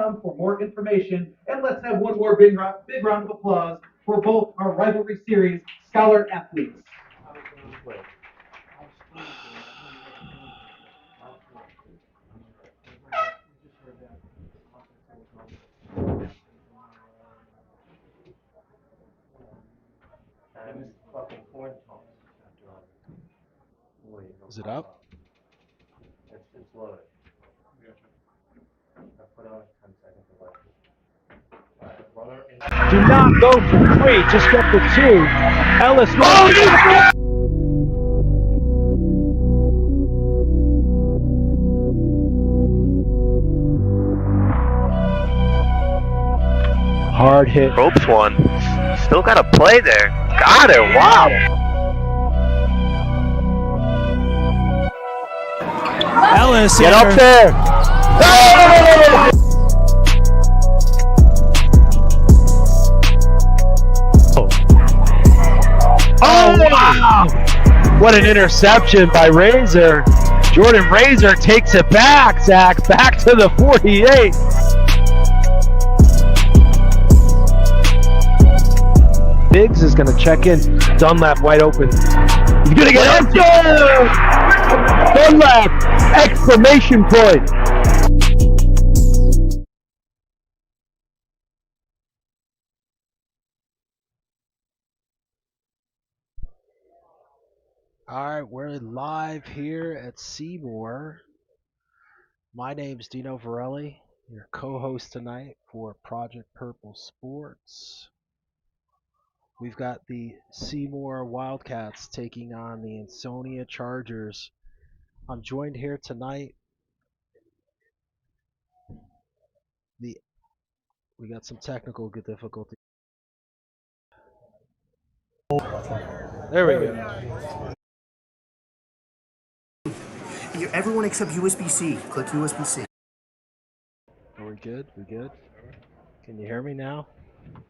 pregame.com for more information. And let's have one more big round of applause for both our rivalry series scholar athletes. Is it up? It's loaded. I put on 10 seconds of Do not go for 3, just go for 2. Ellis. Hard hit. Ropes one. Still got to play there. Got it. Wow. Ellis, Get up there. Oh, wow. What an interception by Razor. Jordan Razor takes it back, Zach, back to the 48. Biggs is going to check in. Dunlap wide open. He's going to get up there! Dunlap! Exclamation point! All right, we're live here at Seymour. My name's Dino Varelli, your co-host tonight for Project Purple Sports. We've got the Seymour Wildcats taking on the Ansonia Chargers. I'm joined here tonight. We got some technical difficulty. There we go. Everyone except USB-C. Click USB-C. Are we good? We good? Can you hear me now?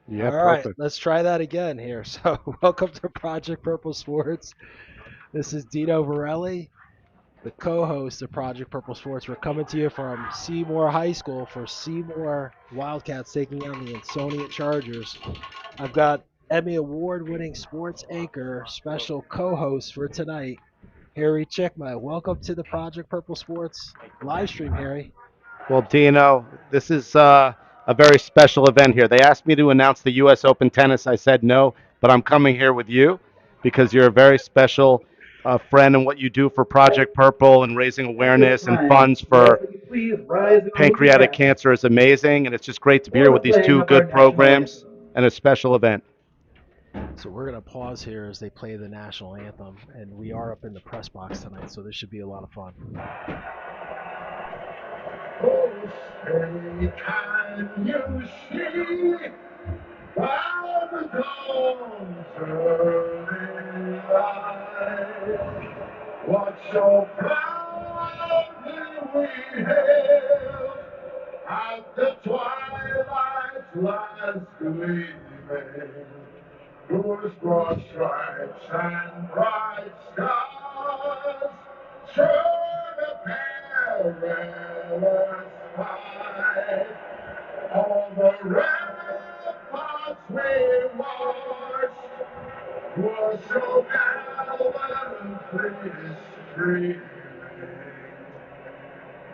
Yeah, All right, perfect. let's try that again here. So, welcome to Project Purple Sports. This is Dino Varelli, the co-host of Project Purple Sports. We're coming to you from Seymour High School for Seymour Wildcats taking on the Ansonia Chargers. I've got Emmy Award-winning sports anchor, special co-host for tonight, Harry Chickma. Welcome to the Project Purple Sports live stream, Harry. Well, Dino, this is a very special event here. They asked me to announce the U.S. Open Tennis. I said no, but I'm coming here with you because you're a very special friend in what you do for Project Purple and raising awareness and funds for pancreatic cancer is amazing, and it's just great to be here with these two good programs and a special event. So we're going to pause here as they play the national anthem, and we are up in the press box tonight, so this should be a lot of fun. Oh, say, can you see by the dawn's early light what so proudly we hailed at the twilight's last gleaming? Whose broad stripes and bright stars showed the perilous fight. All the ramparts we watched were so gallantly streaming,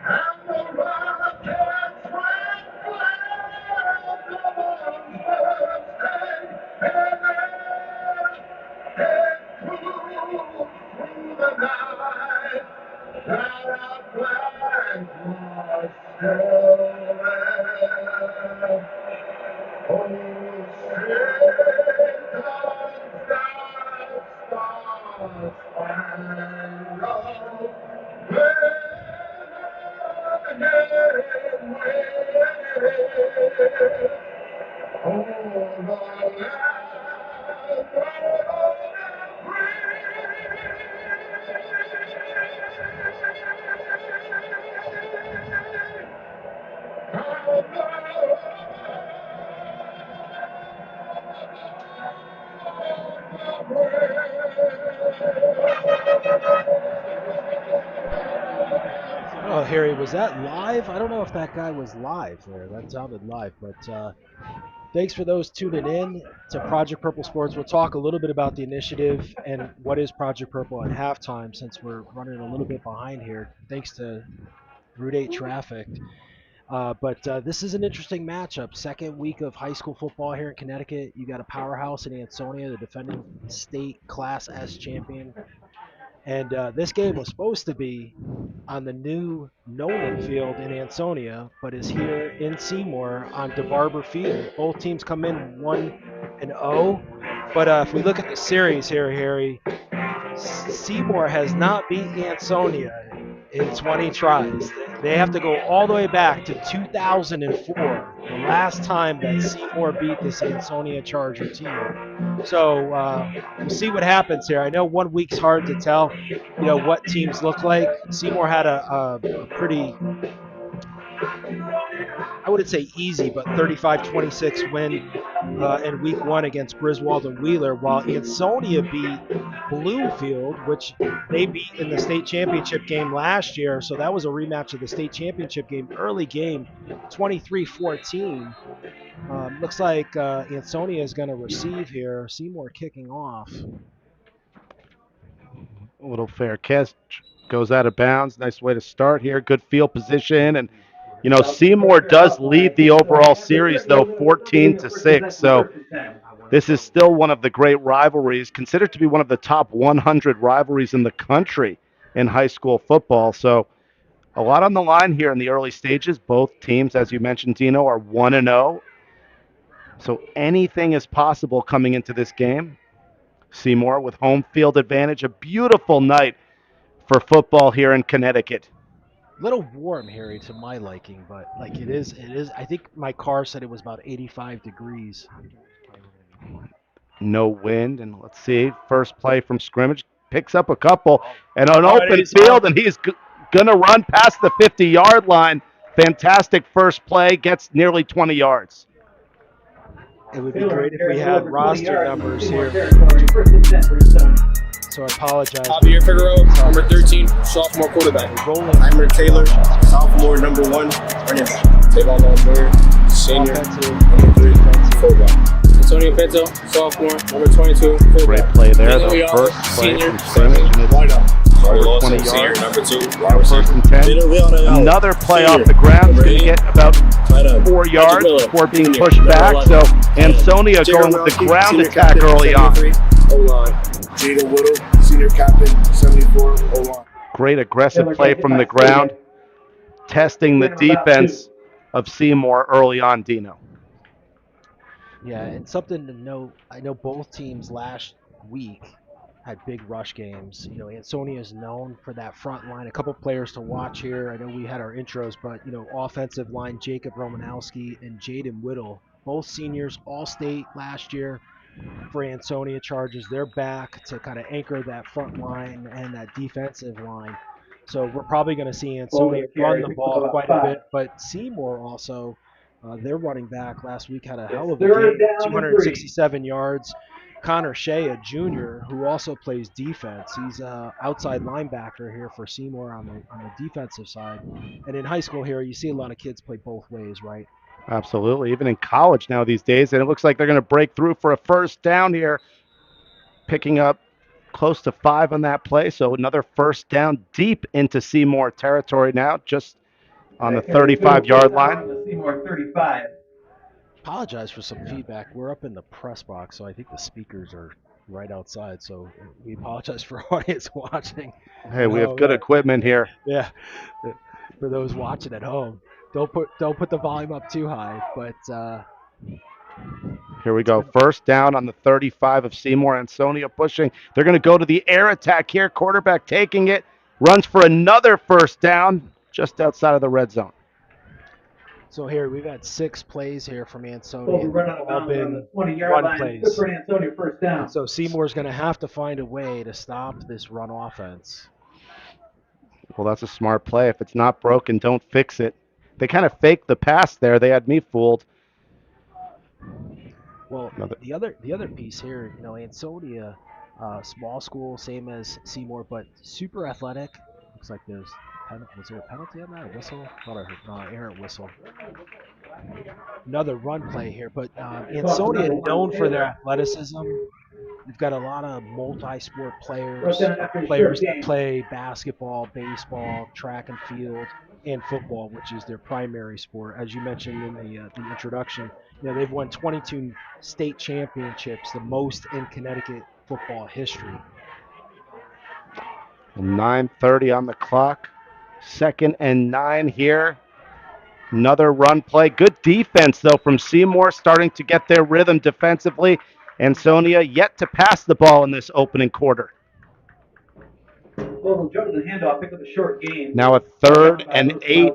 and the rockets went flying above birthday, and it flew through the night. That our flag was still there. Oh, sing does that star-spangled Oh, Harry, was that live? I don't know if that guy was live there. That sounded live, but thanks for those tuning in to Project Purple Sports. We'll talk a little bit about the initiative and what is Project Purple at halftime since we're running a little bit behind here thanks to Route 8 traffic. But this is an interesting matchup. Second week of high school football here in Connecticut. You got a powerhouse in Ansonia, the defending state Class S champion. And this game was supposed to be on the new Nolan Field in Ansonia, but is here in Seymour on DeBarber Field. Both teams come in 1-0. But if we look at the series here, Harry, Seymour has not beat Ansonia in 20 tries. They have to go all the way back to 2004, the last time that Seymour beat this Ansonia Charger team. So we'll see what happens here. I know 1 week's hard to tell, what teams look like. Seymour had a pretty, I wouldn't say easy, but 35-26 win in week 1 against Griswold and Wheeler, while Ansonia beat Bloomfield, which they beat in the state championship game last year. So that was a rematch of the state championship game, early game, 23-14. Looks like Ansonia is going to receive here. Seymour kicking off. A little fair catch goes out of bounds. Nice way to start here. Good field position, and Seymour does lead the overall series though, 14-6. So this is still one of the great rivalries, considered to be one of the top 100 rivalries in the country in high school football. So a lot on the line here in the early stages. Both teams, as you mentioned, Dino, are 1-0. So anything is possible coming into this game. Seymour with home field advantage. A beautiful night for football here in Connecticut. A little warm, Harry, to my liking, but like it is. I think my car said it was about 85 degrees. No wind, and let's see. First play from scrimmage, picks up a couple, and an open field, and he's going to run past the 50-yard line. Fantastic first play, gets nearly 20 yards. It would be great if we had roster numbers here. So I apologize. Javier Figueroa, number 13, sophomore quarterback. Heimer Taylor, sophomore, number 1, running back. Tavon Longmire, senior, number 3, fullback. Antonio Pinto, sophomore, number 22, fullback. Great play there, Daniel the Ayala, first play senior, from scrimmage, and it's Charlie over Lawson, 20 senior, yards. number 2, Now first and 10. Another play off the ground. He's going to get about 4 yards before being pushed back. So Ansonia going with the ground attack early on. O-line. Jaden Whittle, senior captain, 74, O-line. Great aggressive play from the ground, testing the defense of Seymour early on, Dino. Yeah, and something to note, I know both teams last week had big rush games. Ansonia is known for that front line. A couple players to watch here. I know we had our intros, but, offensive line, Jacob Romanowski and Jaden Whittle, both seniors, all-state last year for Ansonia Chargers. They're back to kind of anchor that front line and that defensive line. So we're probably going to see Ansonia run the ball quite a bit, but Seymour also, their running back last week had a hell of a game, 267 yards. Connor Shea, a junior, who also plays defense. He's an outside linebacker here for Seymour on the defensive side. And in high school here, you see a lot of kids play both ways, right? Absolutely. Even in college now these days, and it looks like they're going to break through for a first down here, picking up close to 5 on that play. So another first down deep into Seymour territory now, just on the 35-yard line. Seymour 35. Apologize for some feedback. We're up in the press box, so I think the speakers are right outside. So we apologize for audience watching. Hey, we have good equipment here. Yeah, for those watching at home, don't put the volume up too high. But here we go. First down on the 35 of Seymour. Ansonia pushing. They're going to go to the air attack here. Quarterback taking it. Runs for another first down just outside of the red zone. So here we've had 6 plays here from Ansonia. All been 20-yard run plays. Good for Ansonia, first down. So Seymour's going to have to find a way to stop this run offense. Well, that's a smart play. If it's not broken, don't fix it. They kind of faked the pass there. They had me fooled. Well, the other piece here, Ansonia, small school, same as Seymour, but super athletic. Looks like there's Was there a penalty on that? A whistle? Thought I heard errant whistle. Another run play here, but Ansonia known for their athleticism. They've got a lot of multi-sport players that play basketball, baseball, track and field, and football, which is their primary sport. As you mentioned in the introduction, they've won 22 state championships, the most in Connecticut football history. 9:30 on the clock. 2nd and 9 here. Another run play. Good defense, though, from Seymour, starting to get their rhythm defensively. Ansonia yet to pass the ball in this opening quarter. Well, jump to the handoff, pick up a short gain. Now a 3rd and 8.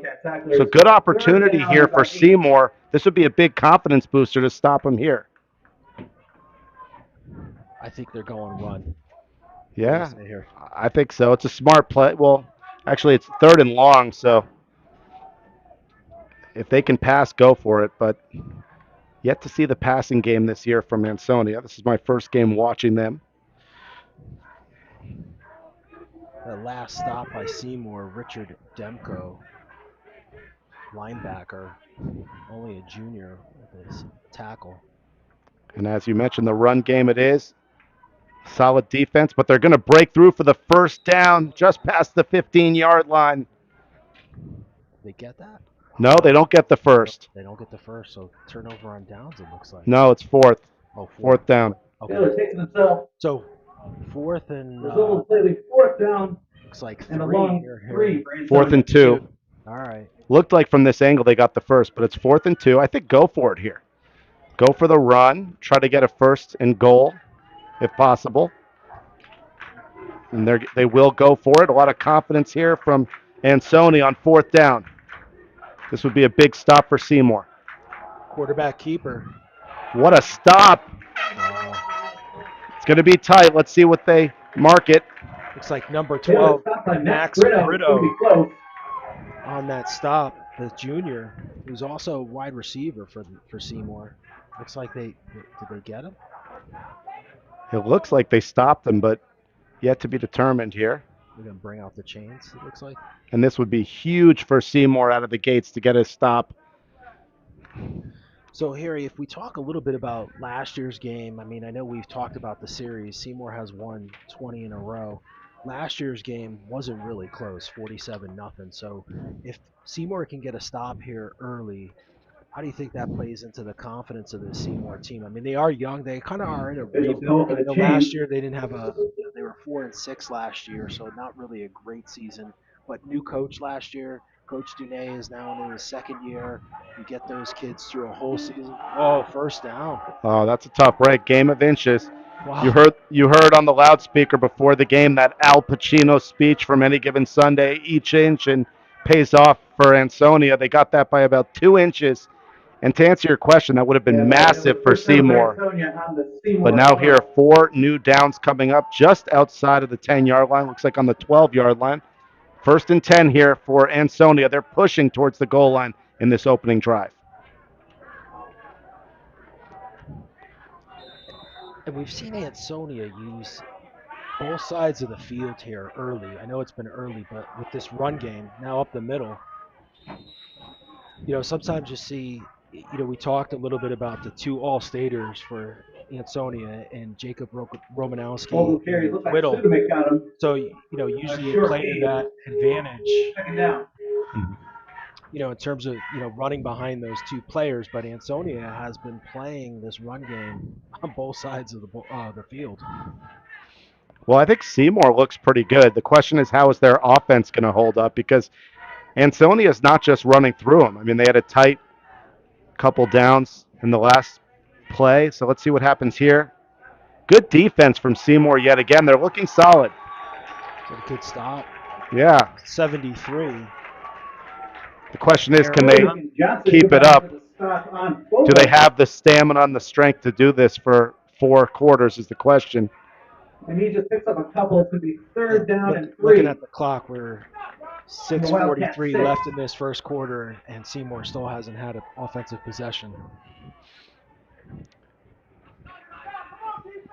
So good opportunity here for Seymour. This would be a big confidence booster to stop him here. I think they're going run. Yeah, I think so. It's a smart play. Well, actually, it's 3rd and long, so if they can pass, go for it. But yet to see the passing game this year from Ansonia. This is my first game watching them. The last stop by Seymour, Richard Demko, linebacker, only a junior with his tackle. And as you mentioned, the run game it is. Solid defense, but they're going to break through for the first down just past the 15-yard line. They get that? No, they don't get the first. They don't get the first, so turnover on downs, it looks like. No, it's 4th. Oh, 4th down. Okay. Taylor takes it himself. So 4th and... Result slightly 4th down. Looks like 3. And a long 3. 4th and 2. All right. Looked like from this angle they got the first, but it's 4th and 2. I think go for it here. Go for the run. Try to get a 1st and goal, if possible. And they will go for it. A lot of confidence here from Ansonia on 4th down. This would be a big stop for Seymour. Quarterback keeper. What a stop. It's going to be tight. Let's see what they mark it. Looks like number 12, Max Brito, on that stop, the junior, who's also wide receiver for Seymour. Looks like did they get him? It looks like they stopped him, but yet to be determined here. We're going to bring out the chains, it looks like. And this would be huge for Seymour out of the gates to get a stop. So, Harry, if we talk a little bit about last year's game, I mean, I know we've talked about the series. Seymour has won 20 in a row. Last year's game wasn't really close, 47-0. So if Seymour can get a stop here early, how do you think that plays into the confidence of the Seymour team? I mean, they are young. They kind of are in a rebuild. I know last year they didn't have they were 4-6 last year, so not really a great season. But new coach last year. Coach Dunay is now in his 2nd year. You get those kids through a whole season. Oh, 1st down. Oh, that's a tough break. Game of inches. Wow. You heard on the loudspeaker before the game that Al Pacino speech from Any Given Sunday, each inch and pays off for Ansonia. They got that by about 2 inches. And to answer your question, that would have been massive for Seymour. But now here are 4 new downs coming up just outside of the 10-yard line. Looks like on the 12-yard line. 1st and 10 here for Ansonia. They're pushing towards the goal line in this opening drive. And we've seen Ansonia use both sides of the field here early. I know it's been early, but with this run game now up the middle, sometimes you see, we talked a little bit about the 2 All-Staters for Ansonia and Jacob Romanowski and Whittle. So, usually you play to that advantage. 2nd down. In terms of, running behind those 2 players, but Ansonia has been playing this run game on both sides of the field. Well, I think Seymour looks pretty good. The question is, how is their offense going to hold up? Because Ansonia is not just running through them. I mean, they had a tight couple downs in the last play. So let's see what happens here. Good defense from Seymour yet again. They're looking solid. A good stop. Yeah. 73. The question is, can they keep it up? Do they have the stamina and the strength to do this for 4 quarters is the question. And he just picks up a couple. It's going to be 3rd down and 3. Looking at the clock, we're 6:43 left in this first quarter, and Seymour still hasn't had an offensive possession.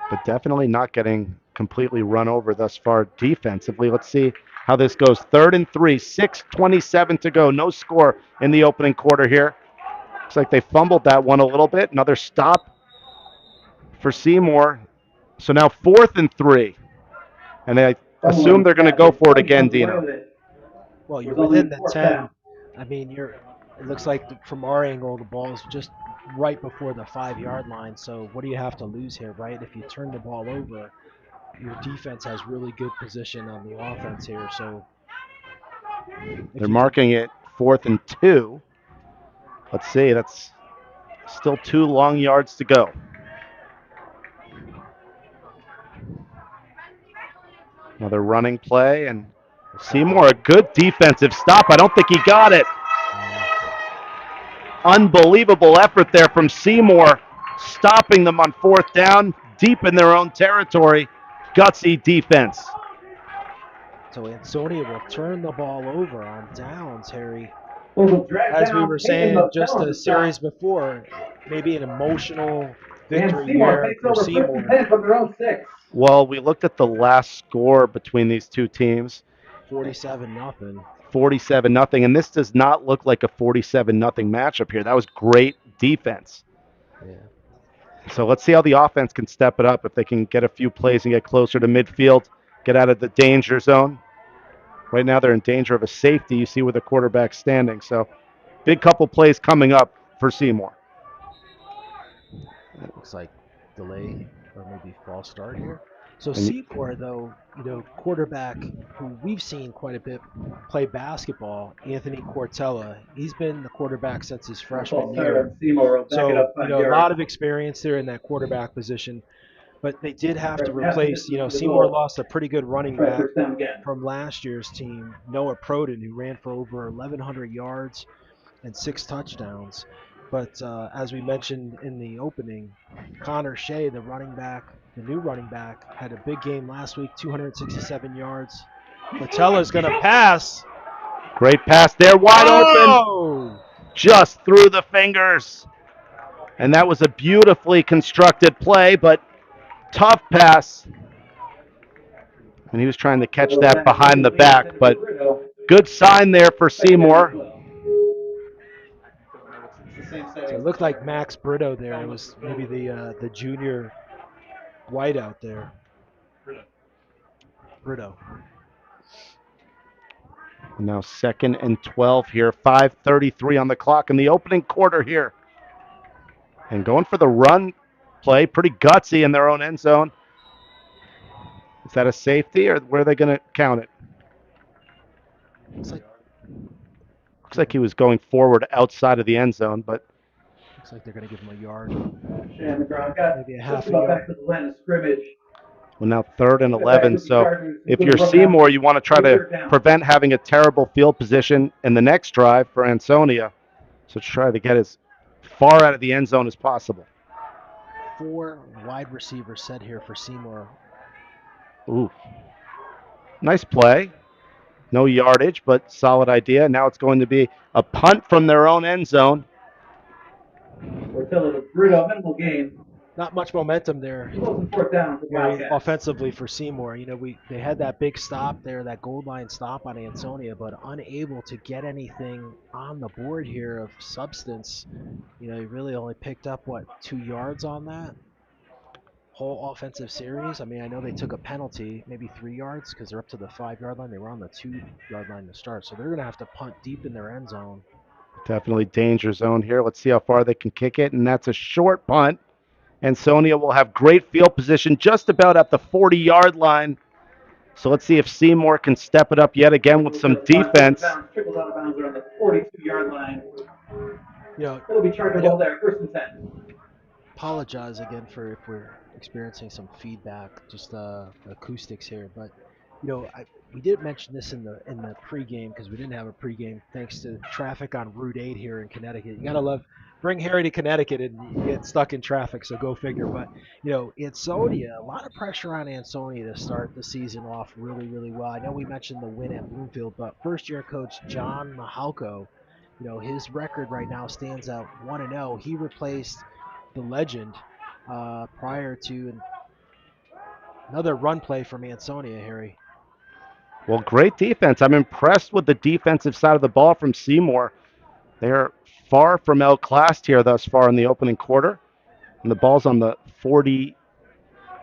But definitely not getting completely run over thus far defensively. Let's see how this goes. 3rd and 3, 6:27 to go. No score in the opening quarter here. Looks like they fumbled that one a little bit. Another stop for Seymour. So now 4th and 3. And I assume they're going to go for it again, Dino. Well, you're within the 10. I mean, it looks like from our angle, the ball is just right before the 5-yard line. So what do you have to lose here, right? If you turn the ball over, your defense has really good position on the offense here. So they're marking it 4th and 2. Let's see. That's still 2 long yards to go. Another running play, and Seymour, a good defensive stop. I don't think he got it. Unbelievable effort there from Seymour, stopping them on 4th down, deep in their own territory. Gutsy defense. So Ansonia will turn the ball over on downs, Harry. As As we were saying just a series before, maybe an emotional victory here for Seymour. From their own 6. Well, we looked at the last score between these two teams. 47-0. 47-0, and this does not look like a 47-0 matchup here. That was great defense. Yeah. So let's see how the offense can step it up, if they can get a few plays and get closer to midfield, get out of the danger zone. Right now they're in danger of a safety. You see where the quarterback's standing. So big couple plays coming up for Seymour. It looks like delay or maybe false start here. So Seymour, though, quarterback who we've seen quite a bit play basketball, Anthony Cortella. He's been the quarterback since his freshman year. So, a lot of experience there in that quarterback position. But they did have to replace, Seymour lost a pretty good running back from last year's team, Noah Proden, who ran for over 1,100 yards and 6 touchdowns. But as we mentioned in the opening, Connor Shea, the new running back, had a big game last week, 267 yards. Cortella's going to pass. Great pass there, wide open. Just through the fingers. And that was a beautifully constructed play, but tough pass. And he was trying to catch that behind the back, but good sign there for Seymour. So it looked like Max Brito there. It was maybe the junior white out there. Brito. Now 2nd and 12 here. 5:33 on the clock in the opening quarter here. And going for the run play, pretty gutsy in their own end zone. Is that a safety, or where are they going to count it? Looks like he was going forward outside of the end zone, but looks like they're going to give him a yard. Maybe a half a yard. Well, now 3rd and 11. So if you're Seymour, you want to try to prevent having a terrible field position in the next drive for Ansonia. So try to get as far out of the end zone as possible. 4 wide receivers set here for Seymour. Ooh. Nice play. No yardage, but solid idea. Now it's going to be a punt from their own end zone. Minimal gain. Not much momentum there. Offensively for Seymour. They had that big stop there, that goal line stop on Ansonia, but unable to get anything on the board here of substance. He really only picked up, 2 yards on that whole offensive series. I mean, I know they took a penalty, maybe 3 yards, because they're up to the 5-yard line. They were on the 2-yard line to start, so they're going to have to punt deep in their end zone. Definitely danger zone here. Let's see how far they can kick it, and that's a short punt. Ansonia will have great field position just about at the 40-yard line. So let's see if Seymour can step it up yet again with some defense. Trickles out of bounds around the 42-yard line. It'll be chargeable there, 1st and 10. Apologize again for if we're experiencing some feedback, just acoustics here, but we did mention this in the pregame, because we didn't have a pregame thanks to traffic on Route 8 here in Connecticut. You gotta bring Harry to Connecticut and you get stuck in traffic, so go figure. But Ansonia, a lot of pressure on Ansonia to start the season off really, really well. I know we mentioned the win at Bloomfield, but first-year coach John Mahalko, his record right now stands out 1-0. He replaced the legend prior to another run play from Ansonia, Harry. Well, great defense. I'm impressed with the defensive side of the ball from Seymour. They're far from outclassed here thus far in the opening quarter. And the ball's on the 40,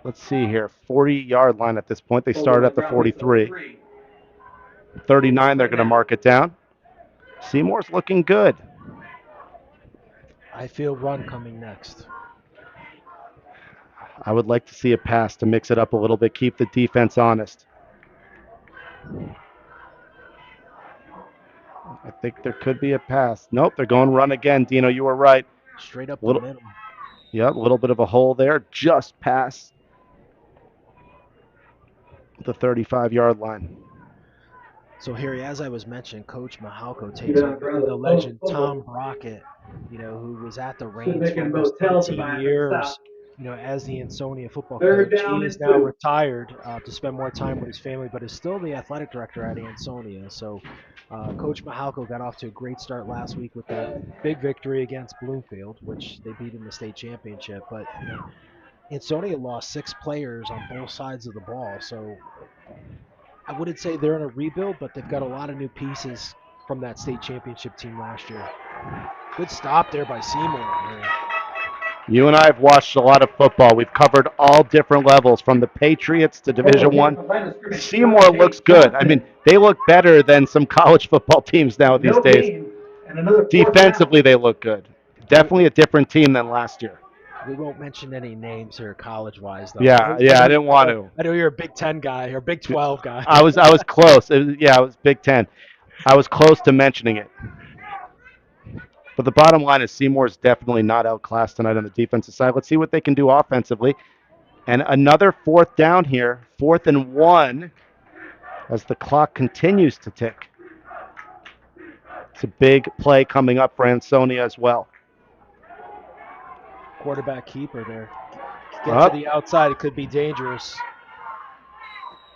let's see here, 40-yard line at this point. They started at the 43. 39, they're going to mark it down. Seymour's looking good. I feel run coming next. I would like to see a pass to mix it up a little bit, keep the defense honest. I think there could be a pass. Nope, they're going run again. Dino, you were right. Straight up Little- the middle. Yep, a little bit of a hole there, just past the 35-yard line. So, Harry, as I was mentioning, Coach Mahalko takes over the legend Tom Brockett, who was at the reins for almost 13 years, as the Ansonia football coach. He is now retired to spend more time with his family, but is still the athletic director at Ansonia. So, Coach Mahalko got off to a great start last week with a big victory against Bloomfield, which they beat in the state championship. But Ansonia lost 6 players on both sides of the ball, so I wouldn't say they're in a rebuild, but they've got a lot of new pieces from that state championship team last year. Good stop there by Seymour. You and I have watched a lot of football. We've covered all different levels, from the Patriots to Division One. Seymour looks good. I mean, they look better than some college football teams now these days. Defensively, they look good. Definitely a different team than last year. We won't mention any names here college-wise, though. Yeah, I didn't want to. I know you're a Big 10 guy or Big 12 guy. I was close. I was Big 10. I was close to mentioning it. But the bottom line is Seymour's definitely not outclassed tonight on the defensive side. Let's see what they can do offensively. And another 4th down here, 4th and 1, as the clock continues to tick. It's a big play coming up for Ansonia as well. Quarterback keeper there. Get to the outside. It could be dangerous.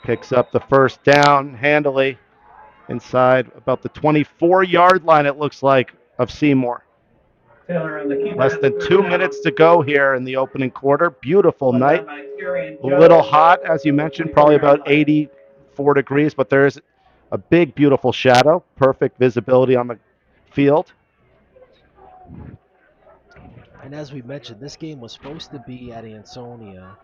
Picks up the first down handily inside about the 24-yard line, it looks like, of Seymour. Less than 2 minutes to go here in the opening quarter. Beautiful night. A little hot, as you mentioned, probably about 84 degrees, but there is a big, beautiful shadow. Perfect visibility on the field. And as we mentioned, this game was supposed to be at Ansonia.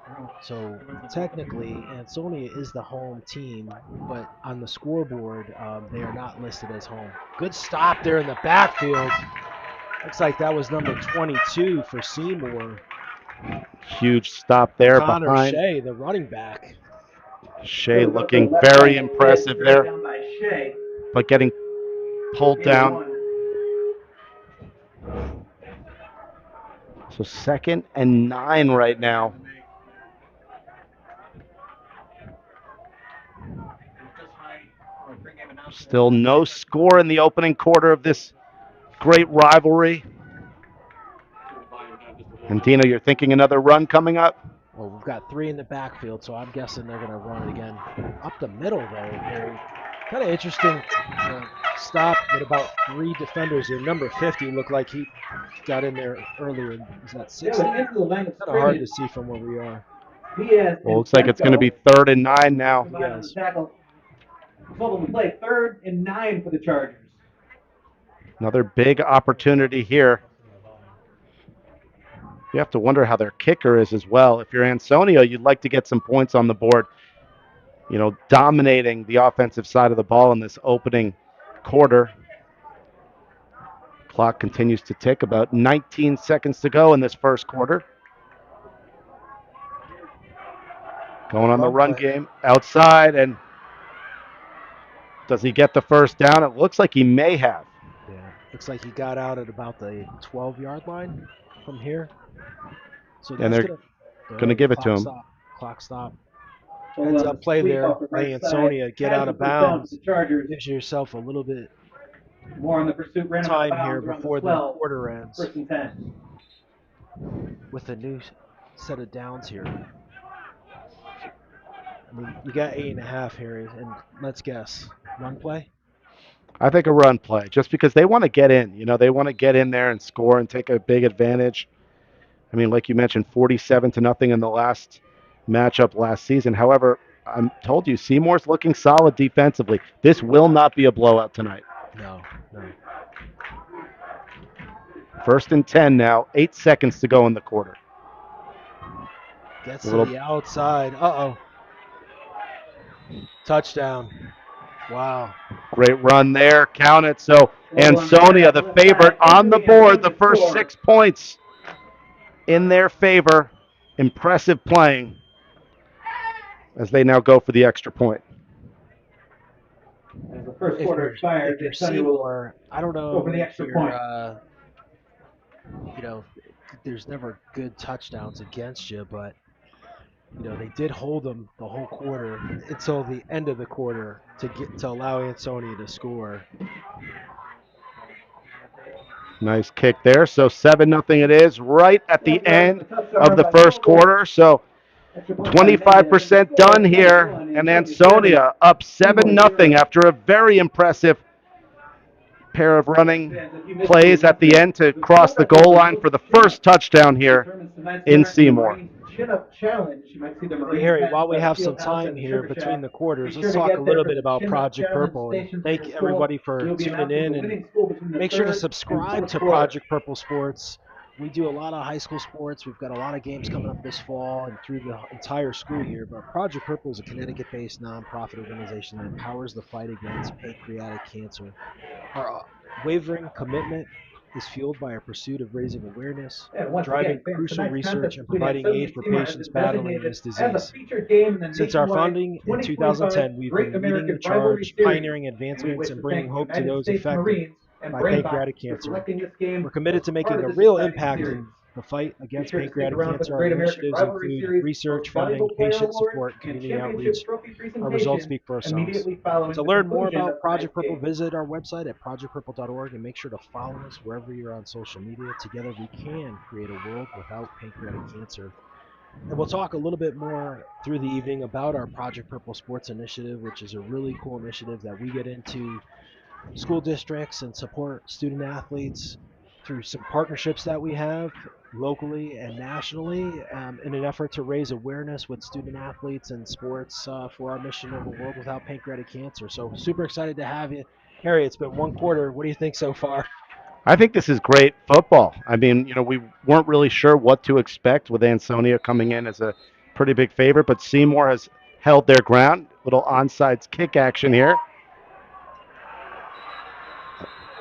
So technically, Ansonia is the home team, but on the scoreboard, they are not listed as home. Good stop there in the backfield. Looks like that was number 22 for Seymour. Huge stop there Connor behind. Shea, the running back. Shea looking very impressive there, but getting pulled down. So 2nd and 9 right now. Still no score in the opening quarter of this great rivalry. And Dino, you're thinking another run coming up? Well, we've got 3 in the backfield, so I'm guessing they're going to run it again. Up the middle, though, Harry. Kind of interesting stop with about 3 defenders here. Number 50 looked like he got in there earlier. Is that 60? Kind of hard to see from where we are. Well, looks like it's going to be 3rd and 9 now. Yes. Total play 3rd and 9 for the Chargers. Another big opportunity here. You have to wonder how their kicker is as well. If you're Ansonia, you'd like to get some points on the board. Dominating the offensive side of the ball in this opening quarter. Clock continues to tick. About 19 seconds to go in this first quarter. Going on the run game outside, and does he get the first down? It looks like he may have. Yeah, looks like he got out at about the 12-yard line from here. So And they're going to give it to him. Clock stop. Heads up play there by Ansonia. Get out of bounds. Gives yourself a little bit more on the pursuit. Time here before the quarter ends. 1st and 10. With a new set of downs here. I mean, you got 8.5, Harry, and let's guess. Run play? I think a run play, just because they want to get in. They want to get in there and score and take a big advantage. I mean, like you mentioned, 47-0 in the last matchup last season. However, I'm told you, Seymour's looking solid defensively. This will not be a blowout tonight. No. 1st and 10 now. 8 seconds to go in the quarter. Gets A to little- the outside. Uh-oh. Touchdown. Wow. Great run there. Count it. So Ansonia, the favorite on the board, the first 6 points in their favor. Impressive playing as they now go for the extra point. As the first If quarter you're, expires, if you're Ansonia will Seymour, I don't go know for the if extra you're, point. there's never good touchdowns against you, but they did hold them the whole quarter until the end of the quarter to allow Ansonia to score. Nice kick there. So 7-0 it is right at the end of the first quarter. So 25% done here, and Ansonia up 7-0 after a very impressive pair of running plays at the end to cross the goal line for the first touchdown here in Seymour. Hey, Harry, while we have some time here between the quarters, let's talk a little bit about Project Purple. And thank everybody for tuning in, and make sure to subscribe to Project Purple Sports. We do a lot of high school sports. We've got a lot of games coming up this fall and through the entire school year. But Project Purple is a Connecticut-based nonprofit organization that empowers the fight against pancreatic cancer. Our wavering commitment is fueled by our pursuit of raising awareness, driving crucial research, and providing aid for patients battling this disease. Since our founding in 2010, we've been leading the charge, pioneering advancements, and bringing hope to those affected by pancreatic cancer. We're committed to making a real impact in the fight against pancreatic cancer. Our initiatives include research, funding, patient support, community outreach. Our results speak for ourselves. To learn more about Project Purple, visit our website at projectpurple.org and make sure to follow us wherever you're on social media. Together we can create a world without pancreatic cancer. And we'll talk a little bit more through the evening about our Project Purple Sports Initiative, which is a really cool initiative that we get into school districts and support student athletes through some partnerships that we have locally and nationally in an effort to raise awareness with student athletes and sports for our mission of a world without pancreatic cancer. So super excited to have you. Harry, it's been one quarter. What do you think so far? I think this is great football. I mean, we weren't really sure what to expect with Ansonia coming in as a pretty big favorite, but Seymour has held their ground. Little onside kick action here.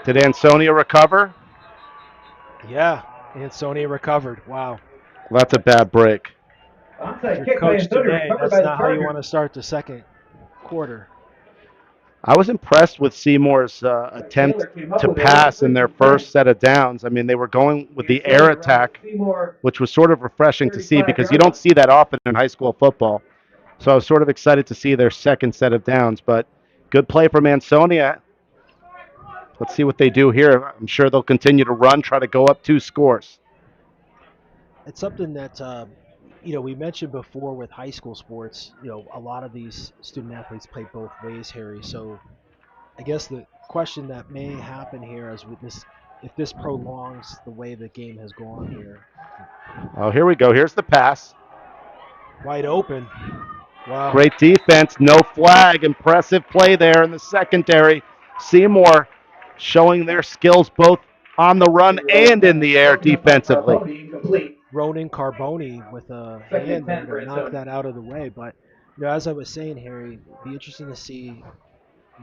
Did Ansonia recover? Yeah, Ansonia recovered. Wow. Well, that's a bad break. If you're coach today, that's not how you want to start the second quarter. I was impressed with Seymour's attempt to pass in their first set of downs. I mean, they were going with the air attack, which was sort of refreshing to see because you don't see that often in high school football. So I was sort of excited to see their second set of downs. But good play from Ansonia. Let's see what they do here. I'm sure they'll continue to run, try to go up 2 scores. It's something that we mentioned before with high school sports. A lot of these student athletes play both ways, Harry. So I guess the question that may happen here is with this, if this prolongs the way the game has gone here. Oh, here we go. Here's the pass. Wide open. Wow. Great defense. No flag. Impressive play there in the secondary. Seymour showing their skills both on the run and in the air defensively. Ronan Carboni with a hand there to knock that out of the way. But as I was saying, Harry, it'd be interesting to see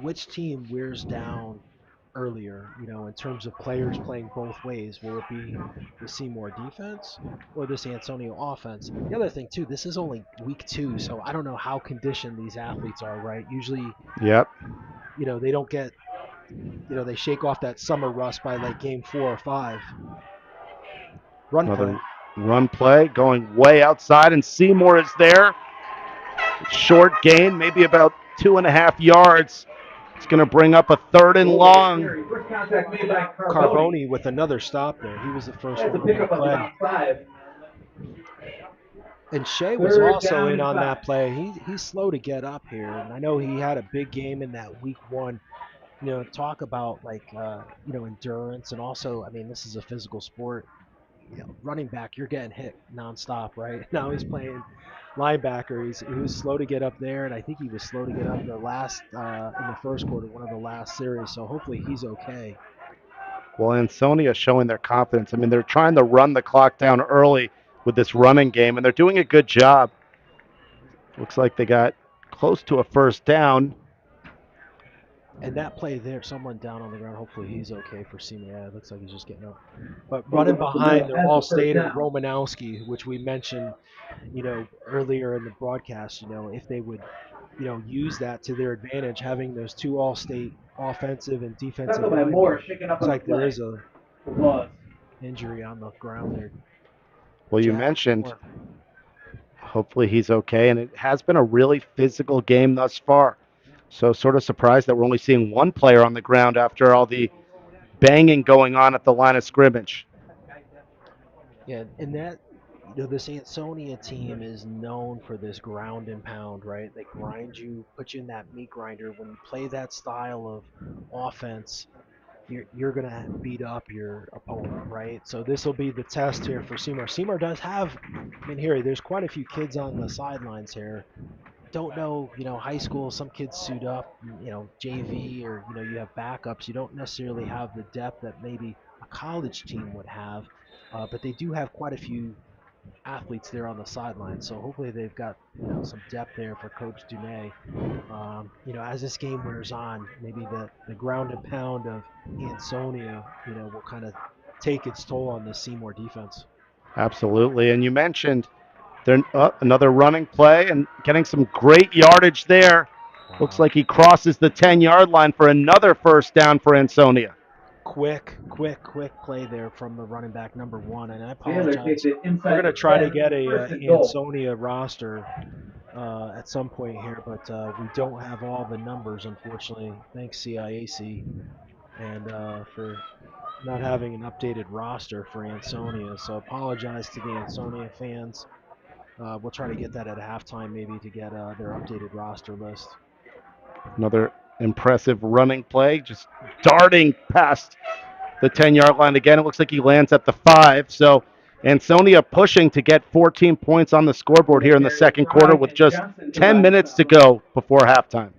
which team wears down earlier, in terms of players playing both ways. Will it be the Seymour defense or this Ansonia offense? The other thing, too, this is only week 2, so I don't know how conditioned these athletes are, right? Usually, Yep. They don't get, they shake off that summer rust by like game 4 or 5. Another run play going way outside, and Seymour is there. Short gain, maybe about 2.5 yards. It's going to bring up a 3rd and long. Carboni with another stop there. He was the first one to play. And Shea was also in on that play. He's slow to get up here. And I know he had a big game in that week 1. Talk about endurance, and also, I mean, this is a physical sport. Running back, you're getting hit nonstop, right? Now he's playing linebacker. He was slow to get up there, and I think he was slow to get up in the first quarter, one of the last series. So hopefully he's okay. Well, Ansonia showing their confidence. I mean, they're trying to run the clock down early with this running game, and they're doing a good job. Looks like they got close to a first down. And that play there, someone down on the ground. Hopefully he's okay for Seymour. Yeah, it looks like he's just getting up. But running behind their all-stater Romanowski, which we mentioned, earlier in the broadcast. If they would, use that to their advantage, having those two all-state offensive and defensive linemen. Looks like there is a injury on the ground there. Well, you mentioned hopefully he's okay, and it has been a really physical game thus far. So sort of surprised that we're only seeing one player on the ground after all the banging going on at the line of scrimmage. Yeah, and that, this Ansonia team is known for this ground and pound, right? They grind you, put you in that meat grinder. When you play that style of offense, you're going to beat up your opponent, right? So this will be the test here for Seymour. Seymour does have, there's quite a few kids on the sidelines here. Don't know, high school, some kids suit up, JV, or, you have backups. You don't necessarily have the depth that maybe a college team would have, but they do have quite a few athletes there on the sideline. So hopefully they've got, some depth there for Coach Dunay. As this game wears on, maybe the ground and pound of Ansonia, will kind of take its toll on the Seymour defense. Absolutely. And you mentioned another running play and getting some great yardage there. Wow. Looks like he crosses the 10-yard line for another first down for Ansonia. Quick play there from the running back, number 1. And I apologize. We're going to try to get a Ansonia roster at some point here, but we don't have all the numbers, unfortunately. Thanks, CIAC, and for not having an updated roster for Ansonia. So apologize to the Ansonia fans. We'll try to get that at halftime, maybe, to get their updated roster list. Another impressive running play, just darting past the 10-yard line again. It looks like he lands at the 5. So Ansonia pushing to get 14 points on the scoreboard here in the second quarter with just 10 minutes to go before halftime.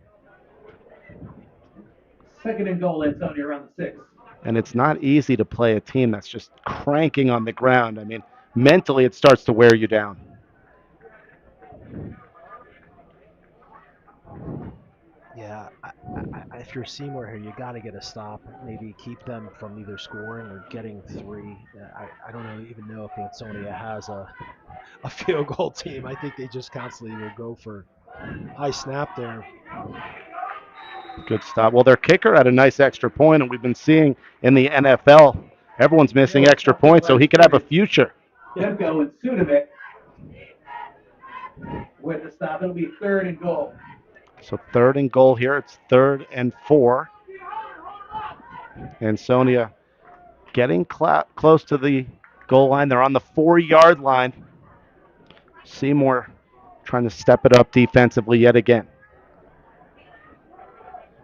Second and goal, Ansonia around the 6. And it's not easy to play a team that's just cranking on the ground. I mean, mentally it starts to wear you down. Yeah, if you're Seymour here, you got to get a stop. Maybe keep them from either scoring or getting 3. I don't even know if Ansonia has a field goal team. I think they just constantly will go for high snap there. Good stop. Well, their kicker had a nice extra point, and we've been seeing in the NFL, everyone's missing extra points, so he could have a future. Demko and Sudovic with the stop. It'll be 3rd and goal. So 3rd and goal here. It's 3rd and 4. Ansonia getting close to the goal line. They're on the 4-yard line. Seymour trying to step it up defensively yet again.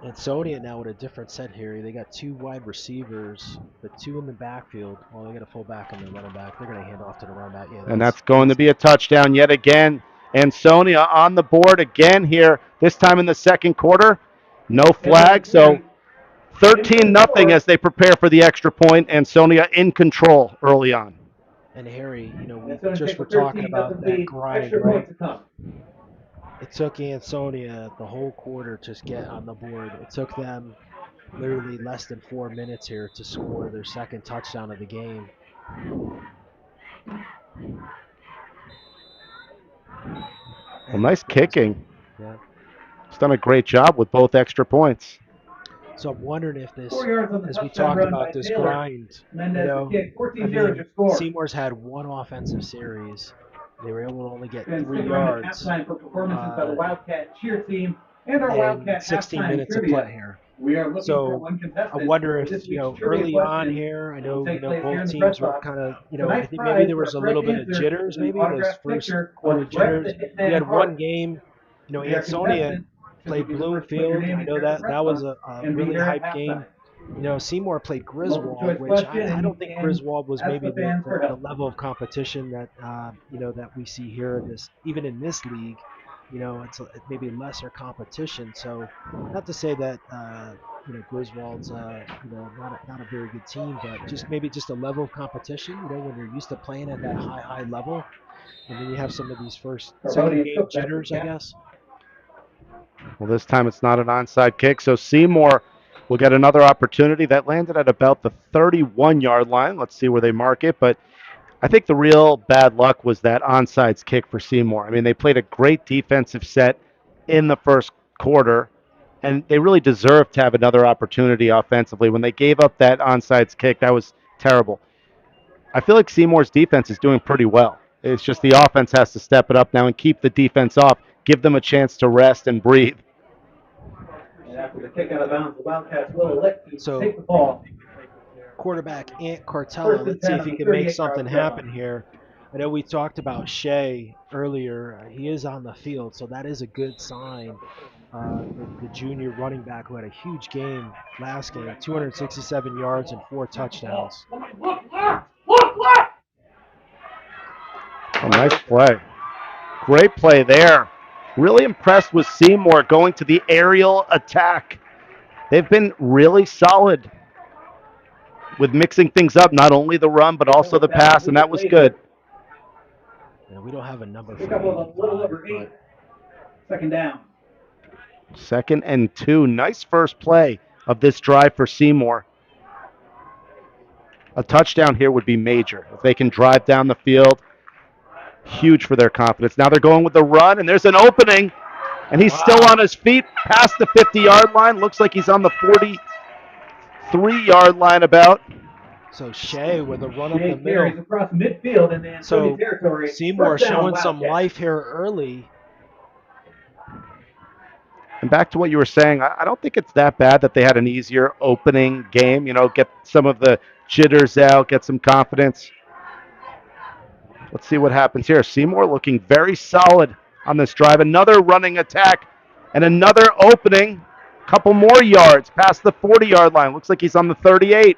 Ansonia now with a different set here. They got 2 wide receivers, but 2 in the backfield. Well, they got a fullback and the running back. They're going to hand off to the running back. Yeah, and that's going to be a touchdown yet again. Ansonia on the board again here, this time in the second quarter. No flag, so 13-0 as they prepare for the extra point. Ansonia in control early on. And Harry, we just were talking about that grind, right? It took Ansonia the whole quarter to get on the board. It took them literally less than 4 minutes here to score their second touchdown of the game. Well, nice kicking. Yeah. He's done a great job with both extra points. So I'm wondering if this, as we talk about this grind, Seymour's had 1 offensive series. They were able to only get 3 yards. For performances by the Wildcat cheer team and our Wildcat 16 minutes of play here. We are looking for one I wonder if, early on here, I know, both teams were kind of, I think maybe there was a little bit of jitters, maybe those first quarter jitters. We had one game, Ansonia played Bloomfield. I know that was a really hype game. You know, Seymour played Griswold, choice which question, I don't think and Griswold was ask maybe the fans for the help. level of competition that you know, that we see here in this, even in this league. You know, it's maybe lesser competition. So, not to say that you know, Griswold's you know, not a very good team, but just maybe just a level of competition. You know, when you're used to playing at that high level, and then you have some of these second Carboni game took that jitters, I catch. guess. Well, this time it's not an onside kick, so Seymour will get another opportunity. That landed at about the 31-yard line. Let's see where they mark it, but I think the real bad luck was that onside kick for Seymour. I mean, they played a great defensive set in the first quarter, and they really deserved to have another opportunity offensively. When they gave up that onside kick, that was terrible. I feel like Seymour's defense is doing pretty well. It's just the offense has to step it up now and keep the defense off, give them a chance to rest and breathe. And after the kick out of bounds, the Wildcats will elect to So, take the ball. Quarterback Ant First Cartella. and Let's see 10 if on he the can make 38-yard something line. happen here. I know we talked about Shea earlier. He is on the field, so that is a good sign. The junior running back who had a huge game last game, 267 yards and 4 touchdowns. Oh, nice play. Great play there. Really impressed with Seymour going to the aerial attack. They've been really solid with mixing things up, not only the run, but also the pass, and that was good. Yeah, we don't have a number for Pick up with a little over 8. Second down. 2nd and 2. Nice first play of this drive for Seymour. A touchdown here would be major. If they can drive down the field, huge for their confidence. Now they're going with the run, and there's an opening, and he's still on his feet past the 50-yard line. Looks like he's on the 43-yard line about. So Shea with a run up the Shea carries middle. across midfield in the Ansonia territory. Seymour First down, showing some Wildcats. life here early. And back to what you were saying, I don't think it's that bad that they had an easier opening game. You know, get some of the jitters out, get some confidence. Let's see what happens here. Seymour looking very solid on this drive. Another running attack and another opening. Couple more yards past the 40-yard line. Looks like he's on the 38.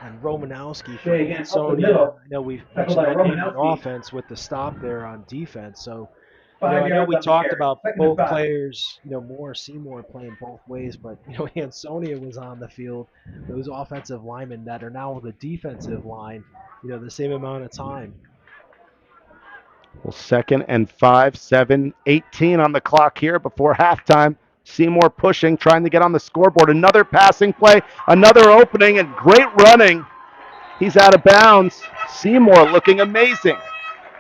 And Romanowski for Shea again, up the Ansonia. middle. I know we've Tackled mentioned by that name on Romanowski. offense with the stop there on defense. So, you 5 know, I know yards we on the talked carry. about 2nd and both 5. players, you know, more Seymour playing both ways, but, you know, Ansonia was on the field. Those offensive linemen that are now the defensive line, you know, the same amount of time. Well, 2nd and 5, 7:18 on the clock here before halftime. Seymour pushing, trying to get on the scoreboard. Another passing play, another opening, and great running. He's out of bounds. Seymour looking amazing.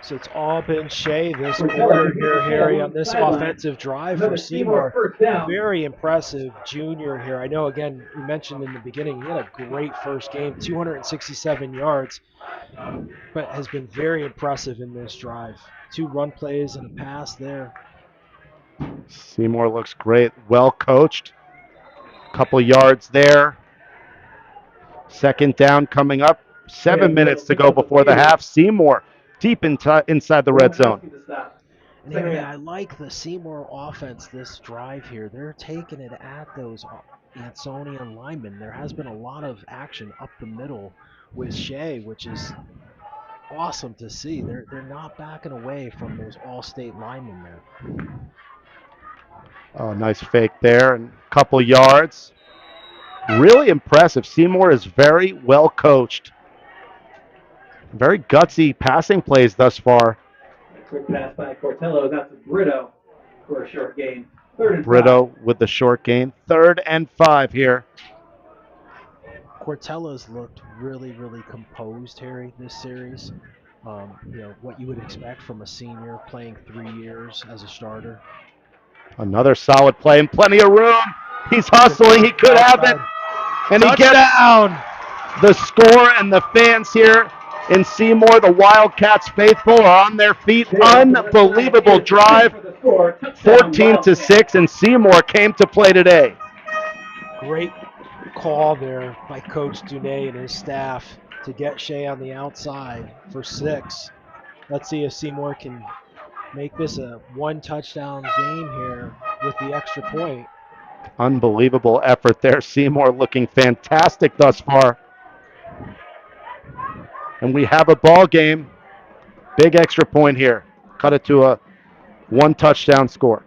So it's all been Shea this quarter here, Harry, on this offensive drive for Seymour. First down. Very impressive junior here. I know, again, we mentioned in the beginning, he had a great first game, 267 yards, but has been very impressive in this drive. 2 run plays and a pass there. Seymour looks great, well coached. Couple yards there. 2nd down coming up. 7 minutes to go before the half. Seymour deep inside the red zone. And Harry, I like the Seymour offense this drive here. They're taking it at those Ansonian linemen. There has been a lot of action up the middle with Shea, which is awesome to see. They're not backing away from those all-state linemen there. Oh, nice fake there and a couple yards. Really impressive. Seymour is very well coached. Very gutsy passing plays thus far. Quick pass by Cortello. That's Brito for a short gain. 3rd and 5. Brito with the short gain. 3rd and 5 here. Cortella's looked really, really composed, Harry, this series. You know, what you would expect from a senior playing 3 years as a starter. Another solid play and plenty of room. He's hustling. He could have it. And he gets the score, and the fans here in Seymour, the Wildcats faithful, are on their feet. Unbelievable drive. 14-6, and Seymour came to play today. Great call there by Coach Dunay and his staff to get Shea on the outside for 6. Let's see if Seymour can make this a 1 touchdown game here with the extra point. Unbelievable effort there. Seymour looking fantastic thus far. And we have a ball game. Big extra point here. Cut it to a 1-touchdown score.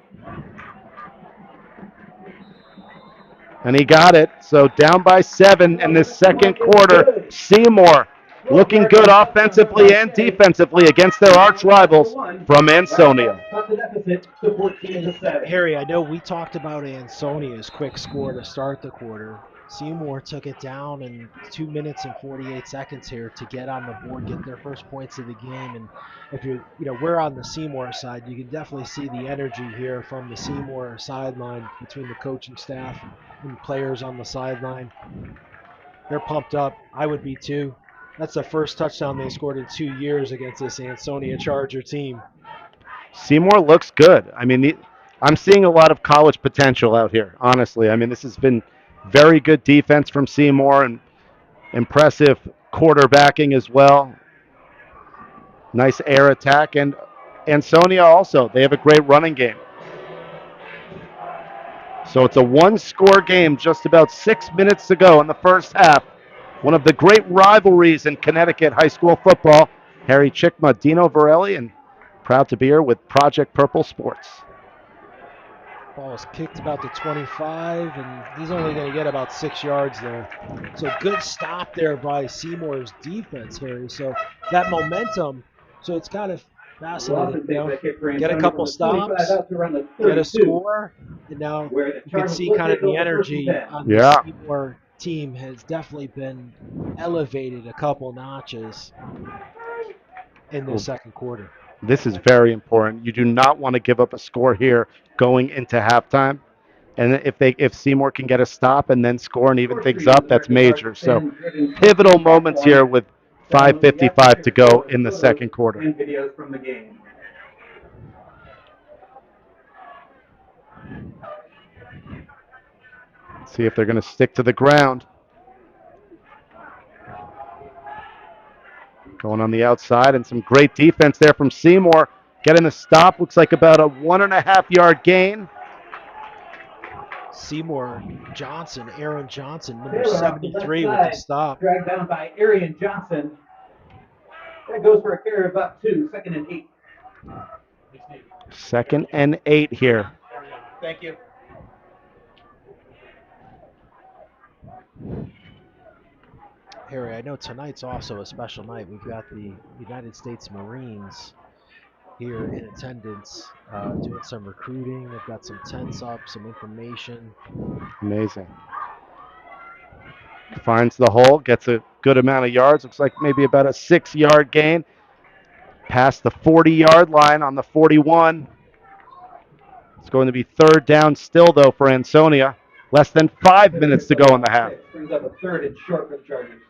And he got it. So down by 7 in this second quarter. Seymour looking good offensively and defensively against their arch rivals from Ansonia. Cut the deficit to 14-7. Harry, I know we talked about Ansonia's quick score to start the quarter. Seymour took it down in 2 minutes and 48 seconds here to get on the board, get their first points of the game. And if we're on the Seymour side, you can definitely see the energy here from the Seymour sideline between the coaching staff and players on the sideline. They're pumped up. I would be too. That's the first touchdown they scored in 2 years against this Ansonia Charger team. Seymour looks good. I mean, I'm seeing a lot of college potential out here, honestly. I mean, this has been very good defense from Seymour and impressive quarterbacking as well. Nice air attack. And Ansonia also, they have a great running game. So it's a 1-score game, just about 6 minutes to go in the first half. One of the great rivalries in Connecticut high school football. Harry Chickma, Dino Varelli, and proud to be here with Project Purple Sports. Ball is kicked about the 25, and he's only going to get about 6 yards there. So good stop there by Seymour's defense, Harry. So that momentum, so it's kind of fascinating. Get a couple stops, get a score, and now you can see kind of the energy on the Seymour team has definitely been elevated a couple notches in the second quarter. This is very important. You do not want to give up a score here going into halftime. And if Seymour can get a stop and then score and even things up, that's major. So pivotal moments here with 5:55 to go in the second quarter. Videos from the game. See if they're going to stick to the ground. Going on the outside, and some great defense there from Seymour. Getting the stop, looks like about a 1.5-yard gain. Seymour Johnson, Aaron Johnson, number 73 with the stop. Dragged down by Arian Johnson. That goes for a carry of about 2, 2nd and 8. 2nd and 8 here. Thank you. Harry, I know tonight's also a special night. We've got the United States Marines here in attendance doing some recruiting. They've got some tents up, some information. Amazing. Finds the hole, gets a good amount of yards. Looks like maybe about a 6-yard gain. Past the 40-yard line on the 41. It's going to be 3rd down still, though, for Ansonia. Less than 5 minutes to go in the half. Brings up a 3rd and short for the Chargers.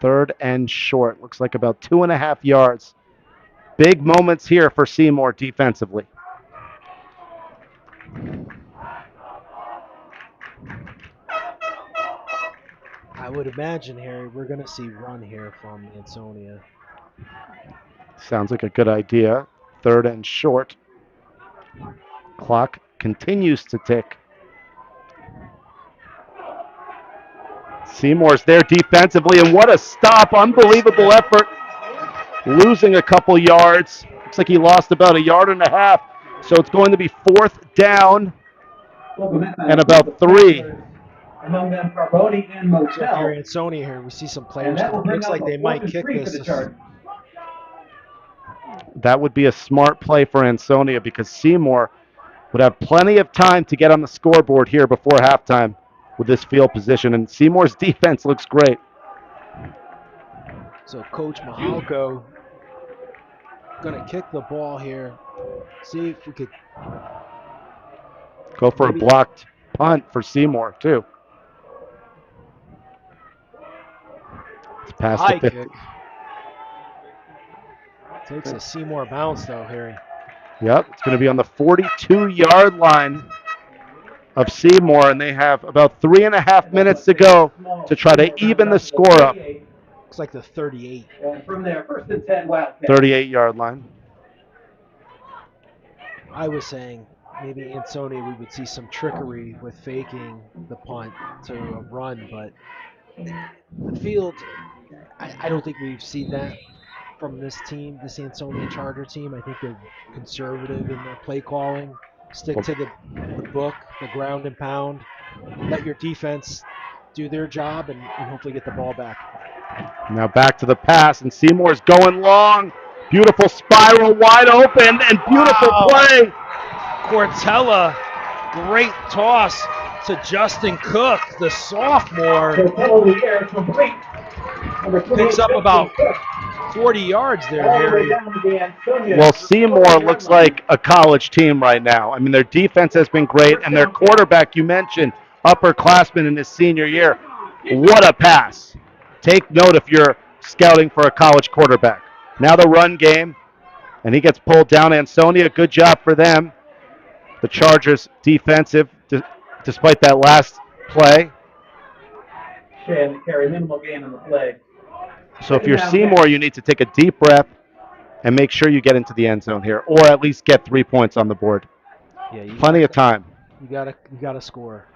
3rd and short. Looks like about 2.5 yards. Big moments here for Seymour defensively. I would imagine, Harry, we're going to see run here from Ansonia. Sounds like a good idea. 3rd and short. Clock continues to tick. Seymour's there defensively, and what a stop. Unbelievable effort. Losing a couple yards. Looks like he lost about 1.5 yards. So it's going to be 4th down and about 3. Among them, Carboni and So Motel. here Ansonia here, we see some players. Looks like they might kick this. That would be a smart play for Ansonia because Seymour would have plenty of time to get on the scoreboard here before halftime with this field position. And Seymour's defense looks great. So Coach Mahalko going to kick the ball here. See if we could go for a blocked punt for Seymour, too. It's past high the 50. kick. Takes a Seymour bounce, though, Harry. Yep, it's going to be on the 42-yard line of Seymour, and they have about 3.5 minutes to go to try to even the score up. Looks like the 38. And from there, 1st and 10 Wildcats. 38-yard line. I was saying maybe Ansonia we would see some trickery with faking the punt to a run, but the field, I don't think we've seen that from this team, this Ansonia Charger team. I think they're conservative in their play calling. Stick to the book, the ground and pound. Let your defense do their job and hopefully get the ball back. Now back to the pass, and Seymour's going long. Beautiful spiral, wide open, and beautiful play. Cortella, great toss to Justin Cook, the sophomore. Penalty air complete. Number 28, Picks up about Cook. 40 yards there, All the way Harry. down to the Ansonia. Well, Seymour looks like a college team right now. I mean, their defense has been great, and their quarterback, you mentioned, upperclassman in his senior year. What a pass. Take note if you're scouting for a college quarterback. Now the run game, and he gets pulled down. Ansonia, good job for them. The Chargers defensive, despite that last play. And carry minimal gain on the play. So if you're Seymour, you need to take a deep breath and make sure you get into the end zone here, or at least get 3 points on the board. Yeah, Plenty of time. You gotta score.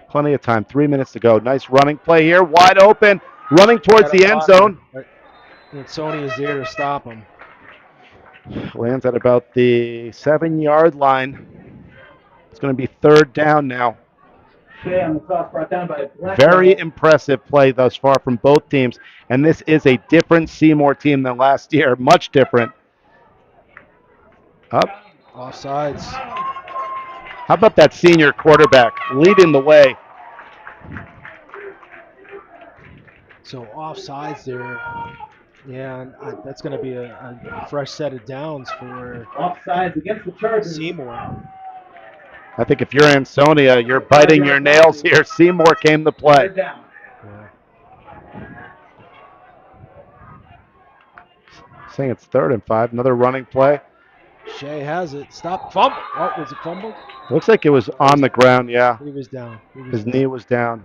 Plenty of time. 3 minutes to go. Nice running play here. Wide open. Running towards the end zone. Ansonia's there to stop him. Lands at about the 7-yard line. It's going to be 3rd down now. Shea on the toss brought down by Black. Very impressive play thus far from both teams. And this is a different Seymour team than last year. Much different. Up. Offsides. How about that senior quarterback leading the way? So offsides there. Yeah, and that's going to be a fresh set of downs for Offsides against the Chargers. Seymour. I think if you're Ansonia, you're biting your nails here. Seymour came to play. Third down. Saying it's 3rd and 5. Another running play. Shea has it. Stop. Fumble. Oh, was it fumbled? Looks like it was on the ground, yeah. He was down. His knee was down.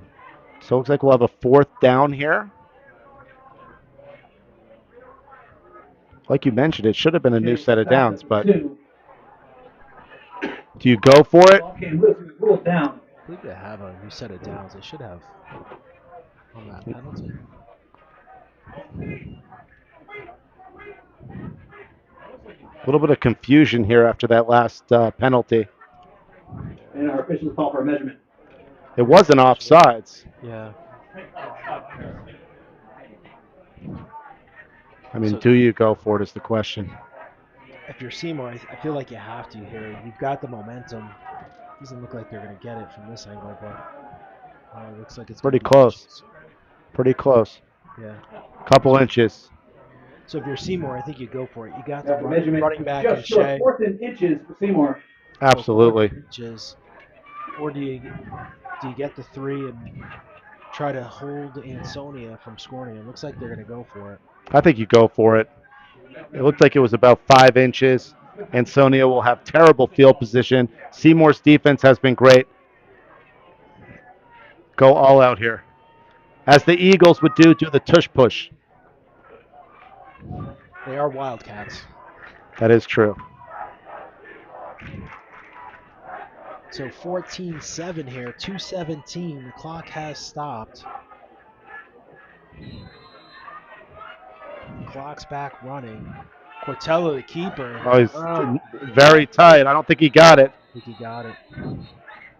So it looks like we'll have a 4th down here. Like you mentioned, it should have been a new set of downs, but do you go for it? Ball came loose. He was ruled down. I believe they have a new set of downs. They should have on that penalty. A little bit of confusion here after that last penalty. And our officials call for a measurement. It wasn't offsides. Yeah. I mean, do you go for it is the question. If you're Seymour, I feel like you have to here. You've got the momentum. Doesn't look like they're going to get it from this angle, but it looks like it's pretty close. Pretty close. Yeah. Couple inches. So if you're Seymour, I think you go for it. You got the measurement running back just and short, Shea. 4th and inches for Seymour. Absolutely. Inches. Or do you get the 3 and try to hold Ansonia from scoring? It looks like they're going to go for it. I think you go for it. It looked like it was about 5 inches. Ansonia will have terrible field position. Seymour's defense has been great. Go all out here. As the Eagles would do the tush push. They are Wildcats. That is true. So 14-7 here, 2:17. The clock has stopped. Clock's back running. Cortella, the keeper. Oh, he's very tight. I don't think he got it. I think he got it.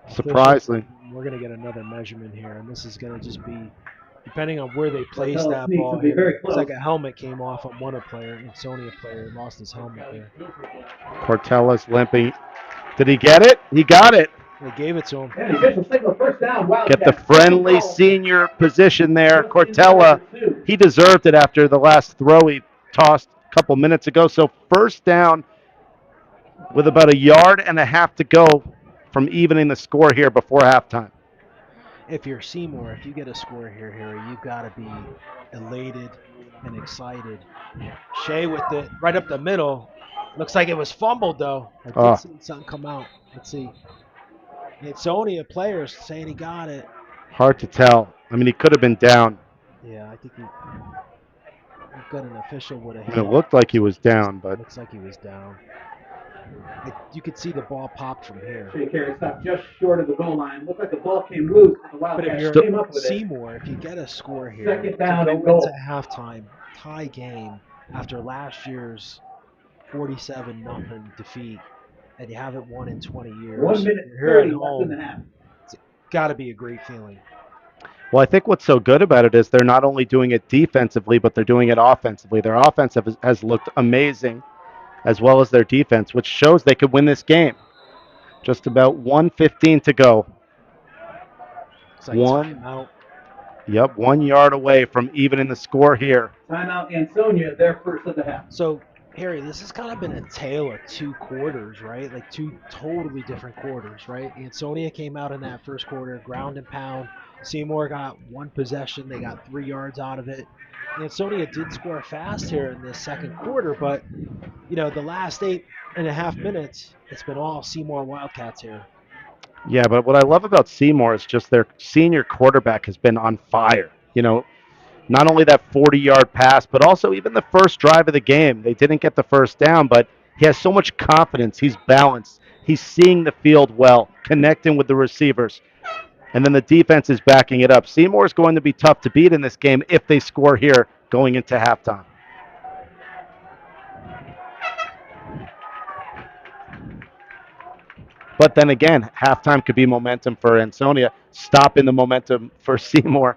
Surprisingly. We're going to get another measurement here, and this is going to just be, depending on where they place Cortella that sneaks ball. will be very Looks like close. a helmet came off on one player. Ansonia player lost his helmet there. Cortella's limping. Did he get it? He got it. They gave it to him. And the official signal 1st down. Wildcats. Get the friendly senior position there. Cortella, he deserved it after the last throw he tossed a couple minutes ago. So 1st down with about 1.5 yards to go from evening the score here before halftime. If you're Seymour, if you get a score here, Harry, you've got to be elated and excited. Shea with it right up the middle. Looks like it was fumbled, though. I did see something come out. Let's see. Ansonia players saying he got it. Hard to tell. I mean, he could have been down. Yeah, I think he got an official would have I mean, it looked like he was down, but looks like he was down. You could see the ball popped from here. Shea Carey stopped just short of the goal line. Looked like the ball came loose, but the But if Wildcats you're came up with it. Seymour, if you get a score here, Second down to and go into goal. halftime, tie game after last year's 47-0 defeat, and you haven't won in 20 years. 1 minute You're here at 30 left in the home. half. It's got to be a great feeling. Well, I think what's so good about it is they're not only doing it defensively, but they're doing it offensively. Their offense has looked amazing, as well as their defense, which shows they could win this game. Just about 1:15 to go. It's like timeout. Yep, 1 yard away from evening the score here. Timeout Ansonia, their first of the half. So, Harry, this has kind of been a tale of two quarters, right? Like two totally different quarters, right? Ansonia came out in that first quarter, ground and pound. Seymour got one possession. They got 3 yards out of it. Ansonia did score fast here in this second quarter, but, the last 8.5 minutes, it's been all Seymour Wildcats here. Yeah, but what I love about Seymour is just their senior quarterback has been on fire. Not only that 40-yard pass, but also even the first drive of the game. They didn't get the first down, but he has so much confidence. He's balanced. He's seeing the field well, connecting with the receivers. And then the defense is backing it up. Seymour is going to be tough to beat in this game if they score here going into halftime. But then again, halftime could be momentum for Ansonia, stopping the momentum for Seymour.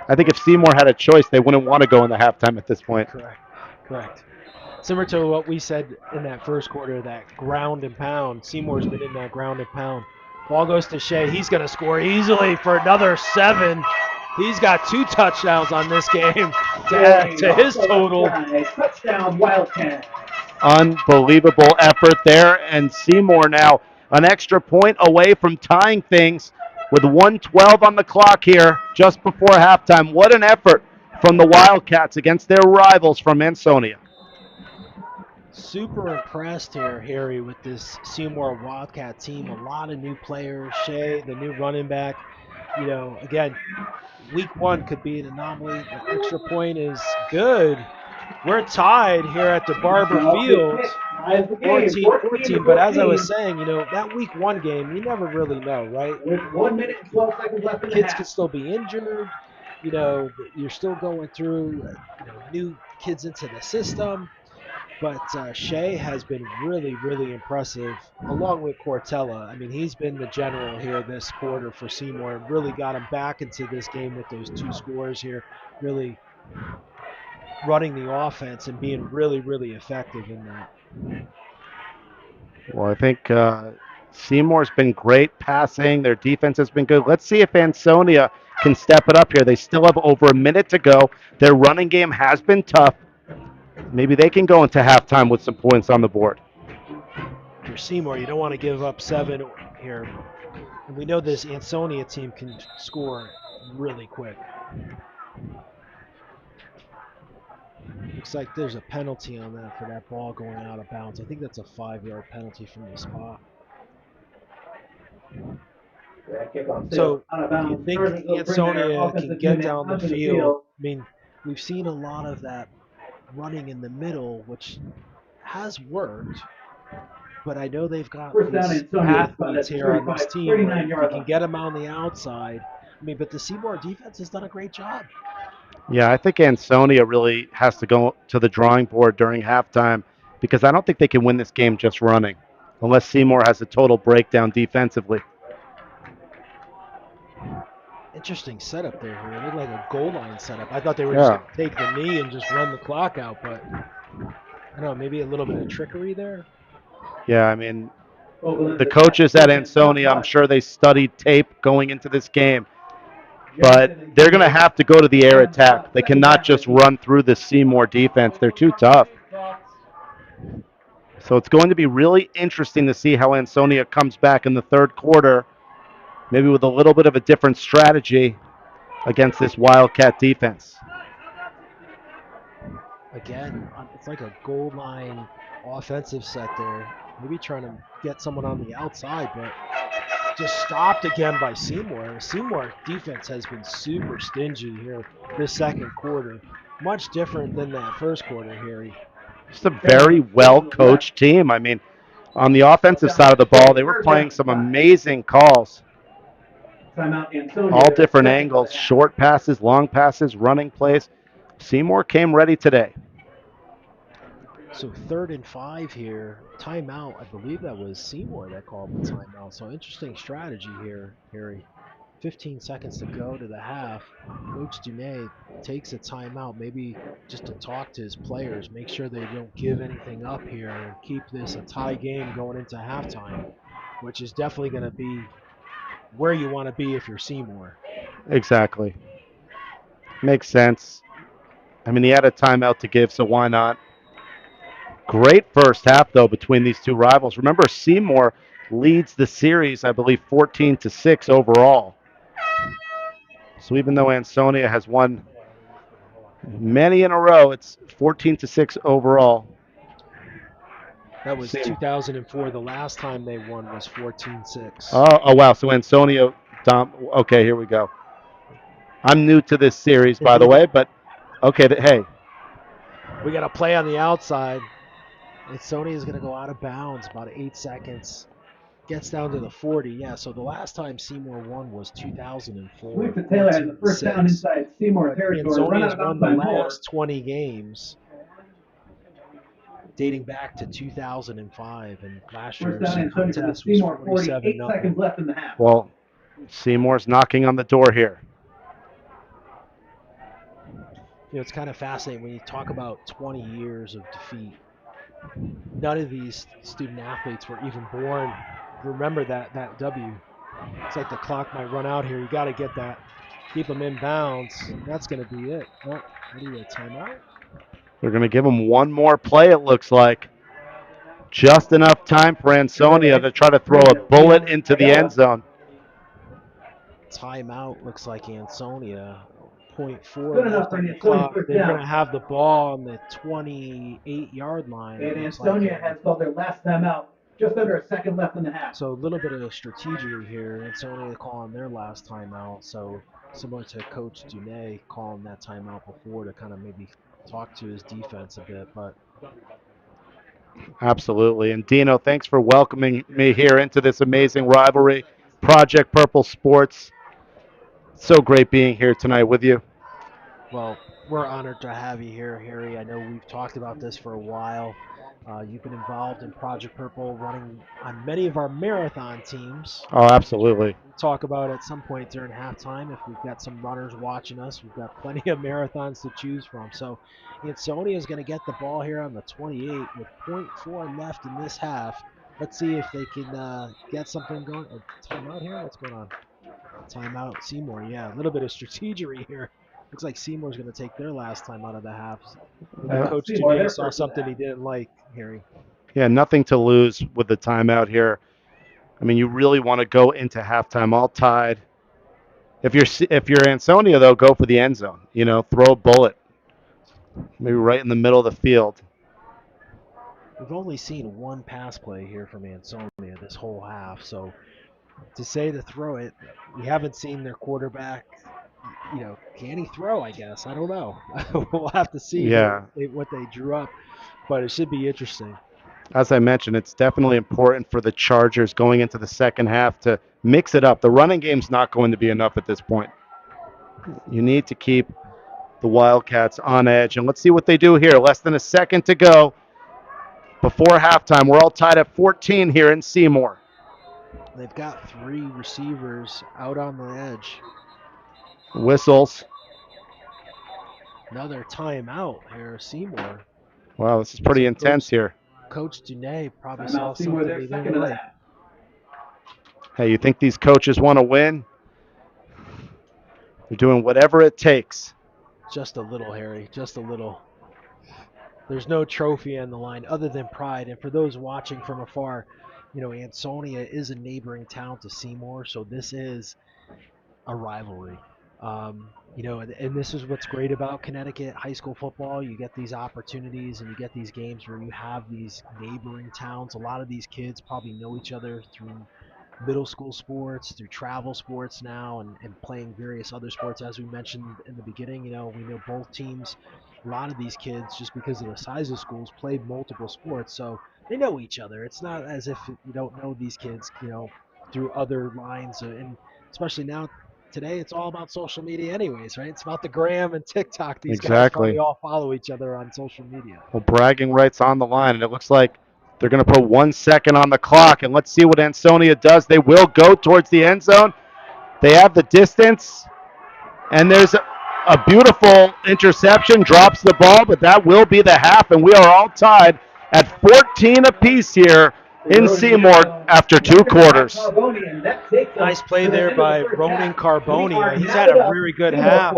I think if Seymour had a choice, they wouldn't want to go in the halftime at this point. Correct. Similar to what we said in that first quarter, that ground and pound. Seymour's been in that ground and pound. Ball goes to Shea. He's going to score easily for another 7. He's got 2 touchdowns on this game to add to his total. Touchdown Wildcats. Unbelievable effort there, and Seymour now an extra point away from tying things with 1:12 on the clock here just before halftime. What an effort from the Wildcats against their rivals from Ansonia. Super impressed here, Harry, with this Seymour Wildcat team. A lot of new players. Shea, the new running back. Again, week 1 could be an anomaly. The extra point is good. We're tied here at the Barber Field, 14-14. But as I was saying, that week 1 game, you never really know, right? With 1 minute and 12 seconds left in the Kids half. can still be injured. You're still going through new kids into the system. But Shea has been really, really impressive, along with Cortella. I mean, he's been the general here this quarter for Seymour. Really got him back into this game with those 2 scores here, really running the offense and being really, really effective in that. Well, I think Seymour's been great passing. Their defense has been good. Let's see if Ansonia can step it up here. They still have over a minute to go. Their running game has been tough. Maybe they can go into halftime with some points on the board. If you're Seymour, you don't want to give up 7 here. And we know this Ansonia team can score really quick. Looks like there's a penalty on that for that ball going out of bounds. I think that's a 5-yard penalty from the spot. So, do you think Ansonia can get down the field? I mean, we've seen a lot of that running in the middle, which has worked, but I know they've got these athletes here on this team where you can get them on the outside. I mean, but the Seymour defense has done a great job. Yeah, I think Ansonia really has to go to the drawing board during halftime because I don't think they can win this game just running unless Seymour has a total breakdown defensively. Interesting setup there. It looked like a goal line setup. I thought they were just going to take the knee and just run the clock out, but I don't know, maybe a little bit of trickery there. Yeah, I mean, the coaches at Ansonia, I'm sure they studied tape going into this game, but they're going to have to go to the air attack. They cannot just run through the Seymour defense. They're too tough. So it's going to be really interesting to see how Ansonia comes back in the third quarter, maybe with a little bit of a different strategy against this Wildcat defense. Again, it's like a goal line offensive set there. Maybe trying to get someone on the outside, but just stopped again by Seymour. Seymour defense has been super stingy here this second quarter. Much different than that first quarter, Harry. Just a very well-coached team. I mean, On the offensive side of the ball, they were playing some amazing calls. Timeout, Ansonia. All different Second angles, half. short passes, long passes, running plays. Seymour came ready today. So 3rd and 5 here. Timeout. I believe that was Seymour that called the timeout. So interesting strategy here, Harry. 15 seconds to go to the half. Coach Dunay takes a timeout, maybe just to talk to his players, make sure they don't give anything up here and keep this a tie game going into halftime, which is definitely going to be where you want to be if you're Seymour. Exactly. Makes sense. I mean, he had a timeout to give, so why not? Great first half, though, between these two rivals. Remember, Seymour leads the series, I believe, 14-6 overall. So even though Ansonia has won many in a row, it's 14-6 overall. That was Seymour. 2004. The last time they won was 14-6. Oh, wow. So Ansonia, okay, here we go. I'm new to this series, by the way, but okay, hey. We got a play on the outside. Ansonia is going to go out of bounds about 8 seconds. Gets down to the 40. Yeah, so the last time Seymour won was 2004. Luke Taylor has the first down inside Seymour territory. Run Ansonia's out of won the bounds by more. last 20 games dating back to 2005, and last First year's down Ansonia for the contest was Seymour 40. 8 47-0. seconds left in the half. Well, Seymour's knocking on the door here. You know, it's kind of fascinating when you talk about 20 years of defeat. None of these student athletes were even born. Remember that W. It's like the clock might run out here. You got to get that. Keep them in bounds. That's going to be it. Oh, what do you get, timeout? They're going to give him one more play, it looks like. Just enough time for Ansonia to try to throw a bullet into the end zone. Timeout looks like Ansonia. 0.4 Good enough left for on the Ansonia clock. first They're down. going to have the ball on the 28-yard line. And Looks Ansonia like. has called their last timeout. Just under a second left in the half. So a little bit of strategy here. Ansonia calling their last timeout. So similar to Coach Dunay calling that timeout before to kind of maybe talk to his defense a bit. But Absolutely. And Dino, thanks for welcoming me here into this amazing rivalry. Project Purple Sports. So great being here tonight with you. well, we're honored to have you here, Harry. I know we've talked about this for a while. You've been involved in Project Purple, running on many of our marathon teams. Oh, absolutely. We'll talk about at some point during halftime if we've got some runners watching us. We've got plenty of marathons to choose from. So Ansonia is going to get the ball here on the 28 with 0.4 left in this half. Let's see if they can get something going. Timeout here? What's going on? Timeout. Seymour, yeah. A little bit of strategery here. Looks like Seymour's going to take their last time out of the half. Coach Seymour, Dunay their saw first something half. he didn't like, Harry. Yeah, nothing to lose with the timeout here. I mean, you really want to go into halftime all tied. If you're Ansonia, though, go for the end zone. You know, throw a bullet, maybe right in the middle of the field. We've only seen one pass play here from Ansonia this whole half, so to say to throw it, we haven't seen their quarterback. You know, can he throw? I guess I don't know. We'll have to see what they drew up, but it should be interesting. As I mentioned, it's definitely important for the Chargers going into the second half to mix it up. The running game's not going to be enough at this point. You need to keep the Wildcats on edge, and let's see what they do here. Less than a second to go before halftime. We're all tied at 14 here in Seymour. They've got 3 receivers out on the edge. Whistles. Another timeout here, Seymour. Wow, this is pretty intense here. Coach Dunay probably Timeout, saw Seymour, something their he second didn't of the like. half. Hey, you think these coaches want to win? They're doing whatever it takes. Just a little, Harry, just a little. There's no trophy on the line other than pride. And for those watching from afar, you know, Ansonia is a neighboring town to Seymour, so this is a rivalry. You know, and this is what's great about Connecticut high school football. You get these opportunities and you get these games where you have these neighboring towns. A lot of these kids probably know each other through middle school sports, through travel sports now, and playing various other sports. As we mentioned in the beginning, you know, we know both teams a lot of these kids, just because of the size of schools, played multiple sports, so they know each other. It's not as if you don't know these kids, through other lines, and especially now. Today, it's all about social media anyways, right? It's about the gram and TikTok. These guys Exactly. probably all follow each other on social media. Well, bragging rights on the line, and it looks like they're going to put 1 second on the clock, and let's see what Ansonia does. They will go towards the end zone. They have the distance, and there's a beautiful interception, drops the ball, but that will be the half, and we are all tied at 14 apiece here in Seymour after 2 quarters. Nice play there by Ronan Carboni. He's had a very good half.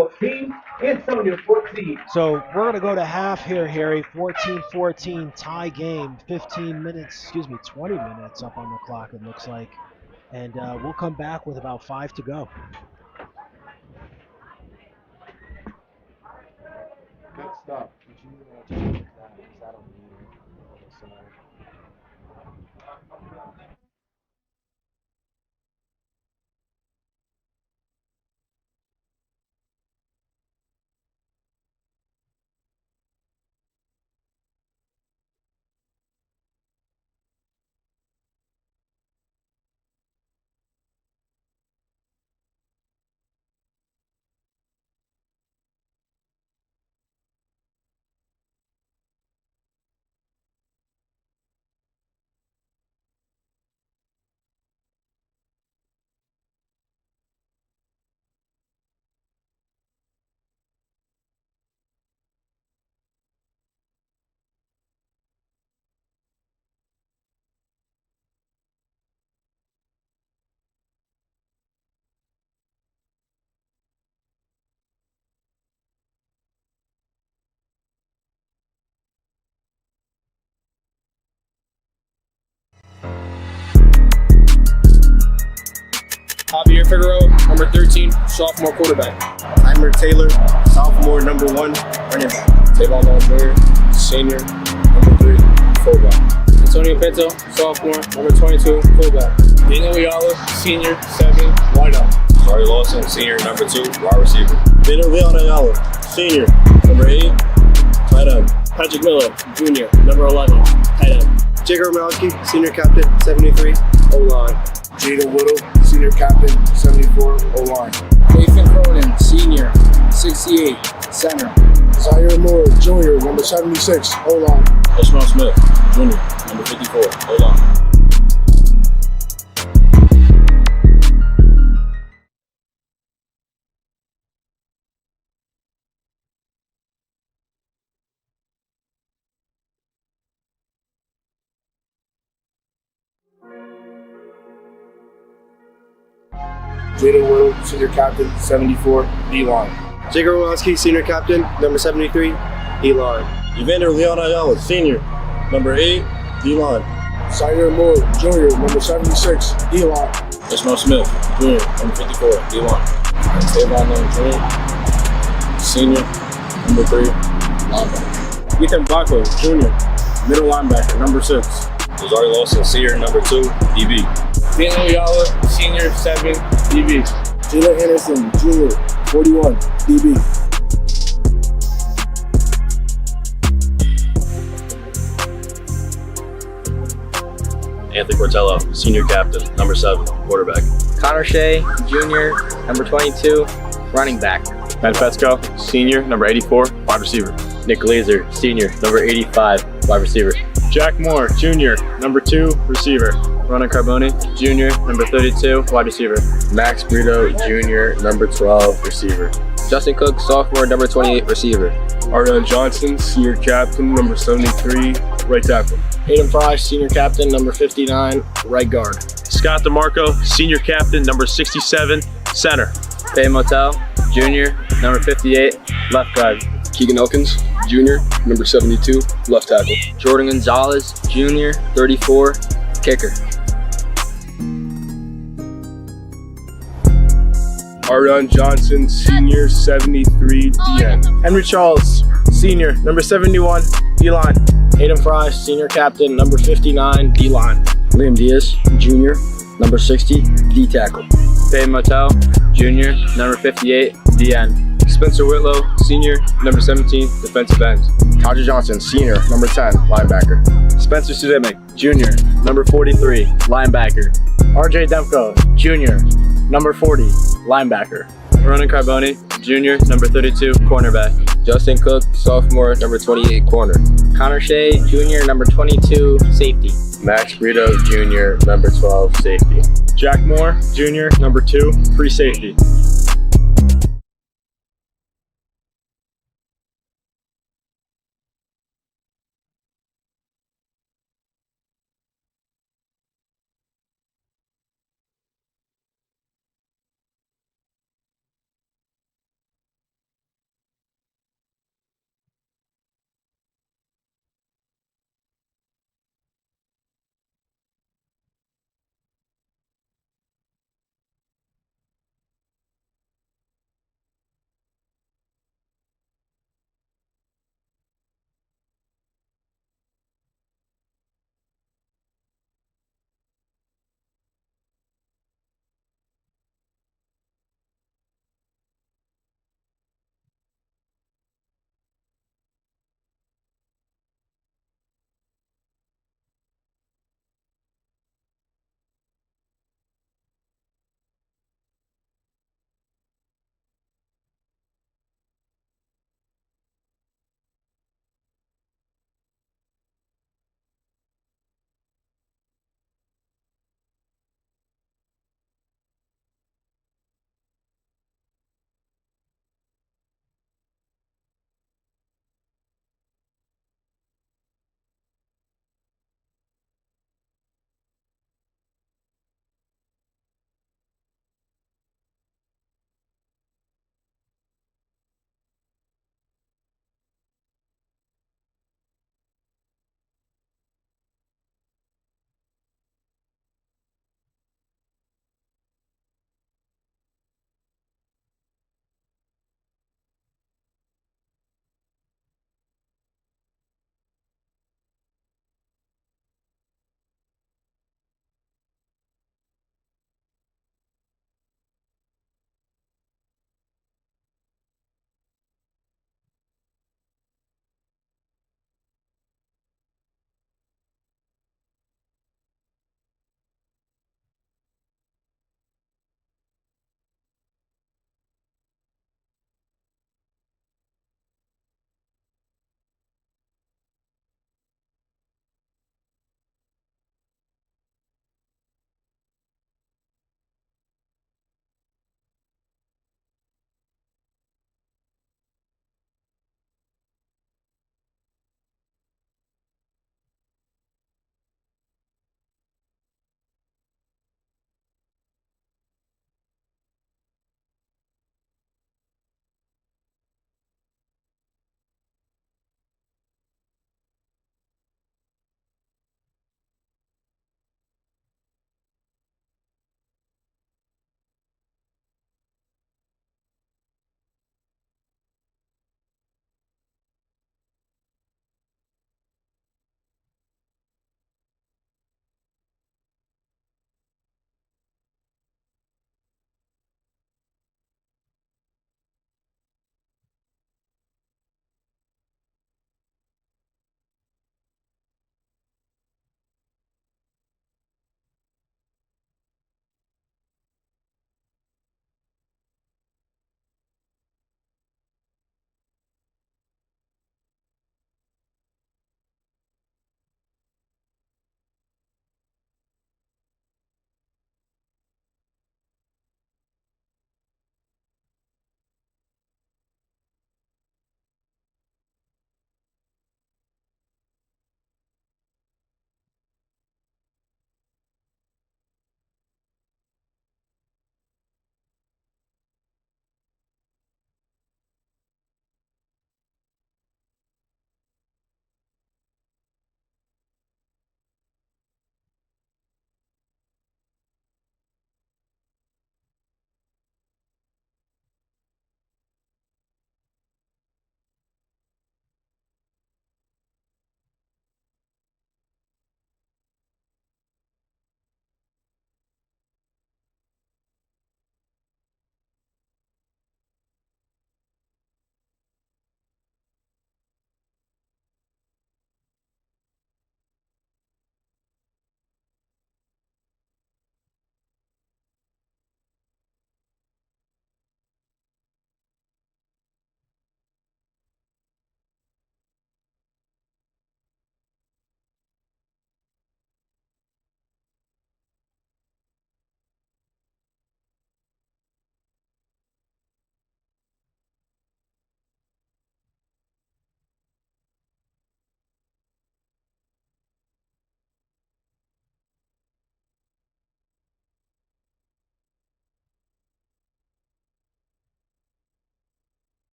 So we're going to go to half here, Harry. 14-14 tie game. 20 minutes up on the clock, it looks like. And we'll come back with about 5 to go. Good stuff. Javier Figueroa, number 13, sophomore quarterback. Seymour Taylor, sophomore, number 1, running back. Tavon Longmire, senior, number 3, fullback. Antonio Pinto, sophomore, number 22, fullback. Daniel Ayala, senior, 7, wideout. Sorry Lawson, senior, number 2, wide receiver. Daniel Ayala, senior, number 8, tight end. Patrick Miller, junior, number 11, tight end. Jacob Romanowski, senior captain, 73, O-line. Jaden Whittle, senior captain, 74, O-line. Nathan Cronin, senior, 68, center. Zaire Moore, junior, number 76, O-line. Ishmael Smith, junior, number 54, O-line. Jaden Whittle, senior captain, 74, D-line. Jacob Romanowski, senior captain, number 73, D-line. Evander Leon Ayala, senior, number 8, D-line. Zaire Moore, junior, number 76, D-line. Ishmael Smith, junior, number 54, D-line. Tavon Longmire, senior, number 3, linebacker. Ethan Blackwell, junior, middle linebacker, number 6. Sorry Lawson, senior, number 2, DB. Daniel Ayala, senior, 7, DB. Jalen Henderson, junior, 41, DB. Anthony Portello, senior captain, number 7, quarterback. Connor Shea, junior, number 22, running back. Ben Fetzko, senior, number 84, wide receiver. Nick Glazer, senior, number 85, wide receiver. Jack Moore, junior, number 2, receiver. Ronan Carboni, junior, number 32, wide receiver. Max Brito, junior, number 12, receiver. Justin Cook, sophomore, number 28, receiver. Ariel Johnson, senior captain, number 73, right tackle. Hayden Fry, senior captain, number 59, right guard. Scott DeMarco, senior captain, number 67, center. Faye Motel, junior, number 58, left guard. Keegan Elkins, junior, number 72, left tackle. Jordan Gonzalez, junior, 34, kicker. Arion Johnson, senior, 73, DN. Henry Charles, senior, number 71, D-line. Hayden Fry, senior captain, number 59, D-line. Liam Diaz, junior, number 60, D tackle. Faye Motel, junior, number 58, DN. Spencer Whitlow, senior, number 17, defensive end. Taja Johnson, senior, number 10, linebacker. Spencer Sudemic, junior, number 43, linebacker. RJ Demko, junior, number 40, linebacker. Ronan Carboni, junior, number 32, cornerback. Justin Cook, sophomore, number 28, corner. Connor Shea, junior, number 22, safety. Max Brito, junior, number 12, safety. Jack Moore, junior, number 2, free safety.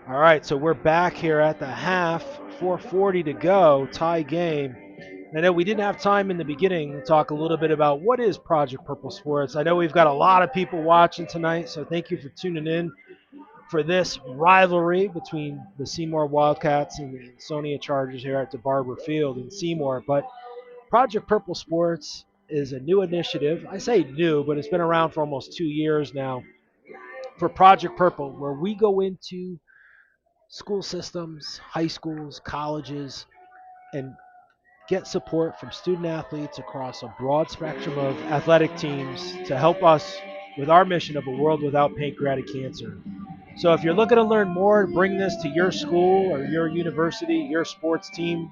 All right, so we're back here at the half, 4:40 to go, tie game. I know we didn't have time in the beginning to talk a little bit about what is Project Purple Sports. I know we've got a lot of people watching tonight, so thank you for tuning in for this rivalry between the Seymour Wildcats and the Ansonia Chargers here at DeBarber Field in Seymour. But Project Purple Sports is a new initiative. I say new, but it's been around for almost 2 years now for Project Purple, where we go into school systems, high schools, colleges, and get support from student athletes across a broad spectrum of athletic teams to help us with our mission of a world without pancreatic cancer. So if you're looking to learn more, bring this to your school or your university, your sports team,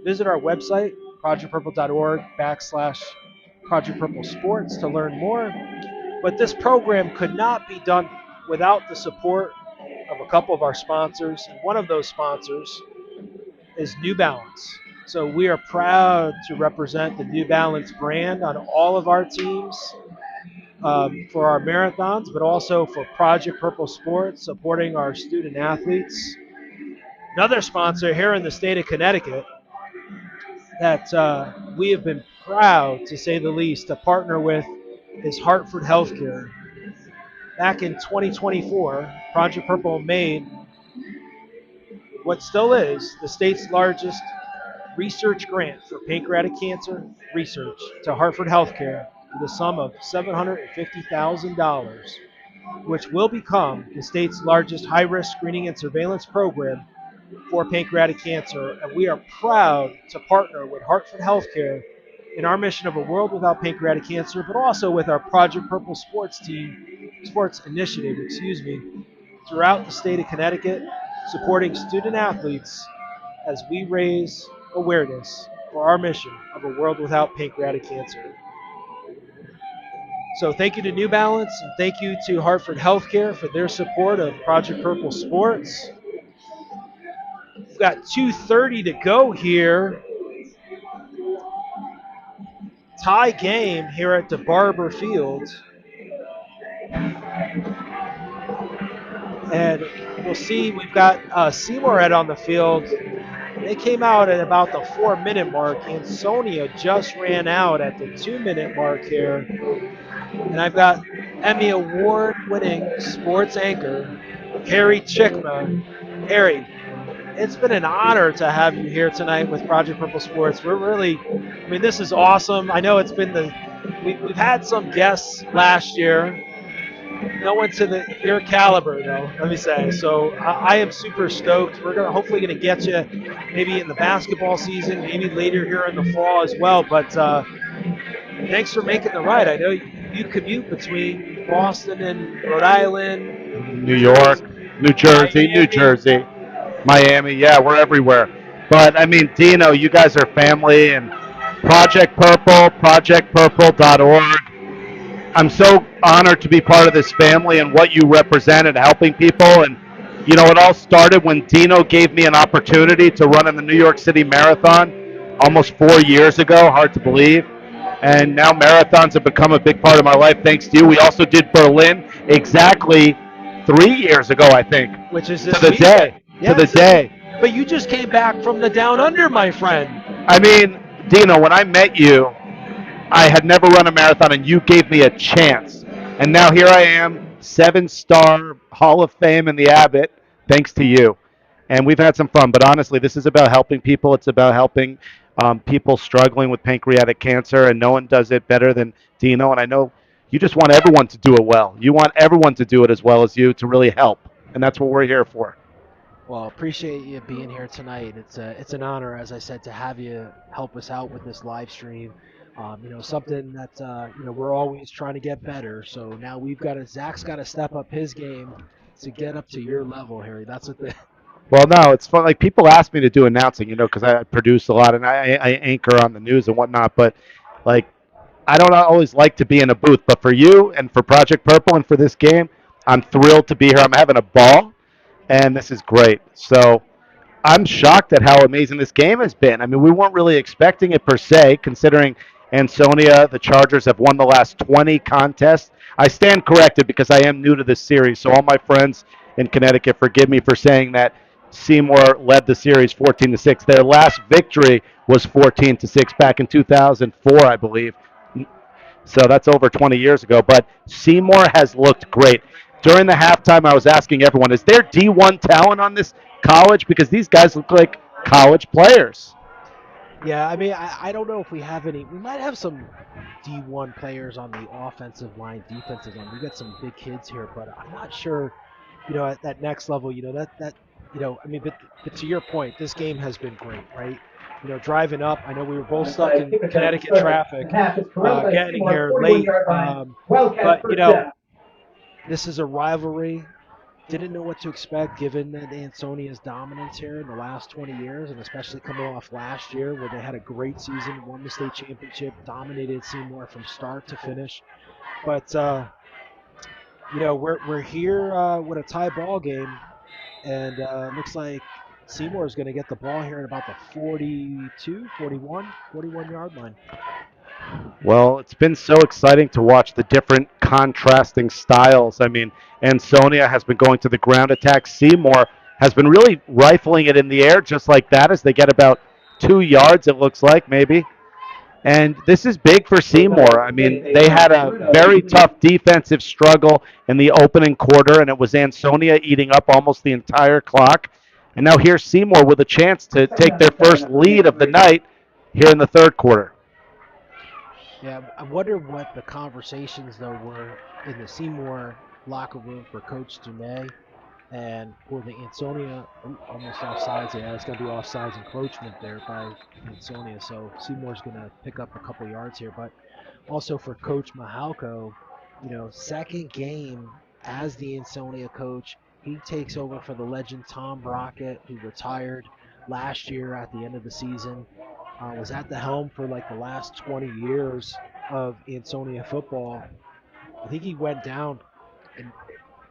visit our website, projectpurple.org/Project Purple Sports to learn more. But this program could not be done without the support of a couple of our sponsors. And one of those sponsors is New Balance. So we are proud to represent the New Balance brand on all of our teams for our marathons, but also for Project Purple Sports, supporting our student athletes. Another sponsor here in the state of Connecticut that we have been proud, to say the least, to partner with is Hartford Healthcare. Back in 2024, Project Purple made what still is the state's largest research grant for pancreatic cancer research to Hartford Healthcare with a sum of $750,000, which will become the state's largest high-risk screening and surveillance program for pancreatic cancer. And we are proud to partner with Hartford Healthcare in our mission of a world without pancreatic cancer, but also with our Project Purple sports initiative, throughout the state of Connecticut, supporting student athletes as we raise awareness for our mission of a world without pancreatic cancer. So thank you to New Balance, and thank you to Hartford Healthcare for their support of Project Purple Sports. We've got 2:30 to go here. Tie game here at DeBarber Field. And we'll see, we've got Seymour Ed on the field. They came out at about the 4-minute mark. Ansonia just ran out at the 2-minute mark here. And I've got Emmy Award-winning sports anchor, Harry Chickma. Harry, it's been an honor to have you here tonight with Project Purple Sports. We're really, this is awesome. I know it's been we've had some guests last year. No one to your caliber, though, let me say. So I am super stoked. We're hopefully going to get you maybe in the basketball season, maybe later here in the fall as well. But thanks for making the ride. I know you commute between Boston and Rhode Island, New York, New Jersey, Miami. Yeah, we're everywhere. But, Dino, you guys are family, and Project Purple, projectpurple.org. I'm so honored to be part of this family and what you represent and helping people. And, it all started when Dino gave me an opportunity to run in the New York City Marathon almost 4 years ago. Hard to believe. And now marathons have become a big part of my life thanks to you. We also did Berlin exactly 3 years ago, I think. Which is this to the day. Yeah, to the day. But you just came back from the Down Under, my friend. Dino, when I met you, I had never run a marathon, and you gave me a chance. And now here I am, 7-star Hall of Fame in the Abbott, thanks to you. And we've had some fun. But honestly, this is about helping people. It's about helping people struggling with pancreatic cancer, and no one does it better than Dino. And I know you just want everyone to do it well. You want everyone to do it as well as you to really help. And that's what we're here for. Well, appreciate you being here tonight. It's an honor, as I said, to have you help us out with this live stream. Something that we're always trying to get better. So now Zach's got to step up his game to get up to your level, Harry. That's what the. Well, no, it's fun. Like, people ask me to do announcing, because I produce a lot and I anchor on the news and whatnot. But I don't always like to be in a booth. But for you and for Project Purple and for this game, I'm thrilled to be here. I'm having a ball, and this is great. So I'm shocked at how amazing this game has been. We weren't really expecting it per se, considering Ansonia, the Chargers, have won the last 20 contests. I stand corrected because I am new to this series, so all my friends in Connecticut. Forgive me for saying that. Seymour led the series 14-6. Their last victory was 14-6 back in 2004, I believe. So that's over 20 years ago. But Seymour has looked great. During the halftime, I was asking everyone, is there D1 talent on this college? Because these guys look like college players. Yeah, I mean, I don't know if we have any. We might have some D1 players on the offensive line, defensive line. We got some big kids here, but I'm not sure, at that next level, I mean, but to your point, this game has been great, right? Driving up, I know we were both stuck in Connecticut traffic, getting here late. But, this is a rivalry. Didn't know what to expect given that Ansonia's dominance here in the last 20 years, and especially coming off last year where they had a great season, won the state championship, dominated Seymour from start to finish. But, we're here with a tie ball game, and looks like Seymour is going to get the ball here at about the 41-yard line. Well, it's been so exciting to watch the different contrasting styles. I mean, Ansonia has been going to the ground attack. Seymour has been really rifling it in the air just like that as they get about 2 yards, it looks like, maybe. And this is big for Seymour. I mean, they had a very tough defensive struggle in the opening quarter, and it was Ansonia eating up almost the entire clock. And now here's Seymour with a chance to take their first lead of the night here in the third quarter. Yeah, I wonder what the conversations, though, were in the Seymour locker room for Coach Dumais and for the Ansonia, almost offsides. Yeah, it's going to be offsides encroachment there by Ansonia. So Seymour's going to pick up a couple yards here. But also for Coach Mahalko, second game as the Ansonia coach. He takes over for the legend Tom Brockett, who retired last year at the end of the season. Was at the helm for like the last 20 years of Ansonia football. I think he went down, and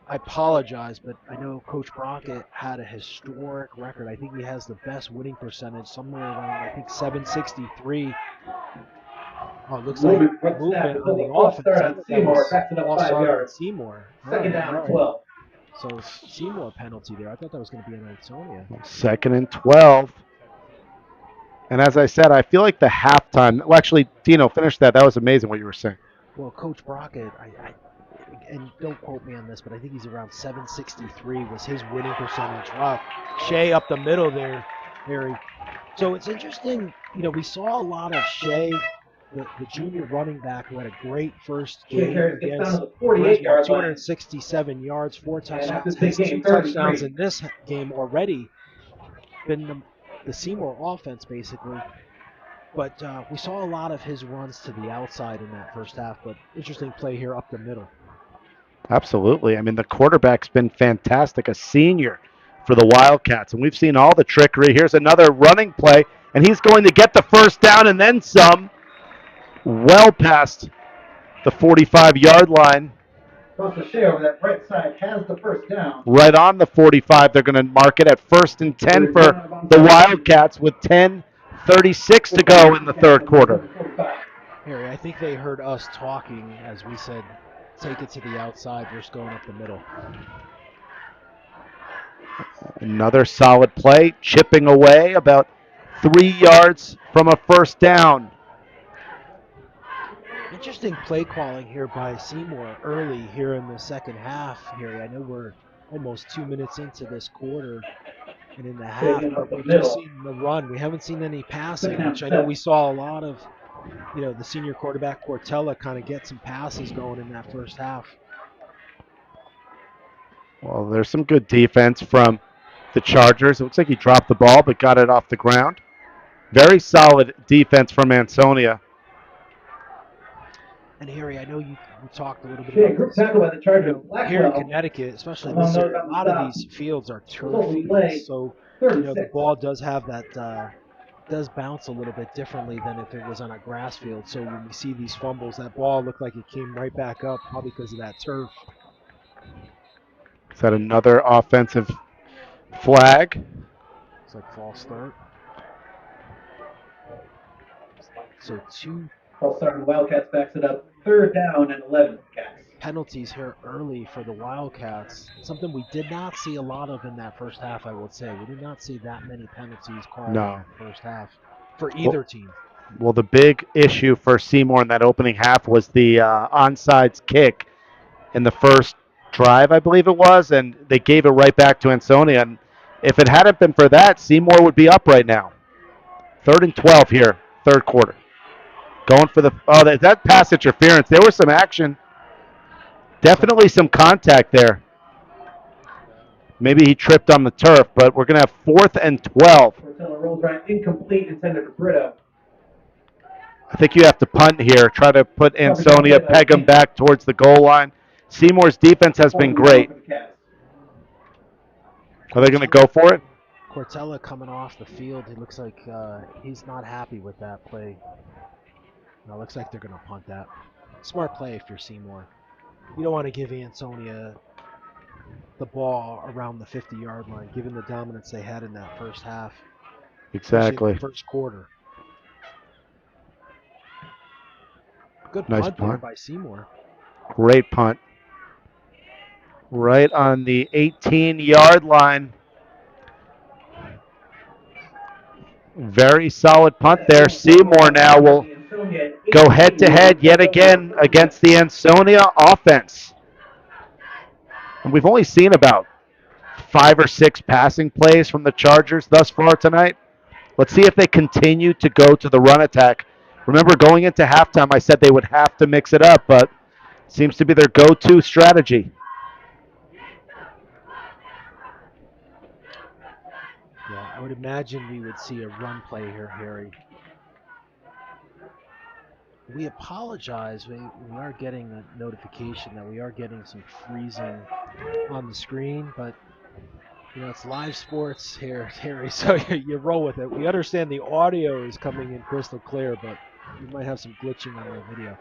I apologize, but I know Coach Brockett had a historic record. I think he has the best winning percentage, somewhere around, I think, 763. Oh, it looks like movement on the offense. Seymour backs it up 5 yards. Seymour. Second down and 12. So Seymour penalty there. I thought that was going to be an Ansonia. 2nd and 12. And as I said, I feel like the halftime. Well, actually, Dino, finish that. That was amazing what you were saying. Well, Coach Brockett, and don't quote me on this, but I think he's around 763 was his winning percentage. Wow. Shea up the middle there, Harry. So it's interesting. We saw a lot of Shea, the junior running back, who had a great first game against 267 yards, 4 touchdowns. His 2 touchdowns in this game already been the Seymour offense, basically. But we saw a lot of his runs to the outside in that first half, but interesting play here up the middle. Absolutely. I mean, the quarterback's been fantastic, a senior for the Wildcats, and we've seen all the trickery. Here's another running play, and he's going to get the first down and then some, well past the 45-yard line. Costa Shea over that right side has the first down. Right on the 45. They're going to mark it at 1st and 10 for the Wildcats with 10:36 to go in the third quarter. Harry, I think they heard us talking as we said, take it to the outside, just going up the middle. Another solid play, chipping away about 3 yards from a first down. Interesting play calling here by Seymour early here in the second half, Harry. I know we're almost 2 minutes into this quarter and in the half, but we've just seen the run. We haven't seen any passing, which I know we saw a lot of, the senior quarterback Cortella kind of get some passes going in that first half. Well, there's some good defense from the Chargers. It looks like he dropped the ball but got it off the ground. Very solid defense from Ansonia. And Harry, I know we talked a little bit about this. Here in Connecticut, especially this area, a lot of these fields are turf fields, so the ball does have that does bounce a little bit differently than if it was on a grass field. So when we see these fumbles, that ball looked like it came right back up, probably because of that turf. Is that another offensive flag? It's like false start. So 2. False start, and the Wildcats backs it up. 3rd down and 11 for Cats. penalties here early for the Wildcats. Something we did not see a lot of in that first half, I would say. We did not see that many penalties called in that first half for either team. Well, the big issue for Seymour in that opening half was the onside kick in the first drive, I believe it was, and they gave it right back to Ansonia. And if it hadn't been for that, Seymour would be up right now. 3rd and 12 here, third quarter. Going for that pass interference. There was some action. Definitely some contact there. Maybe he tripped on the turf, but we're going to have 4th and 12. Portella rolls right, incomplete, intended for Brito. I think you have to punt here. Try to put Ansonia, peg him back towards the goal line. Seymour's defense has been great. Are they going to go for it? Cortella coming off the field. He looks like he's not happy with that play. No, looks like they're going to punt that. Smart play if you're Seymour. You don't want to give Ansonia the ball around the 50-yard line, given the dominance they had in that first half. Exactly. First quarter. Good Nice punt there punt by Seymour. Great punt. Right on the 18-yard line. Very solid punt there. Seymour now will go head-to-head yet again against the Ansonia offense. And we've only seen about 5 or 6 passing plays from the Chargers thus far tonight. Let's see if they continue to go to the run attack. Remember, going into halftime, I said they would have to mix it up, but seems to be their go-to strategy. Yeah, I would imagine we would see a run play here, Harry. We apologize. We are getting a notification that we are getting some freezing on the screen, but you know, it's live sports here, Harry, so you roll with it. We understand the audio is coming in crystal clear, but you might have some glitching on the video.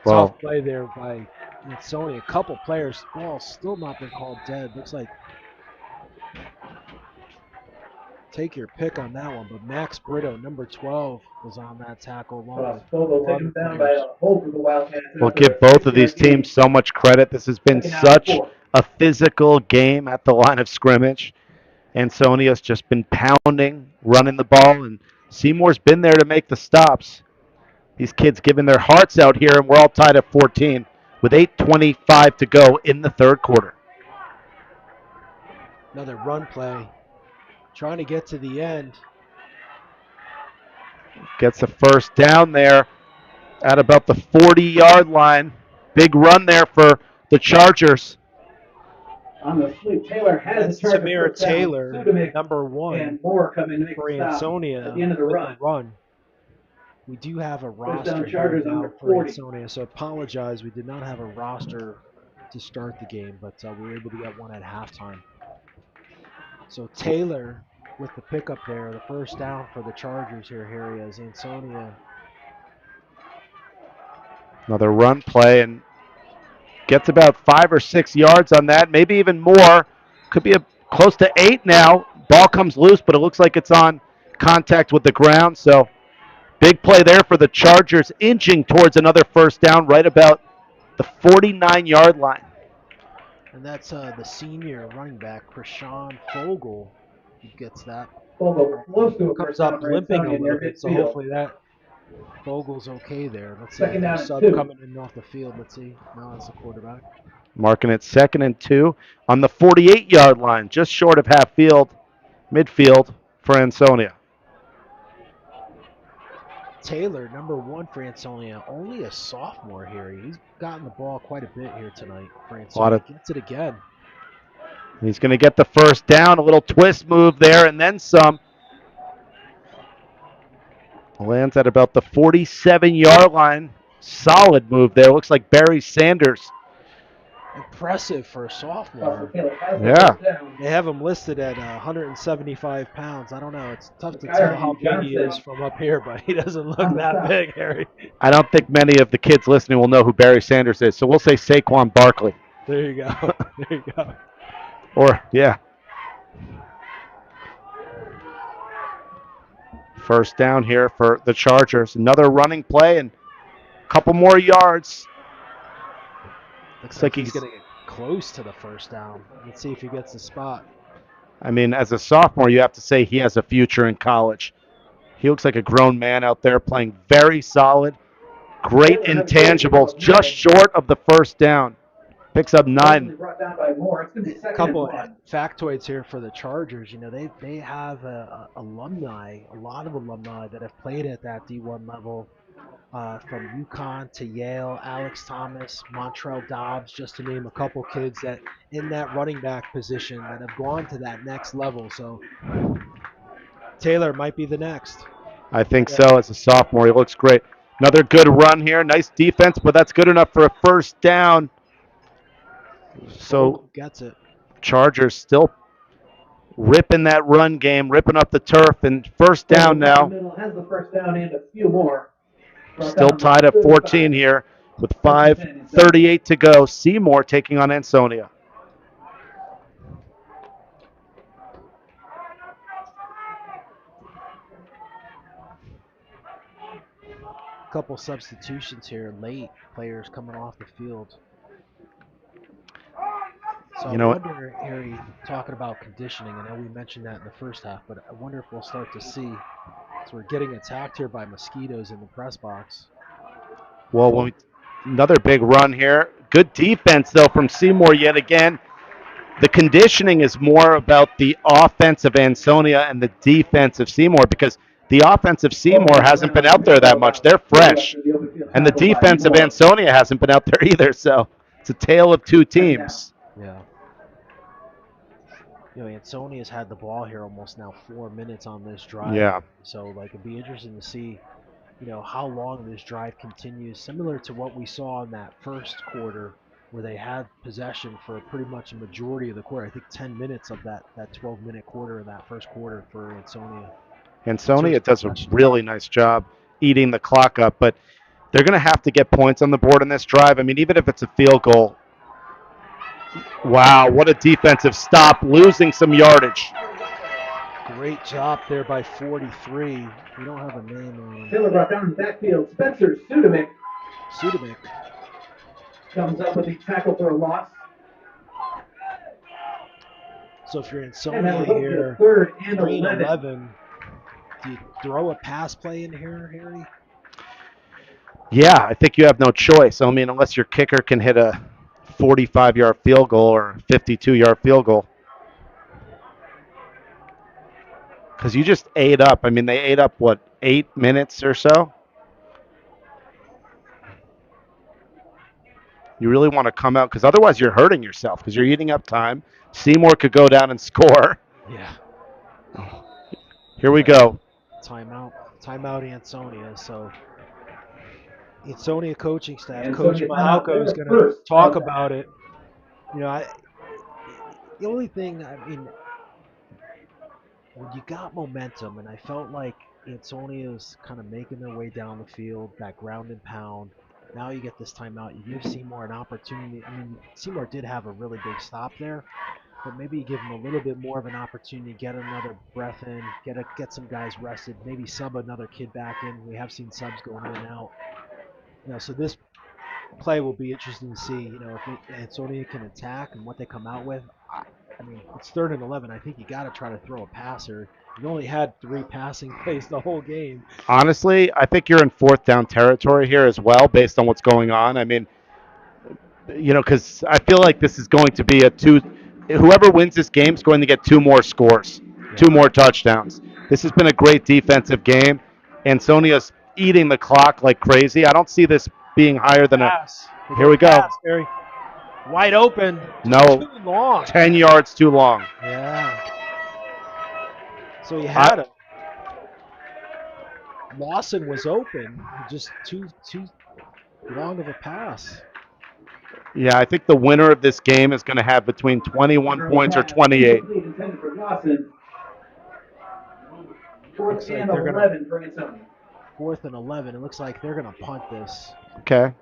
Well, tough play there by Sony. A couple players, ball still not been called dead. Looks like take your pick on that one, but Max Brito, number 12, was on that tackle. Taken down by a hold for the Wildcats. We'll give both of these teams so much credit. This has been such a physical game at the line of scrimmage. Ansonia's just been pounding, running the ball, and Seymour's been there to make the stops. These kids giving their hearts out here, and we're all tied at 14 with 8:25 to go in the third quarter. Another run play. Trying to get to the end. Gets a first down there at about the 40-yard line. Big run there for the Chargers. On the sweep, Taylor has a charge. Samir Taylor, number 1, and more coming for Ansonia at the end of the run. We do have a roster Chargers now under for 40. Ansonia, so apologize. We did not have a roster to start the game, but we were able to get one at halftime. So Taylor with the pickup there, the first down for the Chargers here, Harry, as Ansonia. Another run play, and gets about 5 or 6 yards on that, maybe even more. Could be close to 8 now. Ball comes loose, but it looks like it's on contact with the ground. So big play there for the Chargers, inching towards another first down right about the 49-yard line. And that's the senior running back, Krishan Fogel, who gets that. Fogel close to a Comes up limping a little bit, so hopefully that Fogel's okay there. Let's see. Second down and sub 2. coming in off the field. Let's see. No, it's the quarterback. Marking it 2nd and 2 on the 48-yard line, just short of half field, midfield for Ansonia. Taylor, number 1 for Ansonia, only a sophomore here. He's gotten the ball quite a bit here tonight for Ansonia. Gets it again. He's going to get the first down, a little twist move there, and then some. Lands at about the 47-yard line. Solid move there. Looks like Barry Sanders. Impressive for a sophomore. Yeah. They have him listed at 175 pounds. I don't know. It's tough to tell how big he is from up here, but he doesn't look that big, Harry. I don't think many of the kids listening will know who Barry Sanders is, so we'll say Saquon Barkley. There you go. There you go. Or, yeah. First down here for the Chargers. Another running play and a couple more yards. Looks like he's going to get close to the first down. Let's see if he gets the spot. I mean, as a sophomore, you have to say he has a future in college. He looks like a grown man out there playing very solid. Great intangibles, just short of the first down. Picks up 9. A couple of factoids here for the Chargers. You know, they have alumni, a lot of alumni that have played at that D1 level, from UConn to Yale, Alex Thomas, Montrell Dobbs, just to name a couple kids that in that running back position that have gone to that next level. So Taylor might be the next. I think so. As a sophomore, he looks great. Another good run here. Nice defense, but that's good enough for a first down. So gets it. Chargers still ripping that run game, ripping up the turf, and first down now. Has the first down and a few more. Still tied at 14 here with 5:38 to go. Seymour taking on Ansonia. Couple substitutions here late, players coming off the field. So You know I what? wonder, Harry, talking about conditioning, I know we mentioned that in the first half, but I wonder if we'll start to see, so we're getting attacked here by mosquitoes in the press box. Well, another big run here. Good defense, though, from Seymour yet again. The conditioning is more about the offense of Ansonia and the defense of Seymour, because the offense of Seymour hasn't been out there that much. They're fresh. And the defense of Ansonia hasn't been out there either. So it's a tale of two teams. Yeah. You know, Ansonia's had the ball here almost now 4 minutes on this drive. Yeah. So, like, it'd be interesting to see, you know, how long this drive continues, similar to what we saw in that first quarter where they had possession for pretty much a majority of the quarter. I think 10 minutes of that 12-minute quarter in that first quarter for Ansonia. Ansonia does a really nice job eating the clock up, but they're going to have to get points on the board in this drive. I mean, even if it's a field goal. Wow, what a defensive stop, losing some yardage. Great job there by 43. We don't have a name on him. Taylor brought down in the backfield. Spencer Sudamick comes up with the tackle for a loss. So if you're in Ansonia here, 3rd and 11, do you throw a pass play in here, Harry? Yeah, I think you have no choice. I mean, unless your kicker can hit a 45-yard field goal or 52-yard field goal. Because you just ate up. I mean, they ate up, 8 minutes or so? You really want to come out, because otherwise you're hurting yourself, because you're eating up time. Seymour could go down and score. Yeah. Here we go. Timeout Ansonia. So Ansonia coaching staff, Coach Malco is going to talk about it. You know, the only thing, I mean, when you got momentum, and I felt like Ansonia was kind of making their way down the field, that ground and pound. Now you get this timeout. You give Seymour an opportunity. I mean, Seymour did have a really big stop there, but maybe you give him a little bit more of an opportunity, get another breath in, get some guys rested, maybe sub another kid back in. We have seen subs going in and out. You know, so this play will be interesting to see. You know, if Ansonia can attack and what they come out with. I mean, it's 3rd and 11. I think you got to try to throw a passer. You only had 3 passing plays the whole game. Honestly, I think you're in 4th down territory here as well, based on what's going on. I mean, you know, because I feel like this is going to be whoever wins this game is going to get 2 more scores, 2 more touchdowns. This has been a great defensive game. Ansonia's eating the clock like crazy. I don't see this being higher than pass. Here we go. Pass, Harry. Wide open. No. Too long. 10 yards too long. Yeah. So you had Lawson was open, just too long of a pass. Yeah, I think the winner of this game is going to have between 21 points or 28. 4th and 11 for Ansonia. 4th and 11. It looks like they're going to punt this. Okay.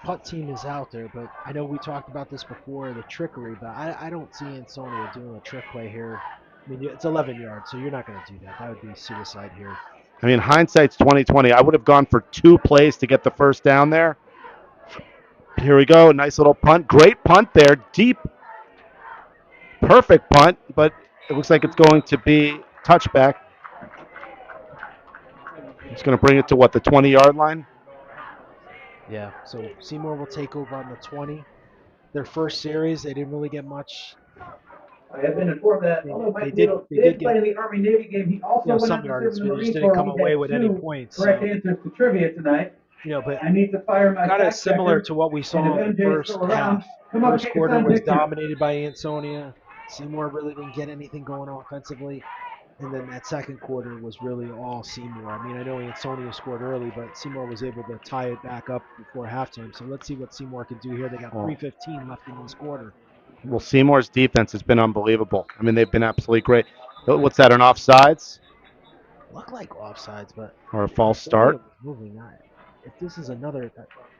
Punt team is out there, but I know we talked about this before, the trickery, but I don't see Ansonia doing a trick play here. I mean, it's 11 yards, so you're not going to do that. That would be suicide here. I mean, hindsight's 20/20. I would have gone for 2 plays to get the first down there. Here we go. Nice little punt. Great punt there. Deep. Perfect punt, but it looks like it's going to be touchback. It's going to bring it to what, the 20-yard line? Yeah, so Seymour will take over on the 20. Their first series, they didn't really get much. I have been informed that although Mike Needles did play in the Army-Navy game, he also went on to serve in the Marine didn't Corps. come away with any 2 points. correct So, answers to trivia tonight. but I need to fire my kind of fact similar checker. to what we saw And in if the MJ is first still around, half. come up, First take a quarter sign was picture. dominated by Ansonia. Seymour really didn't get anything going offensively. And then that second quarter was really all Seymour. I mean, I know Ansonia scored early, but Seymour was able to tie it back up before halftime. So let's see what Seymour can do here. They got 3:15 left in this quarter. Well, Seymour's defense has been unbelievable. I mean, they've been absolutely great. What's that, an offsides? Look like offsides, but Or a false start? Moving on. If this is another,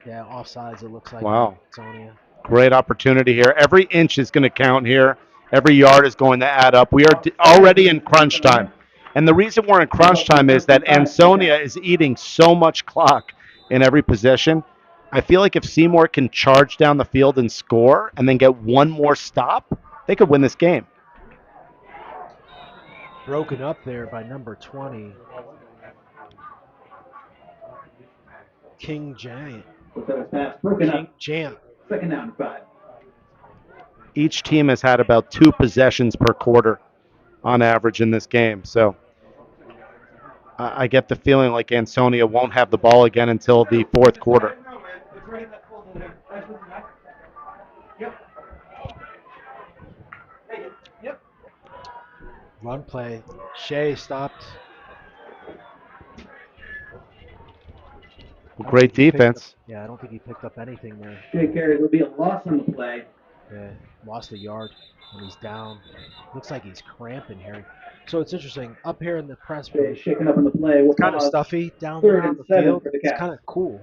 offsides, it looks like. Wow. Ansonia. Great opportunity here. Every inch is going to count here. Every yard is going to add up. We are already in crunch time. And the reason we're in crunch time is that Ansonia is eating so much clock in every possession. I feel like if Seymour can charge down the field and score and then get one more stop, they could win this game. Broken up there by number 20. King Giant. King Giant. Second down, 5. Each team has had about 2 possessions per quarter on average in this game. So I get the feeling like Ansonia won't have the ball again until the fourth quarter. Run play. Shea stopped. Great defense. I don't think he picked up anything there. Shea carries will be a loss on the play. Yeah, lost a yard when he's down. Looks like he's cramping here. So it's interesting. Up here in the press booth, shaking up on the play. It's kind of stuffy down there on the field. It's kind of cool.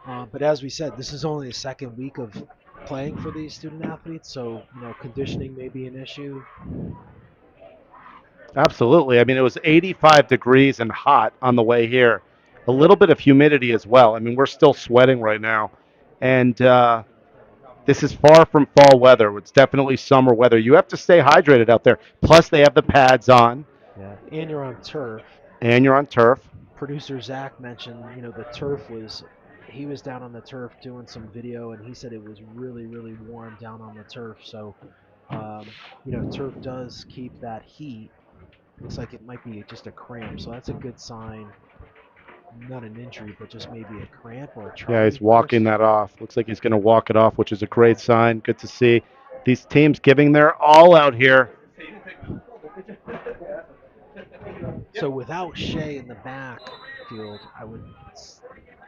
But as we said, this is only the second week of playing for these student athletes, so conditioning may be an issue. Absolutely. I mean, it was 85 degrees and hot on the way here. A little bit of humidity as well. I mean, we're still sweating right now. And this is far from fall weather. It's definitely summer weather. You have to stay hydrated out there. Plus, they have the pads on. Yeah, and you're on turf. And you're on turf. Producer Zach mentioned, the turf he was down on the turf doing some video, and he said it was really, really warm down on the turf. So, turf does keep that heat. Looks like it might be just a cramp, so that's a good sign. Not an injury, but just maybe a cramp or a trauma. Yeah, he's walking that off. Looks like he's going to walk it off, which is a great sign. Good to see these teams giving their all out here. So without Shea in the backfield, I would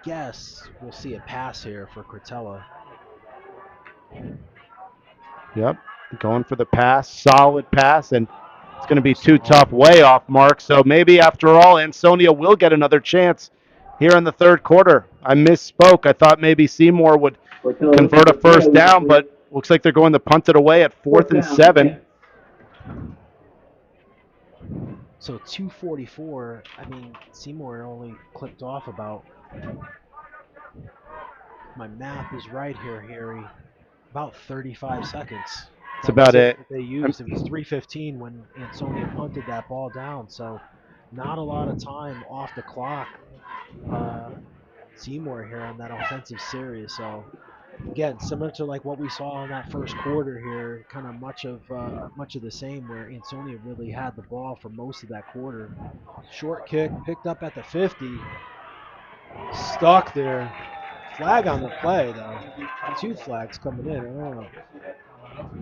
guess we'll see a pass here for Cortella. Yep, going for the pass, solid pass, and it's going to be too tough, way off mark. So maybe after all, Ansonia will get another chance here in the third quarter. I misspoke. I thought maybe Seymour would convert a first down, but looks like they're going to punt it away at 4th and 7. So 2:44. I mean, Seymour only clipped off about. My math is right here, Harry. About 35 seconds. That's about it. They used. It was 3:15 when Ansonia punted that ball down. So not a lot of time off the clock. Seymour here on that offensive series. So again, similar to like what we saw in that first quarter here, kind of much of the same, where Ansonia really had the ball for most of that quarter. Short kick picked up at the 50, stuck there. Flag on the play though. 2 flags coming in. I don't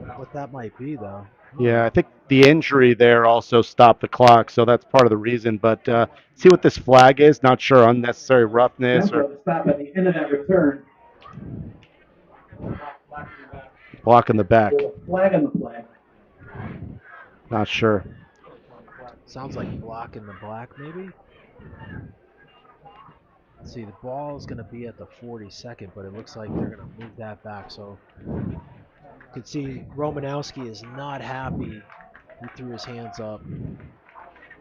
know what that might be though. Yeah, I think the injury there also stopped the clock, so that's part of the reason. But see what this flag is. Not sure, unnecessary roughness or stop at the end of that return. block in the back. Flag on the play. Not sure. Sounds like block in the black maybe. Let's see, the ball is going to be at the 42nd, but it looks like they're going to move that back. So you can see Romanowski is not happy. He threw his hands up.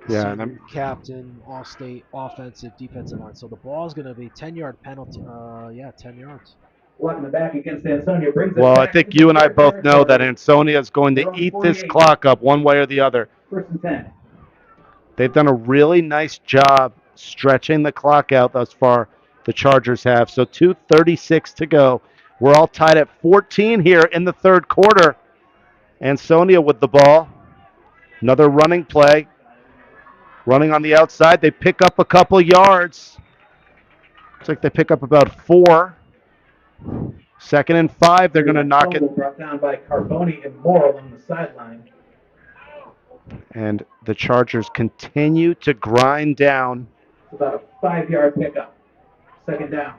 Yeah, and I'm captain, all-state offensive, defensive line. So the ball is going to be 10-yard penalty. 10 yards. Blocking the back against Ansonia brings it Well, I back think into you and I their both know that territory. Ansonia is going to They're on eat this 48. clock up one way or the other. 1st and 10. They've done a really nice job stretching the clock out thus far, the Chargers have. So 2:36 to go. We're all tied at 14 here in the third quarter. Ansonia with the ball. Another running play. Running on the outside. They pick up a couple yards. Looks like they pick up about 4. 2nd and 5. They're going to knock it. Brought down by Carboni and Moore along the sideline. And the Chargers continue to grind down. It's about a 5-yard pickup. 2nd down.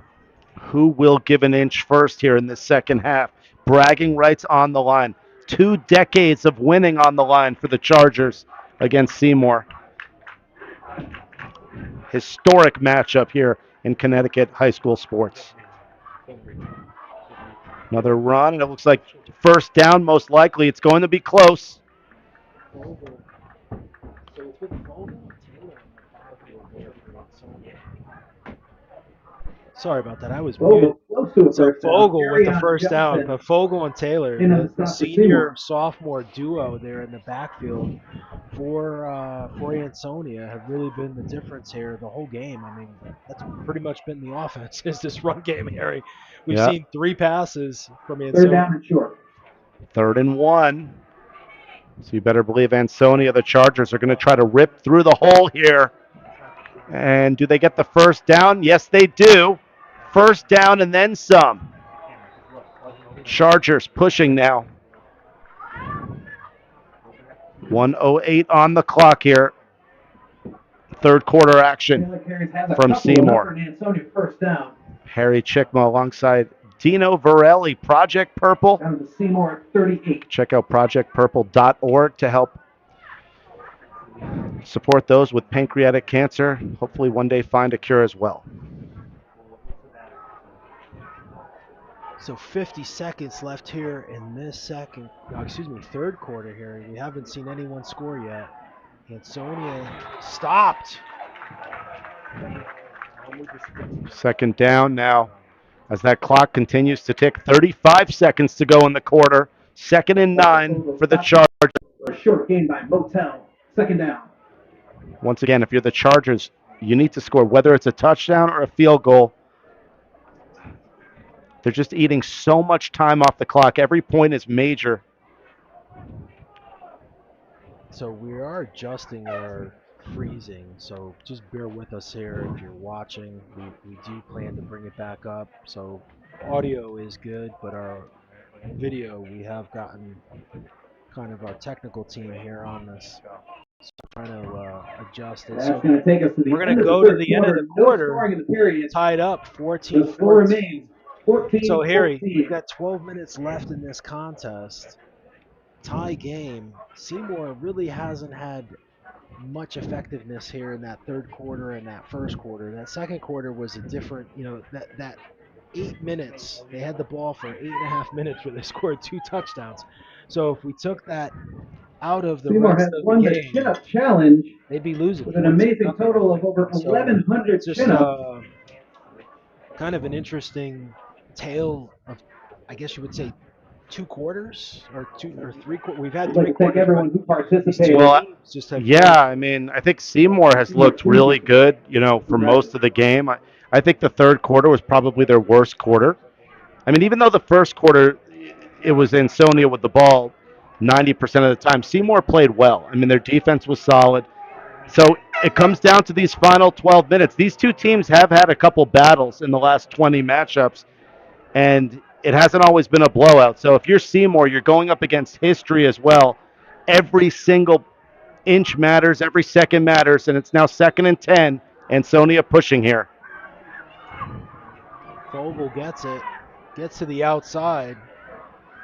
Who will give an inch first here in the second half? Bragging rights on the line. 2 decades of winning on the line for the Chargers against Seymour. Historic matchup here in Connecticut high school sports. Another run, and it looks like first down most likely. It's going to be close. Sorry about that. I was muted. So Vogel with the first down, Johnson. but Vogel and Taylor, the senior-sophomore duo there in the backfield for Ansonia have really been the difference here the whole game. I mean, that's pretty much been the offense is this run game, Harry. We've seen 3 passes from Ansonia. 3rd down and short. 3rd and 1. So you better believe Ansonia, the Chargers, are going to try to rip through the hole here. And do they get the first down? Yes, they do. First down and then some. Chargers pushing now. 1:08 on the clock here. Third quarter action from Seymour. First down. Harry Chickma alongside Dino Varelli, Project Purple. Down to Seymour 38. Check out projectpurple.org to help support those with pancreatic cancer. Hopefully one day find a cure as well. So 50 seconds left here in this third quarter here. We haven't seen anyone score yet. Ansonia stopped. 2nd down now as that clock continues to tick. 35 seconds to go in the quarter. 2nd and 9 for the Chargers. A short gain by Motel. 2nd down. Once again, if you're the Chargers, you need to score, whether it's a touchdown or a field goal. They're just eating so much time off the clock. Every point is major. So we are adjusting our freezing, so just bear with us here if you're watching. We do plan to bring it back up. So audio is good, but our video, we have gotten kind of our technical team here on this. So trying to adjust it. So Gonna take us to the we're going to go to the end of the quarter, tied up 14. The score remains 14. So Harry, we've got 12 minutes left in this contest. Tie game. Seymour really hasn't had much effectiveness here in that third quarter and that first quarter. That second quarter was a different, that 8 minutes. They had the ball for 8.5 minutes where they scored 2 touchdowns. So if we took that out of the Seymour rest has of won the the game, chin-up challenge they'd be losing. with an amazing total of over 1,100 chin-ups. Kind of an interesting tale of, I guess you would say, 2 quarters or 2 or 3 quarters. We've had 3 quarters. Thank everyone who participated. Well, I mean, I think Seymour has looked really good, for most of the game. I think the third quarter was probably their worst quarter. I mean, even though the first quarter, it was Ansonia with the ball 90% of the time, Seymour played well. I mean, their defense was solid. So it comes down to these final 12 minutes. These two teams have had a couple battles in the last 20 matchups, and it hasn't always been a blowout. So if you're Seymour, you're going up against history as well. Every single inch matters, every second matters, and it's now 2nd and 10. Ansonia pushing here. Vogel gets it, gets to the outside.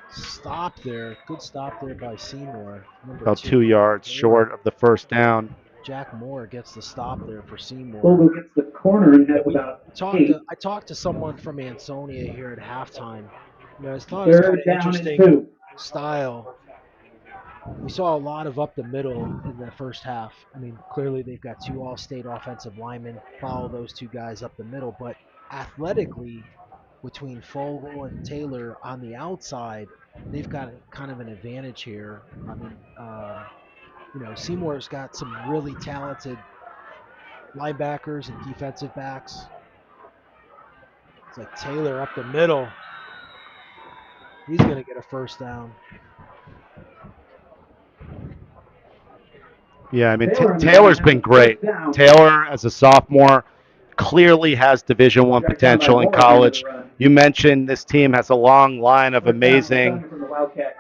Stop there. Good stop there by Seymour. About 2 yards short of the first down. Jack Moore gets the stop there for Seymour. Vogel gets the corner and had about 8. I talked to someone from Ansonia here at halftime. I thought it was kind of interesting 2. style. We saw a lot of up the middle in the first half. I mean, clearly they've got 2 all-state offensive linemen. Follow those 2 guys up the middle, but athletically, between Fogel and Taylor on the outside, they've got kind of an advantage here. I mean, Seymour's got some really talented linebackers and defensive backs. It's like Taylor up the middle. He's going to get a first down. Yeah, I mean, Taylor's been great. Taylor, as a sophomore, clearly has Division I potential in college. You mentioned this team has a long line of amazing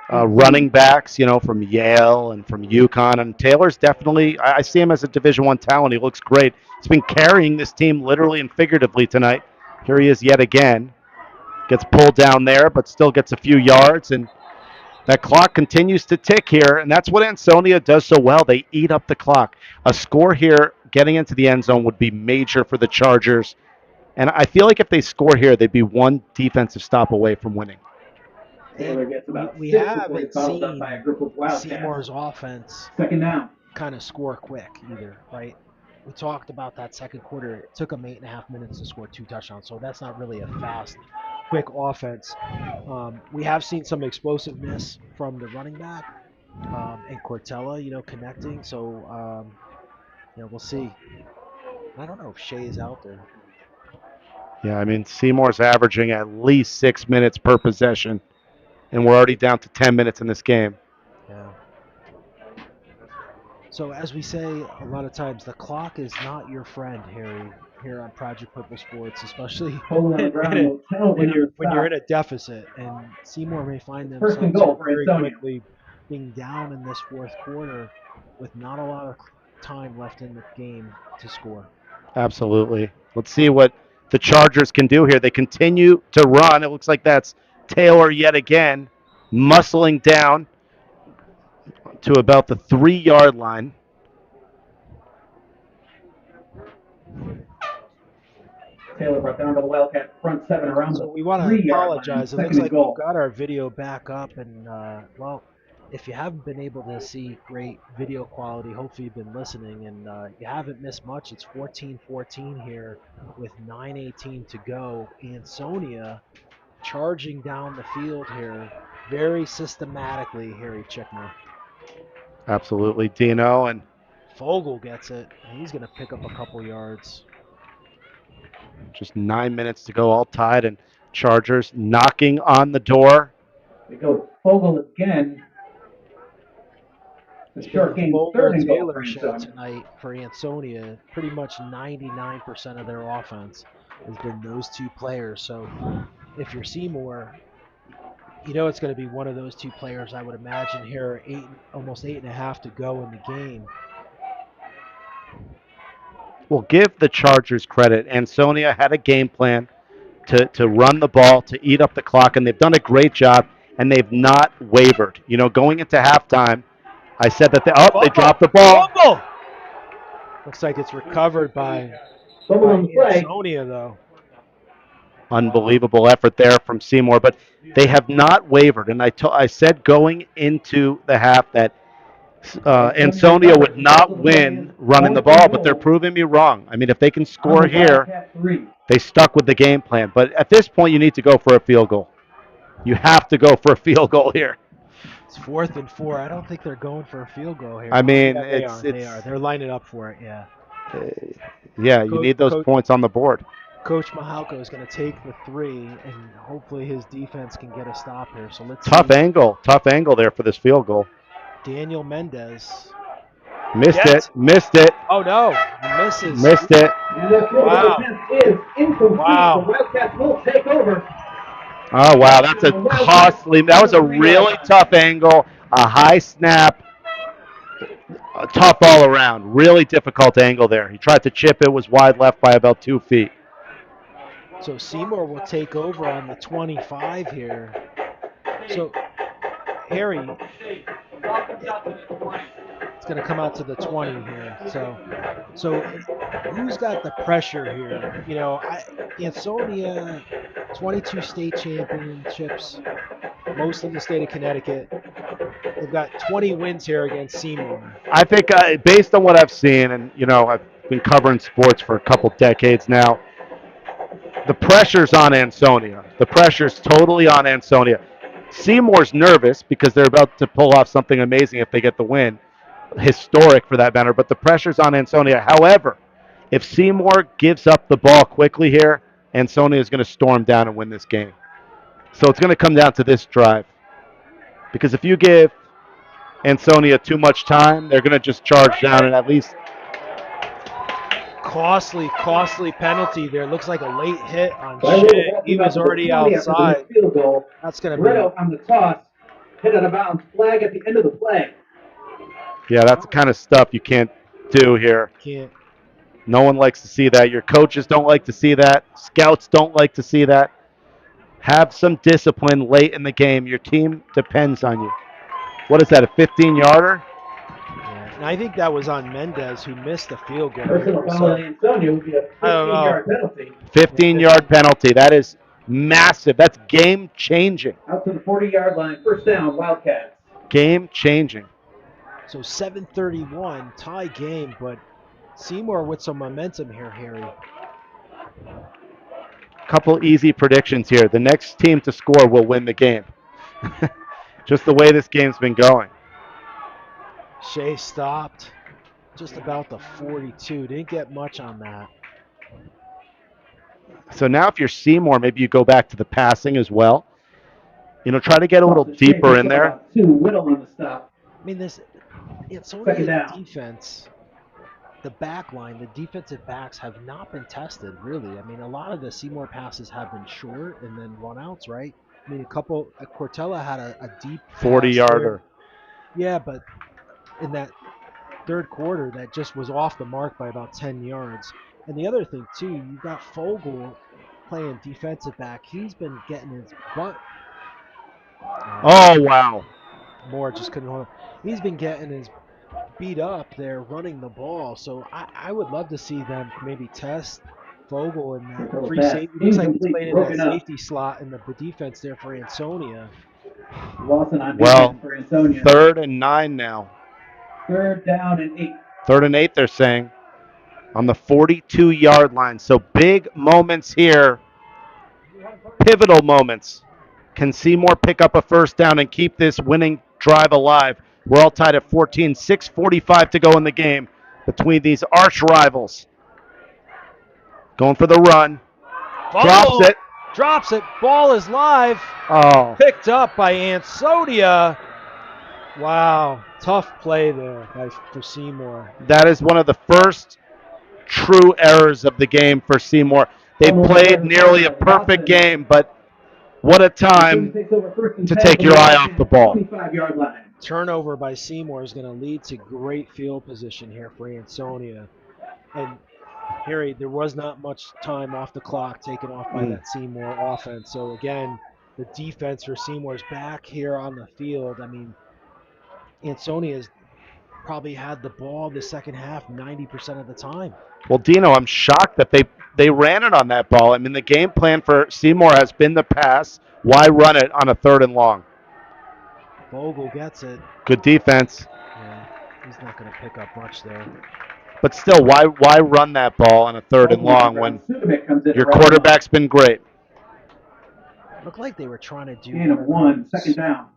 running backs, from Yale and from UConn. And Taylor's definitely, I see him as a Division I talent. He looks great. He's been carrying this team literally and figuratively tonight. Here he is yet again. Gets pulled down there, but still gets a few yards. And that clock continues to tick here, and that's what Ansonia does so well. They eat up the clock. A score here getting into the end zone would be major for the Chargers. And I feel like if they score here, they'd be one defensive stop away from winning. We haven't seen Seymour's offense kind of score quick either, right? We talked about that second quarter. It took them 8.5 minutes to score 2 touchdowns, so that's not really a fast, quick offense. We have seen some explosiveness from the running back and Cortella, connecting. So, we'll see. I don't know if Shea is out there. Yeah, I mean, Seymour's averaging at least 6 minutes per possession, and we're already down to 10 minutes in this game. Yeah. So as we say a lot of times, the clock is not your friend, Harry, here on Project Purple Sports, especially when you're in a deficit. And Seymour may find themselves very quickly being down in this fourth quarter with not a lot of time left in the game to score. Absolutely. Let's see what the Chargers can do here. They continue to run. It looks like that's Taylor yet again, muscling down to about the 3-yard line. Taylor brought down to the Wildcat front 7 around. So we want to apologize. It looks like we've got our video back up, and if you haven't been able to see great video quality, hopefully you've been listening, and you haven't missed much. It's 14-14 here with 9:18 to go. Ansonia charging down the field here very systematically, Harry Chickmer. Absolutely, Dino. And Fogel gets it. He's going to pick up a couple yards. Just 9 minutes to go, all tied, and Chargers knocking on the door. We go Fogel again. The short game, third and goal for show tonight for Ansonia. Pretty much 99% of their offense has been those two players. So if you're Seymour, it's going to be one of those two players, I would imagine, here, almost 8.5 to go in the game. We'll give the Chargers credit. Ansonia had a game plan to run the ball, to eat up the clock, and they've done a great job, and they've not wavered. Going into halftime, I said that they dropped the ball. Fumble! Looks like it's recovered by Ansonia, though. Unbelievable effort there from Seymour, but they have not wavered. And I said going into the half that Ansonia would not win running the ball, but they're proving me wrong. I mean, if they can score here, they stuck with the game plan. But at this point, you need to go for a field goal. You have to go for a field goal here. It's 4th and 4. I don't think they're going for a field goal here. I mean, they are. They're lining up for it, yeah. You need those points on the board. Coach Mahalko is going to take the 3, and hopefully his defense can get a stop here. So let's tough angle there for this field goal. Daniel Mendez. Missed it. Oh, no. He misses. Missed it. Wow. Is incomplete. The Wildcats will take over. Oh, wow. That was a really tough angle, a high snap, tough all around. Really difficult angle there. He tried to chip it, was wide left by about 2 feet. So Seymour will take over on the 25 here. So, Harry, it's going to come out to the 20 here. So who's got the pressure here? Ansonia, 22 state championships, most of the state of Connecticut. They've got 20 wins here against Seymour. I think based on what I've seen, and, I've been covering sports for a couple decades now, The pressure's on Ansonia. The pressure's totally on Ansonia. Seymour's nervous because they're about to pull off something amazing if they get the win. Historic for that matter, but the pressure's on Ansonia. However, if Seymour gives up the ball quickly here, Ansonia is going to storm down and win this game. So it's going to come down to this drive. Because if you give Ansonia too much time, they're going to just charge down and at least... Costly penalty there. Looks like a late hit on Shea. He was already outside. Field goal. That's going to Riddle on the toss. Hit out of bounds. Flag at the end of the play. Yeah, that's the kind of stuff you can't do here. Can't. No one likes to see that. Your coaches don't like to see that. Scouts don't like to see that. Have some discipline late in the game. Your team depends on you. What is that, a 15-yarder? Yeah. And I think that was on Mendez, who missed the field goal. Personal foul on Ansonia would be a 15-yard penalty. 15-yard penalty. That is massive. That's game-changing. Out to the 40-yard line. First down, Wildcats. Game-changing. So 7:31, tie game, but Seymour with some momentum here, Harry. Couple easy predictions here. The next team to score will win the game. Just the way this game's been going. Shea stopped just about the 42. Didn't get much on that. So now if you're Seymour, maybe you go back to the passing as well. You know, try to get a little deeper in there. Whittle on the stop. I mean, it's Second only down. defense. The back line, the defensive backs have not been tested, really. I mean, a lot of the Seymour passes have been short and then run-outs, right? I mean, Cortella had a deep 40-yarder. Yeah, but in that third quarter, that just was off the mark by about 10 yards. And the other thing, too, you got Fogel playing defensive back. He's been getting his butt. Oh, wow. Moore just couldn't hold him. He's been getting his beat up there running the ball. So I would love to see them maybe test Fogel and that free safety. Looks like he's playing in that safety slot in the defense there for Ansonia. Well, for Ansonia. 3rd and 9 now. 3rd down and 8. 3rd and 8, they're saying, on the 42-yard line. So big moments here, pivotal moments. Can Seymour pick up a first down and keep this winning drive alive? We're all tied at 14, 6:45 to go in the game between these arch rivals. Going for the run. Drops it. Ball is live. Oh. Picked up by Ansonia. Wow. Tough play there for Seymour. That is one of the first true errors of the game for Seymour. They played nearly a perfect game, but what a time to take your eye off the ball. 25-yard line. Turnover by Seymour is going to lead to great field position here for Ansonia. And Harry, there was not much time off the clock taken off by that Seymour offense. So again, the defense for Seymour's back here on the field. I mean, Ansonia's probably had the ball the second half 90% of the time. Well, Dino, I'm shocked that they ran it on that ball. I mean, the game plan for Seymour has been the pass. Why run it on a 3rd and long? Vogel gets it. Good defense. Yeah, he's not going to pick up much there. But still, why run that ball on a 3rd and long when your quarterback's been great? Looked like they were trying to do Gain of 1, 2nd down.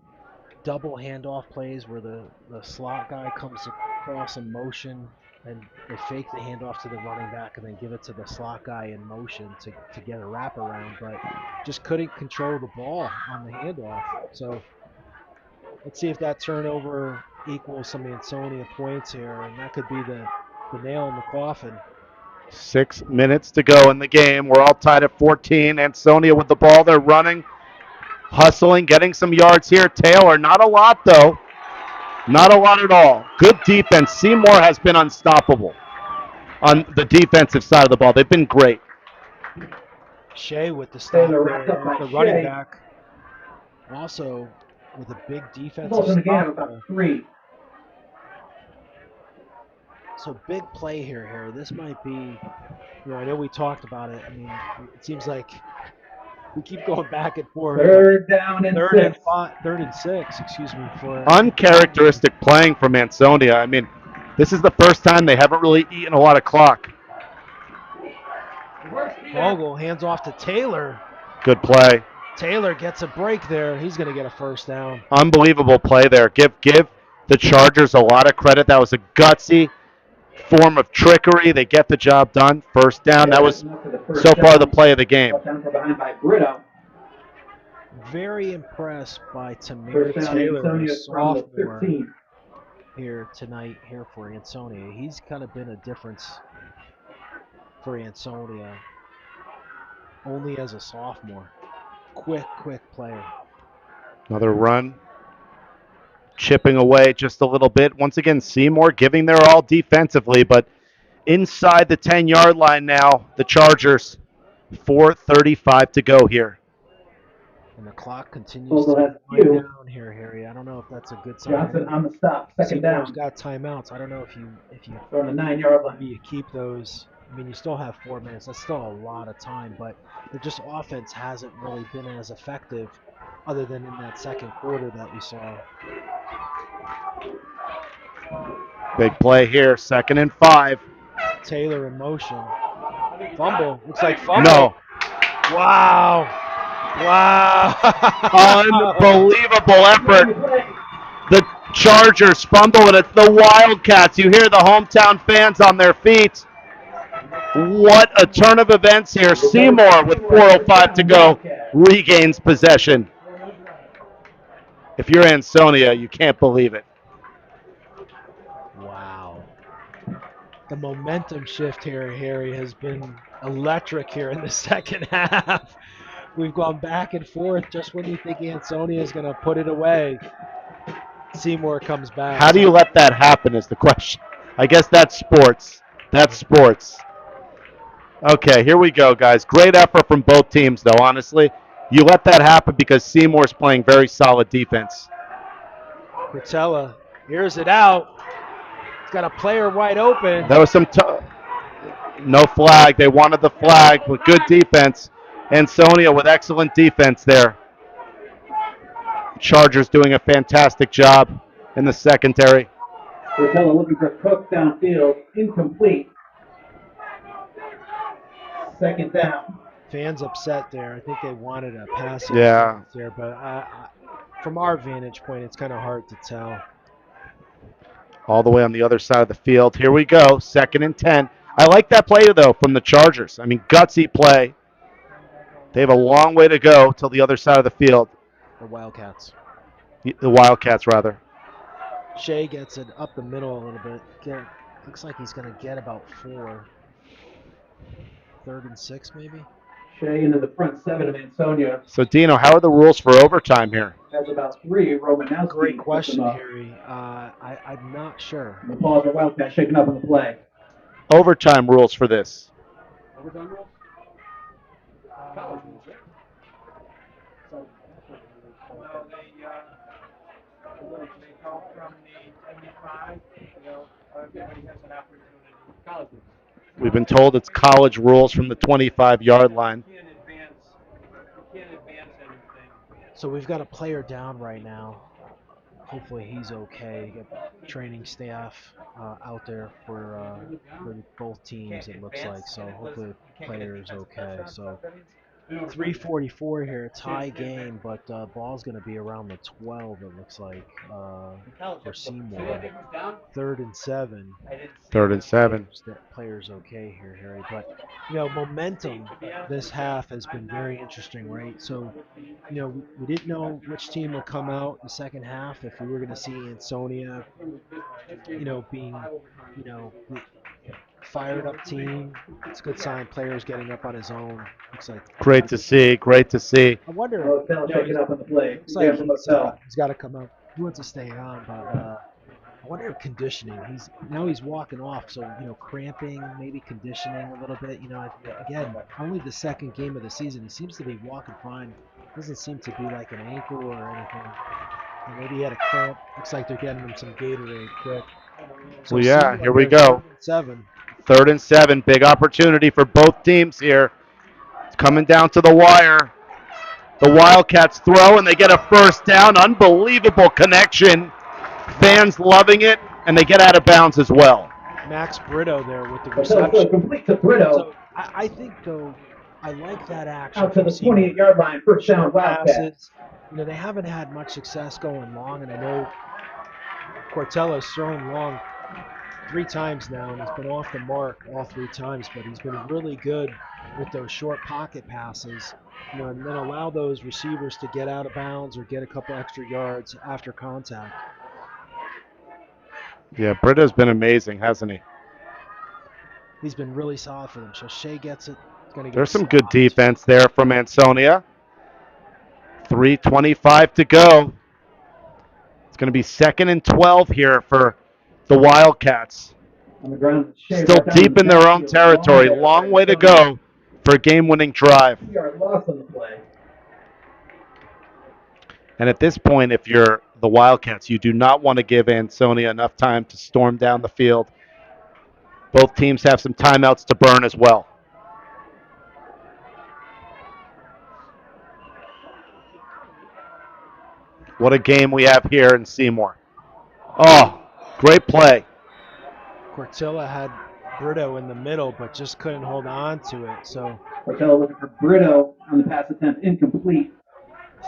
Double handoff plays where the slot guy comes across in motion and they fake the handoff to the running back and then give it to the slot guy in motion to get a wraparound, but just couldn't control the ball on the handoff. So let's see if that turnover equals some Ansonia points here, and that could be the nail in the coffin. 6 minutes to go in the game. We're all tied at 14. Ansonia with the ball. They're running, hustling, getting some yards here. Taylor, not a lot, though. Not a lot at all. Good defense. Seymour has been unstoppable on the defensive side of the ball. They've been great. Shea with the stop there, the running back. Also with a big defensive stop. About 3. So big play here, Harry. This might be, I know we talked about it. I mean, it seems like we keep going back and forth. 3rd down and 6. 3rd and 6, excuse me. Uncharacteristic playing from Ansonia. I mean, this is the first time they haven't really eaten a lot of clock. The worst Vogel hands off to Taylor. Good play. Taylor gets a break there. He's going to get a first down. Unbelievable play there. Give the Chargers a lot of credit. That was a gutsy form of trickery. They get the job done. First down. That was so far the play of the game. Very impressed by Tamir Taylor, a sophomore here tonight here for Ansonia. He's kind of been a difference for Ansonia only as a sophomore. Quick player. Another run. Chipping away just a little bit. Once again, Seymour giving their all defensively, but inside the 10-yard line now, the Chargers. 4:35 to go here. And the clock continues to wind down here, Harry. I don't know if that's a good sign. Johnson on the stop, second Seymour's down. got timeouts. I don't know if you On the 9-yard line. you keep those. I mean, you still have 4 minutes. That's still a lot of time, but the just offense hasn't really been as effective other than in that second quarter that we saw. Big play here, 2nd and 5. Taylor in motion. Fumble. Looks like fumble. No. Wow. Unbelievable effort. The Chargers fumble, and it's the Wildcats. You hear the hometown fans on their feet. What a turn of events here. Seymour, with 4:05 to go, regains possession. If you're Ansonia, you can't believe it. Wow. The momentum shift here, Harry, has been electric here in the second half. We've gone back and forth just when you think Ansonia is going to put it away. Seymour comes back. How do you let that happen is the question. I guess that's sports. That's sports. Okay, here we go, guys. Great effort from both teams, though, honestly. You let that happen because Seymour's playing very solid defense. Cortella hears it out. He's got a player wide open. That was some no flag. They wanted the flag with good defense. Ansonia with excellent defense there. Chargers doing a fantastic job in the secondary. Cortella looking for Cook downfield, incomplete. 2nd down. Fans upset there. I think they wanted a pass Yeah. there, but from our vantage point, it's kind of hard to tell. All the way on the other side of the field. Here we go, 2nd and 10. I like that play, though, from the Chargers. I mean, gutsy play. They have a long way to go till the other side of the field. The Wildcats. The Wildcats, rather. Shea gets it up the middle a little bit. Looks like he's going to get about 4. 3rd and 6, maybe? Shea into the front 7 of Ansonia. So, Dino, how are the rules for overtime here? Has about 3. Romanowski. Great question, Harry. I'm not sure. The ball of the Wildcats shaking up on the play. Overtime rules for this. Overtime rules? They come from the 75, everybody has an opportunity. College rules. We've been told it's college rules from the 25-yard line. You can't advance anything. So we've got a player down right now. Hopefully he's okay. Got training staff out there for both teams, it looks like. So hopefully the player is okay. So 3:44 here, tie game, but ball's going to be around the 12, it looks like, for Seymour. 3rd and 7. 3rd and 7. That player's okay here, Harry. But, momentum this half has been very interesting, right? So, we didn't know which team would come out the second half, if we were going to see Ansonia, being, fired up team. It's a good sign. Players getting up on his own. Looks like Great to see. Great to see. I wonder. Shaking up on the play. Looks like he's got to come up. He wants to stay on, but I wonder if conditioning. He's walking off, so cramping, maybe conditioning a little bit. Again, only the 2nd game of the season. He seems to be walking fine. Doesn't seem to be like an ankle or anything. Or maybe he had a cramp. Looks like they're getting him some Gatorade quick. So well, yeah, here we go. 7. 3rd and 7. Big opportunity for both teams here. It's coming down to the wire. The Wildcats throw, and they get a first down. Unbelievable connection. Fans loving it, and they get out of bounds as well. Max Brito there with the reception. Complete to Brito. So I think, though, I like that action. Out to from the Seymour. 28-yard line, first down, Short Wildcat. passes. You know, they haven't had much success going long, and I know Cortello's thrown long 3 times now, and he's been off the mark all 3 times, but he's been really good with those short pocket passes, you know, and then allow those receivers to get out of bounds or get a couple extra yards after contact. Yeah, Britta's been amazing, hasn't he? He's been really solid for them. So Shea gets it. There's some good defense there from Ansonia. 3:25 to go. It's going to be 2nd and 12 here for the Wildcats. On the ground, Still deep in their own territory. Long way to go for a game-winning drive. 2-yard loss on the play. And at this point, if you're the Wildcats, you do not want to give Ansonia enough time to storm down the field. Both teams have some timeouts to burn as well. What a game we have here in Seymour. Oh, great play. Cortilla had Brito in the middle, but just couldn't hold on to it. So Cortella looking for Brito on the pass attempt, incomplete.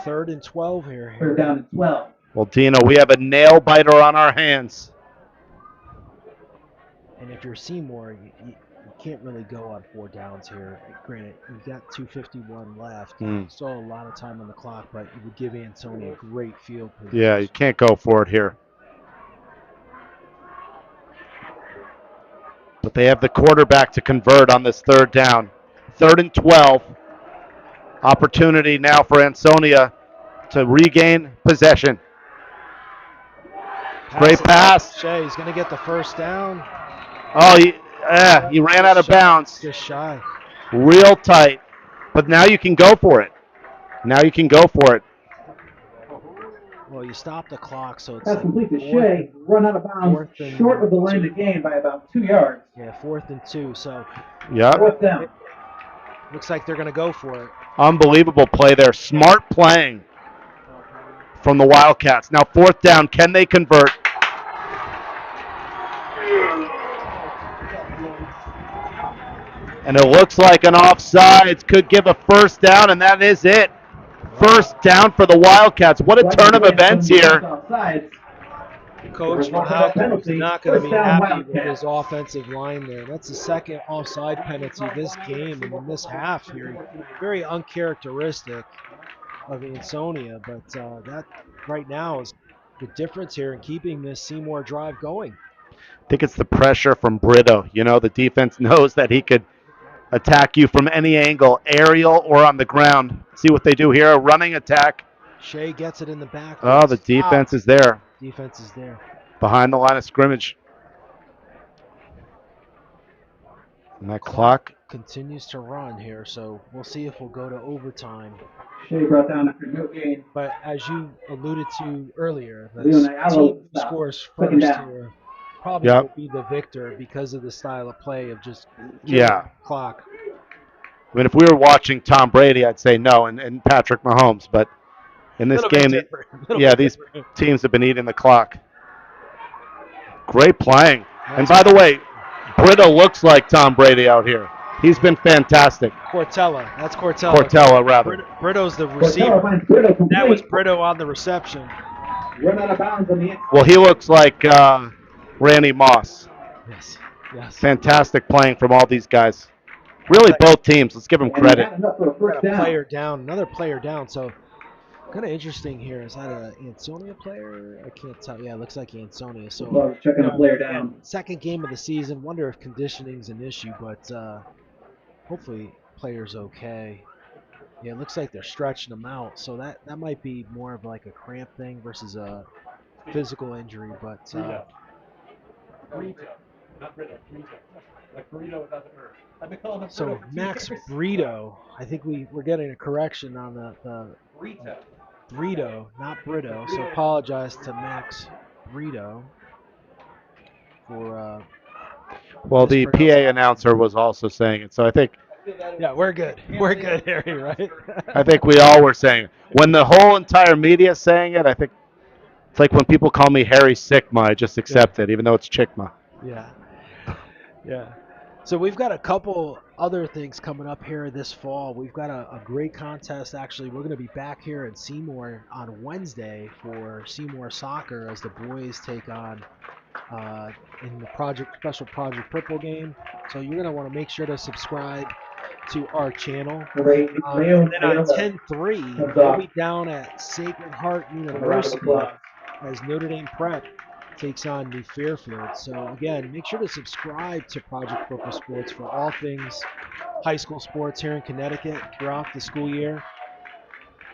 3rd and 12 here. 3rd down and 12. Well, Dino, we have a nail biter on our hands. And if you're Seymour, you can't really go on 4 downs here. Granted, you've got 2:51 left. Still a lot of time on the clock, but it would give Ansonia a great field position. Yeah, you can't go for it here. But they have the quarterback to convert on this 3rd down. 3rd and 12. Opportunity now for Ansonia to regain possession. Great pass. Shea's going to get the 1st down. Oh, he ran out of bounds. Just shy. Real tight. But now you can go for it. Now you can go for it. Well, you stop the clock, so it's That's complete to Shea. Run out of bounds, short of the line of the game by about 2 yards. Yeah, 4th and 2. So, yeah. 4th down. Looks like they're going to go for it. Unbelievable play there. Smart playing from the Wildcats. Now 4th down. Can they convert? And it looks like an offsides could give a 1st down, and that is it. 1st down for the Wildcats. What a turn of events here. Coach Mahal is not going to be happy with his offensive line there. That's the 2nd offside penalty this game and in this half here. Very uncharacteristic of Ansonia, but that right now is the difference here in keeping this Seymour drive going. I think it's the pressure from Brito. You know, the defense knows that he could attack you from any angle, aerial or on the ground. See what they do here, a running attack. Shea gets it in the back. Oh, the defense is there. Defense is there. Behind the line of scrimmage. And that clock continues to run here, so we'll see if we'll go to overtime. Shea brought down after no gain. But as you alluded to earlier, the team who scores first here probably will be the victor because of the style of play of just clock. I mean, if we were watching Tom Brady, I'd say no, and Patrick Mahomes. But in this game, these teams have been eating the clock. Great playing. And by the way, Brito looks like Tom Brady out here. He's been fantastic. Cortella. That's Cortella. Cortella, rather. Brito's the receiver. That was Brito on the reception. Run out of bounds on the inside. Well, he looks like Randy Moss. Yes. Yes. Fantastic playing from all these guys. Really, both teams. Let's give them credit. Player down. Another player down. So, kind of interesting here. Is that an Ansonia player? I can't tell. Yeah, it looks like Ansonia. So, checking a player down. 2nd game of the season. Wonder if conditioning's an issue, but hopefully, player's okay. Yeah, it looks like they're stretching them out. So that might be more of like a cramp thing versus a physical injury. But so Max Brito, I think we're getting a correction on the Brito, not Brito. So apologize to Max Brito for. Well, the PA announcer was also saying it, so I think. Yeah, we're good. We're good, Harry, right? I think we all were saying it. When the whole entire media is saying it, I think it's like when people call me Harry Sigma, I just accept it, even though it's Chikma. Yeah. Yeah. So we've got a couple other things coming up here this fall. We've got a great contest. Actually, we're going to be back here in Seymour on Wednesday for Seymour Soccer as the boys take on in the special Project Purple game. So you're going to want to make sure to subscribe to our channel. And then on 10-3, we'll be down at Sacred Heart University as Notre Dame Prep takes on New Fairfield. So again, make sure to subscribe to Project Purple Sports for all things high school sports here in Connecticut throughout the school year.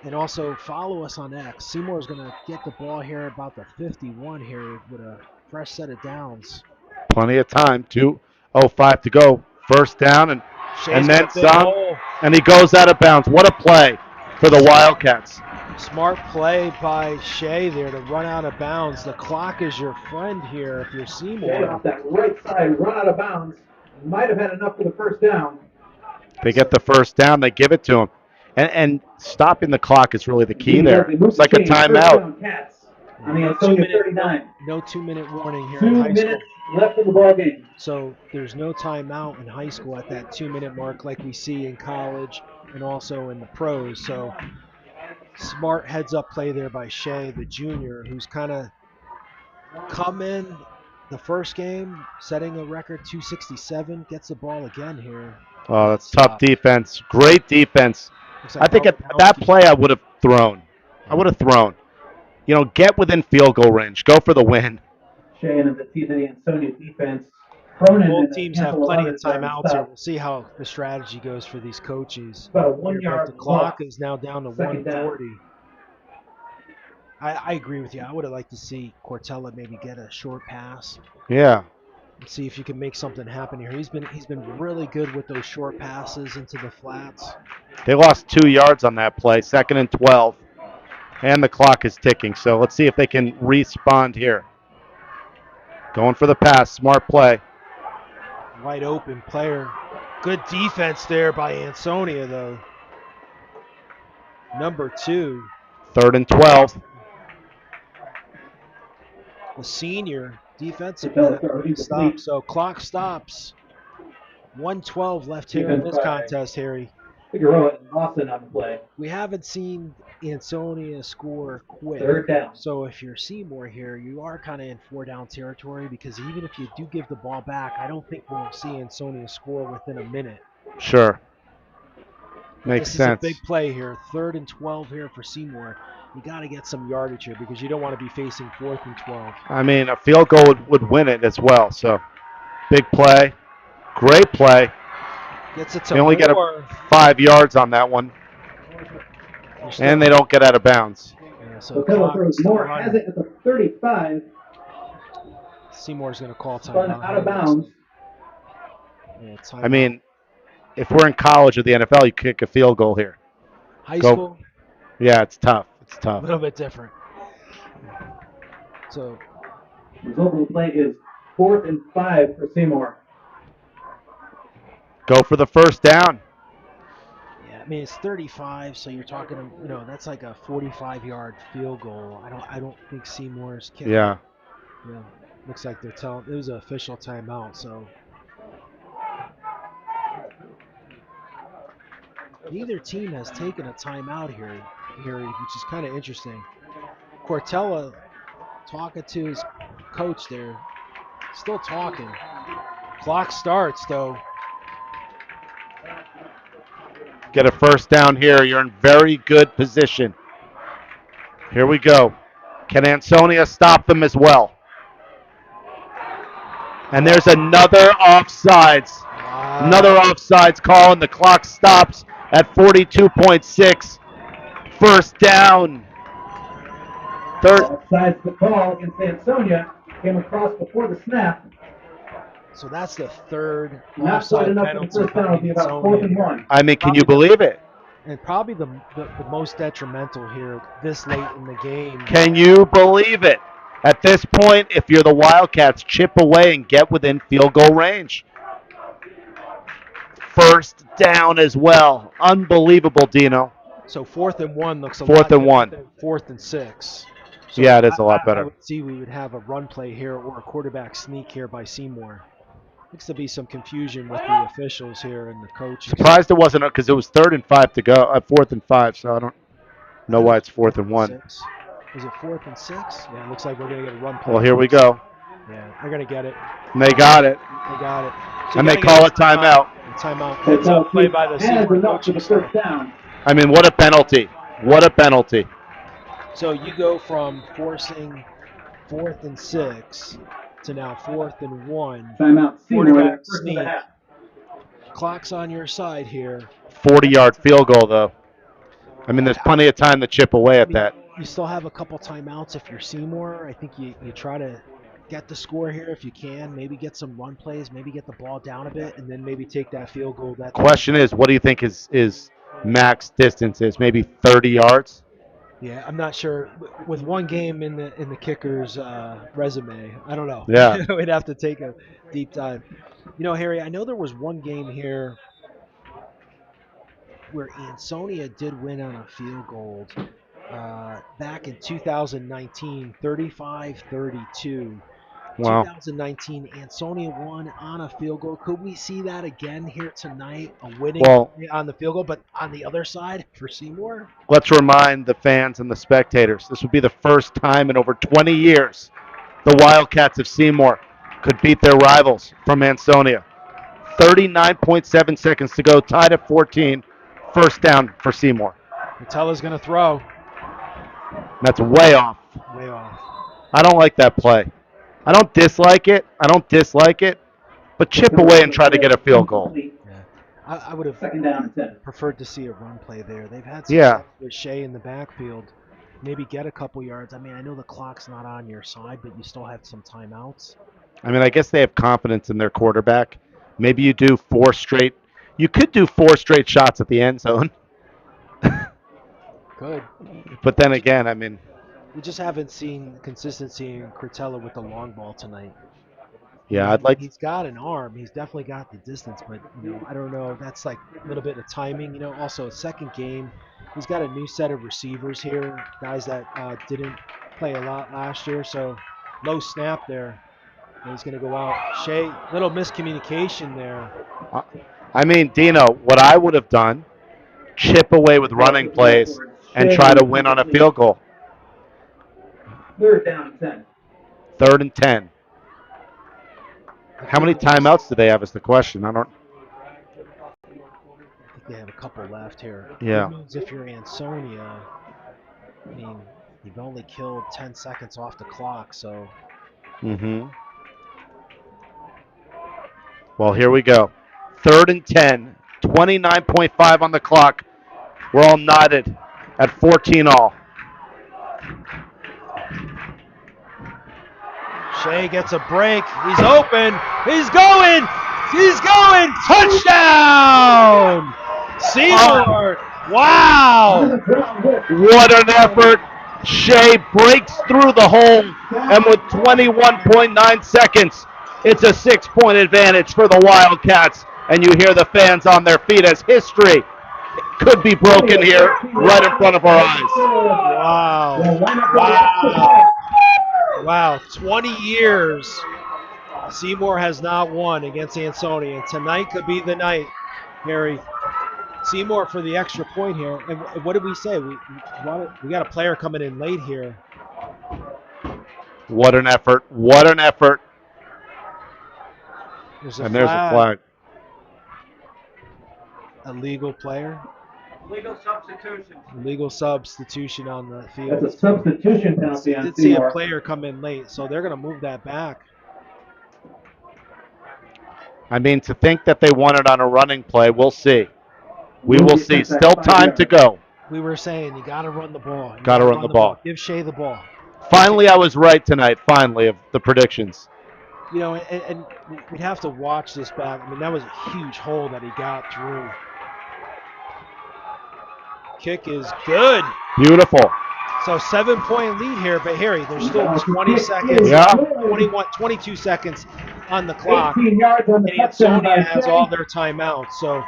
And also follow us on X. Seymour is going to get the ball here about the 51 here with a fresh set of downs. Plenty of time. 2:05 to go. First down and then some. And he goes out of bounds. What a play for the Wildcats. Smart play by Shea there to run out of bounds. The clock is your friend here if you're Seymour. Shea off that right side, run out of bounds. Might have had enough for the first down. They get the first down. They give it to him. And stopping the clock is really the key there. It's like a timeout. I mean, Ansonia 39. No 2-minute warning here 2 in high minutes school. left in the ball game. So there's no timeout in high school at that 2-minute mark like we see in college and also in the pros. So smart heads-up play there by Shea, the junior, who's kind of come in the first game, setting a record 267, gets the ball again here. Oh, that's tough defense. Great defense. I think at that play I would have thrown. You know, get within field goal range. Go for the win. Shea and the Ansonia defense. Both teams have plenty of timeouts, so we'll see how the strategy goes for these coaches. About a 1 yard. The clock is now down to Second 140. I agree with you. I would have liked to see Cortella maybe get a short pass. Yeah. And see if you can make something happen here. He's been really good with those short passes into the flats. They lost 2 yards on that play. 2nd and 12. And the clock is ticking. So let's see if they can respond here. Going for the pass. Smart play. Wide open player. Good defense there by Ansonia, though. Number 2. 3rd and 12. The senior defensive stop. So clock stops. 1:12 left here in this contest, Harry. Figueroa and Lawson on the play. We haven't seen Ansonia score quick. 3rd down. So if you're Seymour here, you are kind of in 4-down territory because even if you do give the ball back, I don't think we'll see Ansonia score within a minute. Sure. Makes sense. This is a big play here. 3rd and 12 here for Seymour. You got to get some yardage here because you don't want to be facing 4th and 12. I mean, a field goal would win it as well. So, big play. Great play. Gets it to they only get 5 yards on that one. And they don't get out of bounds. Yeah, so Moore has it at the 35. Seymour's going to call timeout. Out of bounds. Yeah, I mean, if we're in college or the NFL, you kick a field goal here. High school? Yeah, it's tough. It's A tough. little bit different. So, result of the play is 4th and 5 for Seymour. Go for the first down. Yeah, I mean it's 35, so you're talking, you know, that's like a 45-yard field goal. I don't think Seymour's kicking. Yeah. Yeah. Looks like they're telling. It was an official timeout, so. Neither team has taken a timeout here, which is kind of interesting. Cortella talking to his coach there. Still talking. Clock starts, though. Get a first down here. You're in very good position. Here we go. Can Ansonia stop them as well? And there's another offsides. Wow. Another offsides call, and the clock stops at 42.6. First down. Offsides the call against Ansonia. Came across before the snap. So that's the third Not quite enough for the first down. It'll be about 4th and 1. I mean, can you believe it? And probably the most detrimental here this late in the game. Can you believe it? At this point, if you're the Wildcats, chip away and get within field goal range. First down as well. Unbelievable, Dino. So 4th and 1 looks a 4th lot and 1. than 4th and 6. So yeah, it is a lot better. I would see we would have a run play here or a quarterback sneak here by Seymour. Looks to be some confusion with the officials here and the coaches. Surprised it wasn't because it was 3rd and 5 to go, 4th and 5. So I don't know why it's 4th and 1. 6. Is it 4th and 6? Yeah, it looks like we're going to get a run play. Well, here we go. Yeah, they're going to get it. And they got it. They got it. So and they call it timeout. Timeout. Heads up play by the Seymour coaching staff. I mean, what a penalty. What a penalty. So you go from forcing 4th and 6 to now 4th and 1. Timeout. Quarterback sneak. Clock's on your side here. 40-yard field goal, though. I mean, there's plenty of time to chip away at that. You still have a couple timeouts if you're Seymour. I think you try to get the score here if you can. Maybe get some run plays. Maybe get the ball down a bit, and then maybe take that field goal. That question is, what do you think his max distance is? Maybe 30 yards? Yeah, I'm not sure. With one game in the kicker's resume, I don't know. Yeah. We'd have to take a deep dive. You know, Harry, I know there was one game here where Ansonia did win on a field goal back in 2019, 35-32. Wow. 2019, Ansonia won on a field goal. Could we see that again here tonight? A winning on the field goal, but on the other side for Seymour? Let's remind the fans and the spectators, this would be the first time in over 20 years the Wildcats of Seymour could beat their rivals from Ansonia. 39.7 seconds to go, tied at 14. First down for Seymour. Patella's going to throw. That's way off. Way off. I don't like that play. I don't dislike it. But chip away and try to get a field goal. Yeah. I would have preferred to see a run play there. They've had some stuff with Shea in the backfield. Maybe get a couple yards. I mean, I know the clock's not on your side, but you still have some timeouts. I mean, I guess they have confidence in their quarterback. Maybe you do 4 straight. You could do 4 straight shots at the end zone. Good. But then again, I mean, we just haven't seen consistency in Curtella with the long ball tonight. Yeah, He's got an arm. He's definitely got the distance, but I don't know. That's like a little bit of timing. Also second game, he's got a new set of receivers here, guys that didn't play a lot last year. So low snap there. And he's going to go out. Shea, little miscommunication there. I mean, Dino, what I would have done, chip away with running plays and try to win on a field goal. 3rd down and 10. 3rd and 10. How many timeouts do they have is the question. I think they have a couple left here. Yeah. That means if you're Ansonia, I mean, you've only killed 10 seconds off the clock, so. Well, here we go. 3rd and 10. 29.5 on the clock. We're all knotted at 14 all. Shea gets a break. He's open. He's going. Touchdown! Seymour. Wow. What an effort. Shea breaks through the hole, and with 21.9 seconds, it's a 6-point advantage for the Wildcats. And you hear the fans on their feet as history could be broken here right in front of our eyes. Wow, 20 years Seymour has not won against Ansonia, and tonight could be the night, Harry. Seymour for the extra point here. And what did we say? We got a player coming in late here. What an effort. What an effort. There's a flag. A legal player. Legal substitution. Legal substitution on the field. That's a substitution penalty on Did see Seymour. a player come in late, so they're going to move that back. I mean, to think that they won it on a running play, we'll see. We will see. Still time to go. We were saying you got to run the ball. Got to run the ball. Give Shea the ball. Finally, I was right tonight, finally, of the predictions. And we'd have to watch this back. I mean, that was a huge hole that he got through. Kick is good. Beautiful. So 7-point lead here, but Harry, there's still 20 seconds, 22 seconds on the clock. 18 yards on the and Ansonia has all their timeouts. So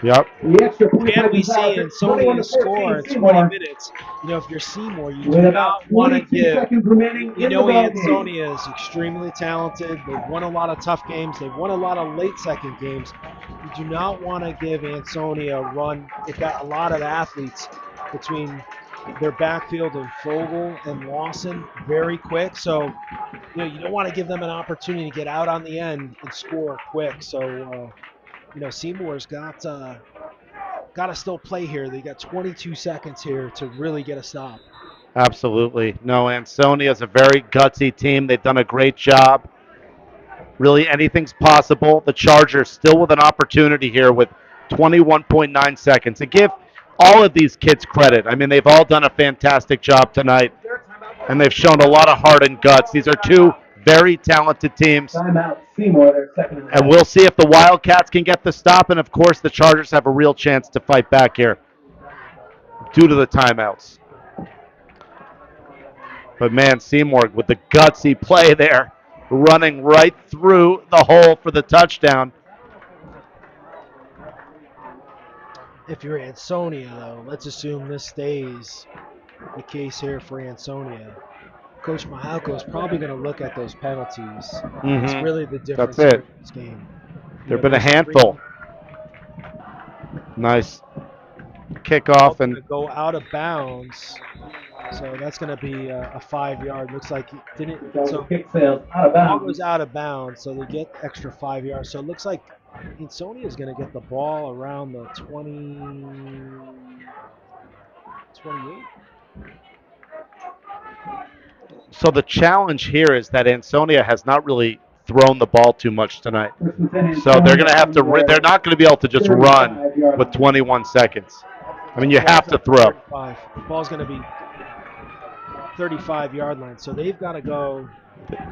Yep. The extra point Can we is out. see It's 21 Ansonia to score 14 in 20 Seymour. minutes? You know, if you're Seymour, you With do about not want to 22 give. seconds remaining You in know the ball game. Ansonia is extremely talented. They've won a lot of tough games. They've won a lot of late second games. You do not want to give Ansonia a run. They've got a lot of athletes between their backfield and Fogel and Lawson, very quick. So, you don't want to give them an opportunity to get out on the end and score quick. So, Seymour's got to still play here. They got 22 seconds here to really get a stop. Absolutely. No, Ansonia is a very gutsy team. They've done a great job. Really, anything's possible. The Chargers still with an opportunity here with 21.9 seconds. To give all of these kids credit. I mean, they've all done a fantastic job tonight, and they've shown a lot of heart and guts. These are two very talented teams. Timeout, Seymour, they're second And we'll see if the Wildcats can get the stop, and of course the Chargers have a real chance to fight back here due to the timeouts. But man, Seymour with the gutsy play there, running right through the hole for the touchdown. If you're Ansonia, though, let's assume this stays the case here for Ansonia. Coach Mahalko is probably going to look at those penalties. It's really the difference That's it. in this game. There have been a handful. Nice kickoff and go out of bounds. So that's going to be a 5-yard. Looks like he didn't. So kick sails out of ball bounds. goes out of bounds, so they get extra 5 yards. So it looks like Ansonia is going to get the ball around the 28. so the challenge here is that Ansonia has not really thrown the ball too much tonight. So they're going to have to. They're not going to be able to just run with 21 seconds. I mean, you have to throw. 35. The ball's going to be 35-yard line, so they've got to go.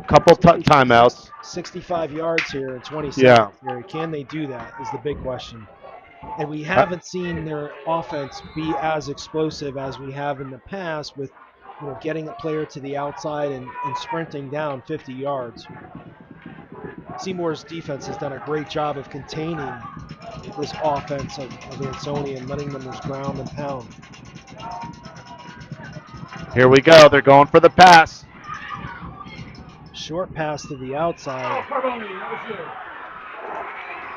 Couple timeouts. 65 yards here in 20 seconds. Yeah. Can they do that is the big question. And we haven't seen their offense be as explosive as we have in the past with getting a player to the outside and sprinting down 50 yards. Seymour's defense has done a great job of containing this offense of Ansonia and letting them just ground and pound. Here we go. They're going for the pass. Short pass to the outside.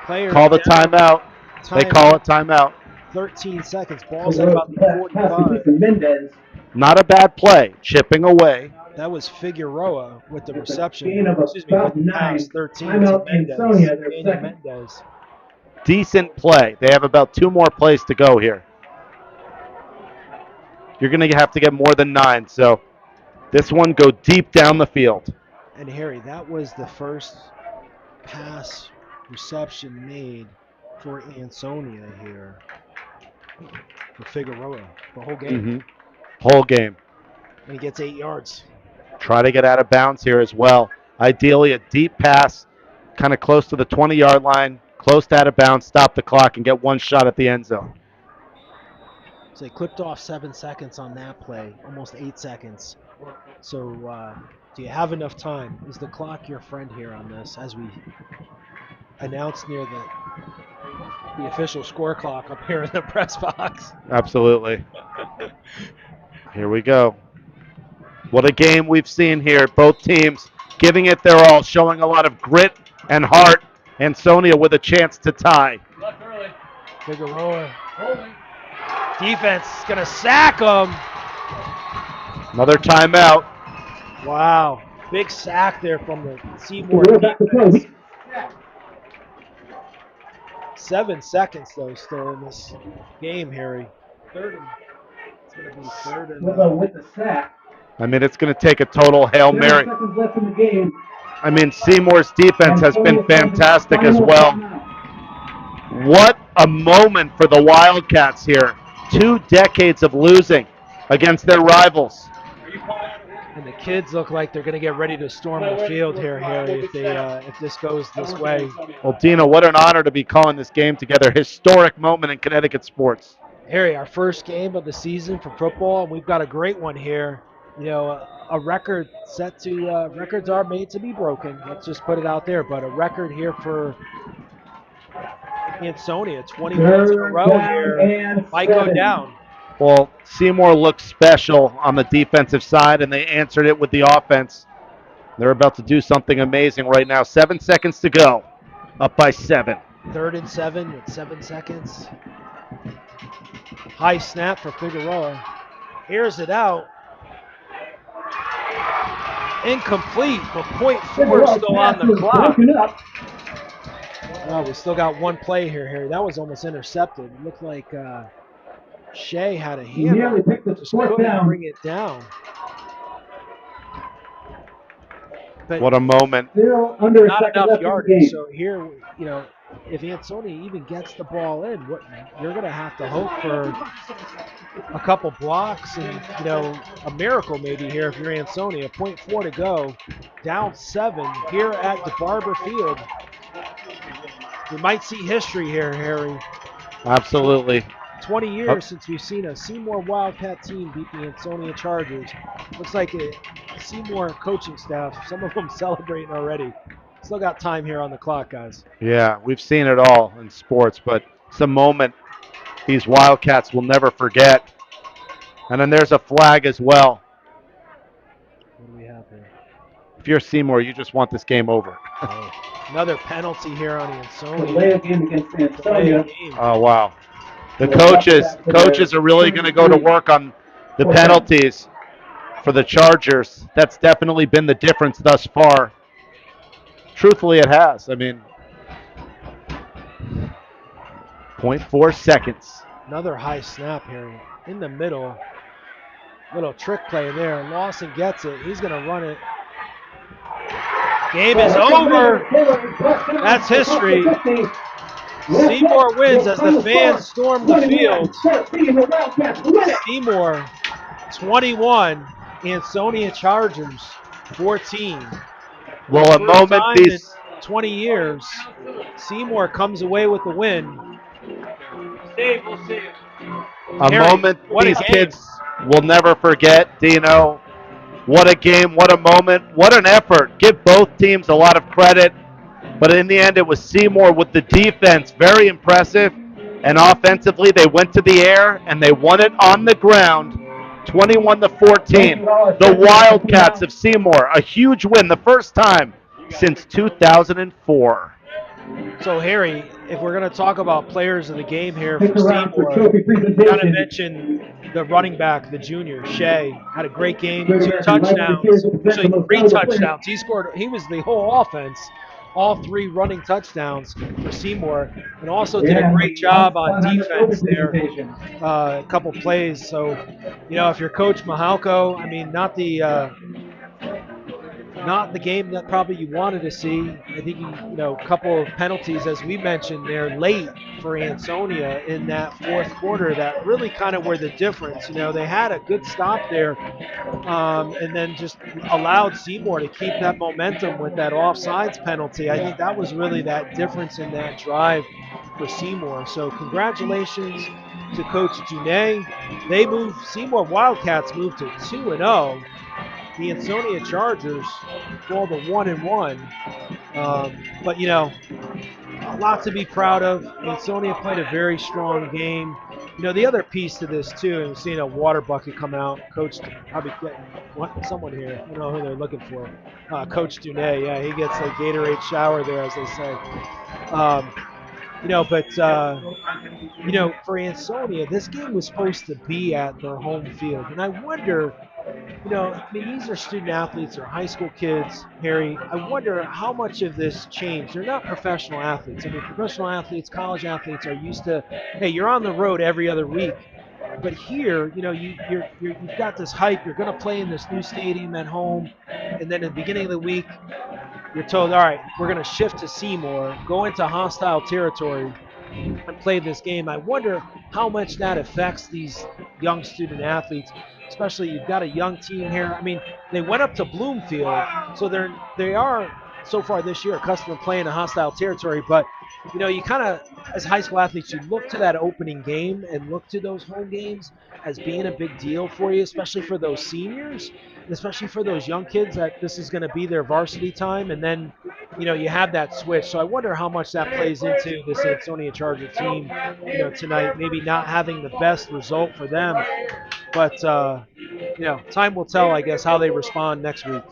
Player Call the down. timeout. They call it timeout. 13 seconds. Ball's at about the 45. Not a bad play. Chipping away. That was Figueroa with the reception. Gain of Excuse me, with the 9. pass. 13 to Timeout, Mendez. Ansonia, they're Daniel second. Mendez. Decent play. They have about 2 more plays to go here. You're going to have to get more than 9. So this one go deep down the field. And Harry, that was the first pass reception made for Ansonia here. For Figueroa, the whole game. Whole game. And he gets 8 yards. Try to get out of bounds here as well. Ideally, a deep pass, kind of close to the 20-yard line, close to out of bounds, stop the clock, and get one shot at the end zone. So they clipped off 7 seconds on that play, almost 8 seconds. So do you have enough time? Is the clock your friend here on this as we announce near the official score clock up here in the press box? Absolutely. Here we go. What a game we've seen here. Both teams giving it their all, showing a lot of grit and heart. Ansonia with a chance to tie. Figueroa. Defense is going to sack him. Another timeout. Wow. Big sack there from the Seymour defense. 7 seconds, though, still in this game, Harry. It's going to be third and with the sack. I mean, it's going to take a total Hail 7 Mary. seconds left in the game. I mean, Seymour's defense has been fantastic as well. What a moment for the Wildcats here. 2 decades of losing against their rivals. And the kids look like they're going to get ready to storm the field here, Harry, if this goes this way. Well, Dino, what an honor to be calling this game together. Historic moment in Connecticut sports. Harry, our first game of the season for football, and we've got a great one here. A record set to records are made to be broken. Let's just put it out there. But a record here for Ansonia. 20 wins in a row here. Might go down. Well, Seymour looked special on the defensive side, and they answered it with the offense. They're about to do something amazing right now. 7 seconds to go. Up by 7. 3rd and 7 with 7 seconds. High snap for Figueroa. Airs it out. Incomplete, but .4 still on the clock. Oh, we still got one play here, Harry. That was almost intercepted. It looked like Shea had a hand on it, just couldn't bring it down. But what a moment. Still under not a second enough left in the yardage. game. So here, you know, if Ansonia even gets the ball in, you're going to have to hope for a couple blocks and, you know, a miracle maybe here if you're Ansonia. .4 to go, down 7 here at DeBarber Field. We might see history here, Harry. Absolutely. 20 years since we've seen a Seymour Wildcat team beat the Ansonia Chargers. Looks like a Seymour coaching staff, some of them celebrating already. Still got time here on the clock, guys. Yeah, we've seen it all in sports, but it's a moment these Wildcats will never forget. And then there's a flag as well. What do we have here? If you're Seymour, you just want this game over. Oh, another penalty here on Ansonia. Delay a game against Ansonia. Oh, wow. The coaches are really going to go to work on the penalties for the Chargers. That's definitely been the difference thus far. Truthfully, it has. I mean, 0.4 seconds. Another high snap here in the middle. Little trick play there. Lawson gets it. He's going to run it. Game is over. That's history. Seymour wins as the fans storm the field. Seymour 21, Ansonia Chargers 14. Well, a moment these 20 years, Seymour comes away with the win. A moment these kids will never forget, Dino. What a game, what a moment, what an effort. Give both teams a lot of credit. But in the end, it was Seymour with the defense. Very impressive. And offensively, they went to the air and they won it on the ground. 21-14. The Wildcats of Seymour. A huge win. The first time since 2004. So, Harry, if we're going to talk about players of the game here for Seymour, got to mention the running back, the junior, Shea. Had a great game, 2 touchdowns, actually 3 touchdowns. He was the whole offense. All 3 running touchdowns for Seymour, and also did a great job on defense there. A couple plays. So, you know, if you're Coach Mahalko, I mean, not the game that probably you wanted to see. I think, you know, a couple of penalties, as we mentioned there, late for Ansonia in that 4th quarter that really kind of were the difference. You know, they had a good stop there and then just allowed Seymour to keep that momentum with that offsides penalty. I think that was really that difference in that drive for Seymour. So congratulations to Coach Junet. They moved, Seymour Wildcats moved to 2-0. The Ansonia Chargers fall to 1-1. But, you know, a lot to be proud of. Ansonia played a very strong game. You know, the other piece to this, too, and we've seen a water bucket come out. Coach probably getting someone here. I don't know who they're looking for. Coach Dunet, yeah, he gets a Gatorade shower there, as they say. You know, but, you know, for Ansonia, this game was supposed to be at their home field. And I wonder, you know, I mean, these are student athletes, they're high school kids, Harry. I wonder how much of this changed. They're not professional athletes. I mean, professional athletes, college athletes are used to, hey, you're on the road every other week. But here, you know, you've got this hype. You're going to play in this new stadium at home. And then at the beginning of the week, you're told, all right, we're going to shift to Seymour, go into hostile territory, and play this game. I wonder how much that affects these young student athletes, especially you've got a young team here. I mean, they went up to Bloomfield, so they are so far this year accustomed to playing in hostile territory, but you kind of, as high school athletes, you look to that opening game and look to those home games as being a big deal for you, especially for those seniors, and especially for those young kids that this is going to be their varsity time, and then you have that switch. So I wonder how much that plays into this Ansonia Charger team, tonight, maybe not having the best result for them, but time will tell, I guess, how they respond next week.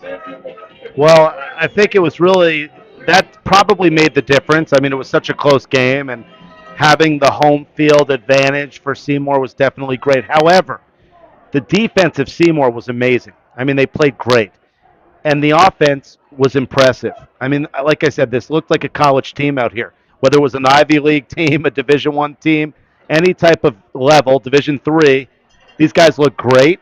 Well, I think it was really that probably made the difference. I mean, it was such a close game, and having the home field advantage for Seymour was definitely great. However, the defense of Seymour was amazing. I mean, they played great, and the offense was impressive. I mean, like I said, this looked like a college team out here. Whether it was an Ivy League team, a Division I team, any type of level, Division III, these guys look great.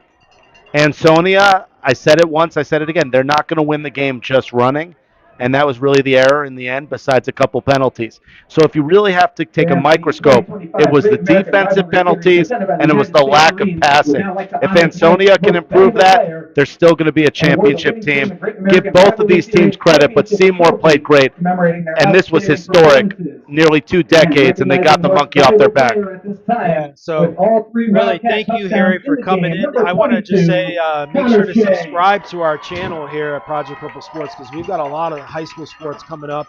Ansonia, I said it once, I said it again. They're not going to win the game just running, and that was really the error in the end, besides a couple penalties. So if you really have to take a microscope, it was the defensive penalties and it was the lack of passing. If Ansonia can improve that, they're still going to be a championship team. Give both of these teams credit, but Seymour played great, and this was historic, nearly 2 decades, and they got the monkey off their back. Yeah, so really, thank you, Harry, for coming in. I want to just say, make sure to subscribe to our channel here at Project Purple Sports, because we've got a lot of high school sports coming up.